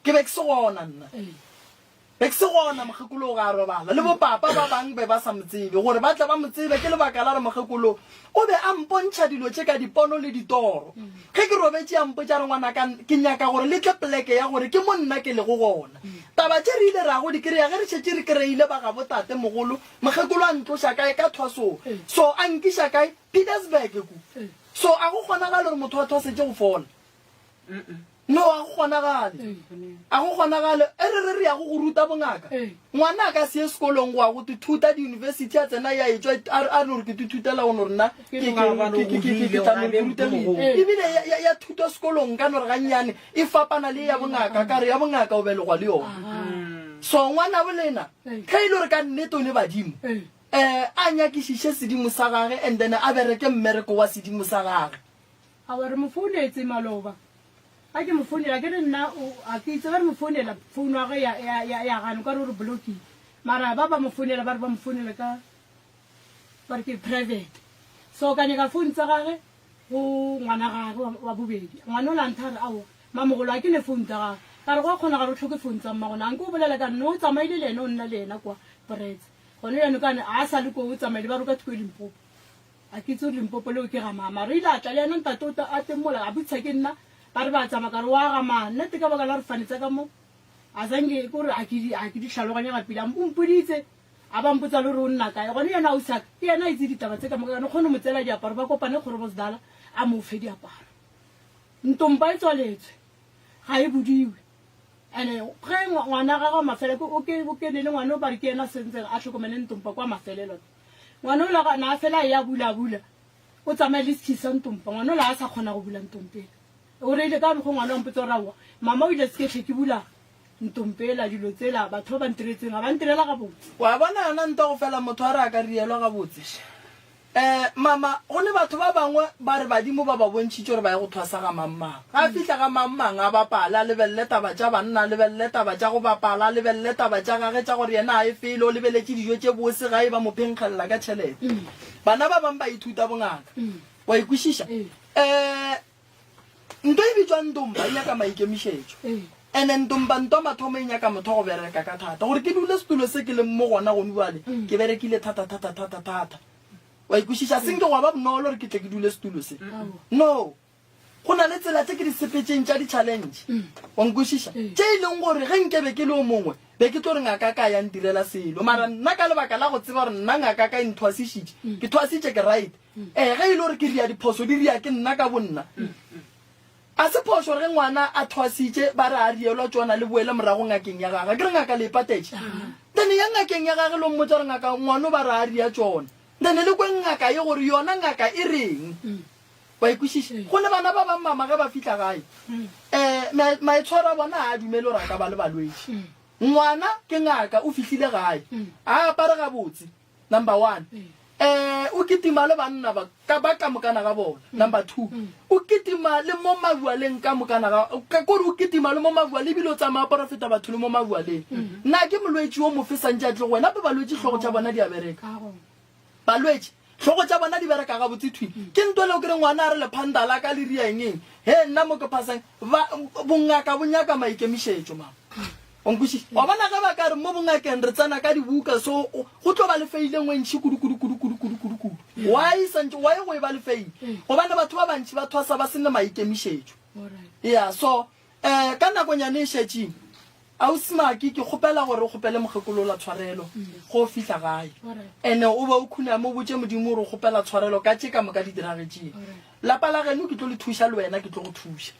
ke be ke se gona nna be ke se gona mokgekolo ga a robala le bopapa ba bang be ba sa motsebe gore ba tla ba motsebe ke lebaka la re mokgekolo o be a mpontšha dilo tše ka dipono le ditoro ge ke robetse a mpotša re ngwana ke nyaka gore le tle poleke ya gore ke mo nna ke le go gona taba tše re ile ra go di kry-a ge re šetse re kry-ile ba ga botate mogolo mokgekolo a ntloša kae ka thwasong so a nkiša kae Petersburg ku so a go kgonagale gore motho wa thwasetše go fola no a go kgonagale e re ya go ruta bongaka ngwana ka se sekolong go a go thuta di university a tsena ya etswa a re ke thutela go no rena ebile ya thuto sekolong ka no re gannyane e fapana le ya bongaka ka re ya bongaka o belegwa le yona so ngwana bolena ka ile re ka nnete o le badimo a nyakišiše sedimo sa gage and then a bereke mmereko wa sedimo sa gage a re mo founetse maloba a ke mo founela ke re nna a ke itse ba re mo founela founu wa ge ya gane ka re o re blockile mara ba mo founela ba re ba mo founela ka ba re ke private so ka nyaka founu tsa gage go ngwana gage wa bobedi ngwana o lantha re ao mamogolo a ke ne founu tsa gage ka re go a kgona gare o tlhoke founu tsa mmagona anke o bolela ka nne o tsamaile le ene o nna le ena kwa brets gone yano kane a sa le ko o tsamaile ba re ka thuko limpopo a ke tse limpopo leo ke ga mama re ile a tla le ena ntate a temola a botsa ke nna ba re ba tsama ka re wa ga ma nnete ka baka la re fanetse ka mo a zange ko re a ke di tlhaloganya ga pila mpoditse a ba mpotsa le re o nna kae gone yena o saka ke yena itse ditaba tse ka moka ne kgone mo tsela diaparo ba kopane gore bosdala a mo fe diaparo ntompa e tswaletswe ga e bodiwe ene ge ngwana ga mafele o ke le ngwana o ba re ke yena sentse a tlhokomele ntompa kwa mafelelo ngwana o la na fela ya bula o tsamaye le skisa ntompa ngwana o la a sa kgona go bula ntompela o re ile ka mo ngwana o mpotsa rawa mama o ile sketche ke bula ntompela dilo tsela batho ba ntiretseng ga ba ntirela ga botse wa bona yona nto go fela motho a re a ka rielwa ga botse mama go le batho ba bangwe ba re badimo ba ba bontšhitse gore ba ye go thwasa ga mammang ga fitlha ga mammang a bapala lebelele taba tša banna lebelele taba tša go bapala lebelele taba tša gage tša gore yena a e fele o lebeletse dijo tše bose ga e ba mo phenkgelela ka tšhelete bana ba bangwe ba ithuta bongaka wa ikwešiša nto e bitswang ntompa e nyaka maikemišetšo and-e ntompa nto mathomo e nyaka motho go bereka ka thata gore ke dule setulo se ke leng mo gona gone bale ke berekile thata wa ikwešiša seng ke go ba bonolo gore ke tle ke dule setulo se no go na le tsela tse ke di sepetseng tša di-challenge wa nkwešiša tše e leng gore ge nkebe ke le o mongwe be ke tlo re ngaka ka ya ntirela selo mara nna ka lebaka la go tseba gore nna ngaka ka e nthwasišitše ke thwasitše ke right ge e le gore ke ria diphoso di ria ke nna ka bonna a se phoso gore ge ngwana a thwasitše ba re a rielwa tsona le boele morago ngakeng ya gage ke re ngaka le ipatetše then ya ngakeng ya gage lo mmotsa gore ngaka ngwana o ba re a ria tsona then le kwe ngaka ye gore yona ngaka e reng wa ikwešiša go le bana ba bang mama ge ba fitlha gae maitshwaro a bona a dumele gore a ka ba le balwetse ngwana ke ngaka o fitlhile gae a apare gabotse number 1 o kitima le banna ba ka mokana ga bona number 2 o kitima le mo mabualeng ka mokana ga kore o kitima le mo mabuale ebile o tsamaya porofeta batho le mo mabualeng nna ke molwetse o mo fesang tša tle wena ba balwetse tlhogo tša bona di a bereka balwetse tlhogo tša bona di bereka ga botse thwi ke ntole o kere ngwana a re lepanda la ka le riaengeng he nna mo ke phasang bongaka bo nyaka maikemišetšo mama onkwešiša wa bona ga ba ka re mo bongakeng re tsena ka dibuka so go tlo ba le feileng wentšhi kudu wa e go e ba le feile gobane batho ba bantši ba thwasa ba sene maikemišetšo ya so ka nakonyane e šetšeng ausimaki ke kgopela gore o kgopele mokgekolola tshwarelo go fihla gae ene o ba o khuna mo botse modimo gore o kgopela tshwarelo ka tše ka moka di diragetseng lapa la geno ke tlo le thuša le wena ke tlo go thuša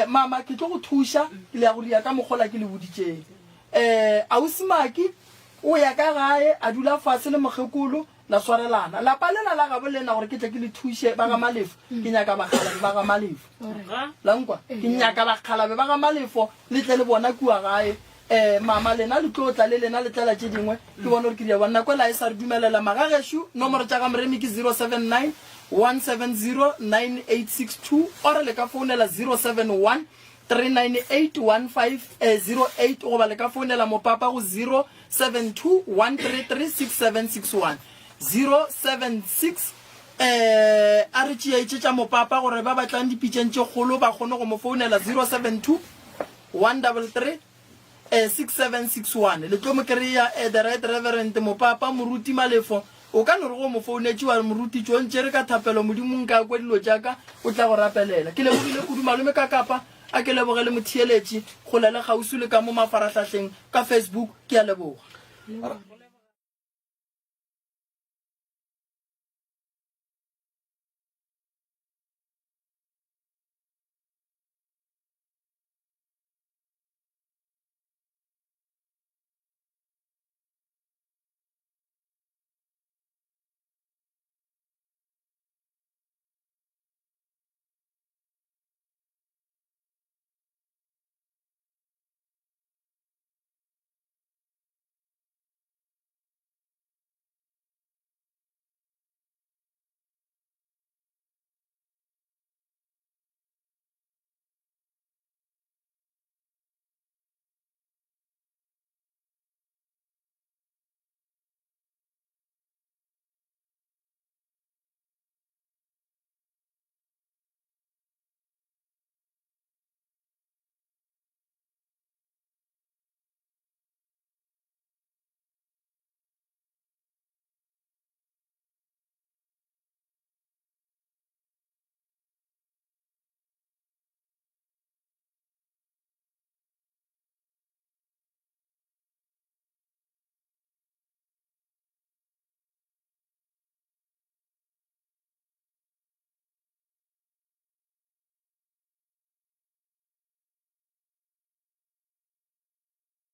mama ke tlo go thuša ke le ya go ria ka mogola ke le boditseng ausimaki o ya ka gae a dula fase le mokgekolo la swarelana lapa lena la gabo lena gore ke tle ke le thuše ba ga malefo ke nyaka bakgalabe ba ga malefo lankwa ke nyaka bakgalabe ba ga malefo le tle le bona kua gae mama lena le tlo tla le lena le tlela tše dingwe ke bona gore ke dia bonna kwela e sa re dumelela magagesho nomoro tša ga moremi ke 079 170 9862 ore le ka founela 071 3981508 goba le ka founela mopapa go 072 133 6761 076 a re tšeaitše tša mopapa gore ba batlang dipitšeng tše kgolo ba kgone go mo founela 072 133 6761 le tlo mo kry-a the right reverend mopapa moruti malefo o ka no re go mo founetse wa moruti tšo ntše re ka thapelo modimong ka kwa dilo jaaka o tla go rapelela ke lebogile kudu malome ka kapa a ke lebogele motheeletše go lele gausi le ka mo mafaratlhatlheng ka Facebook ke a leboga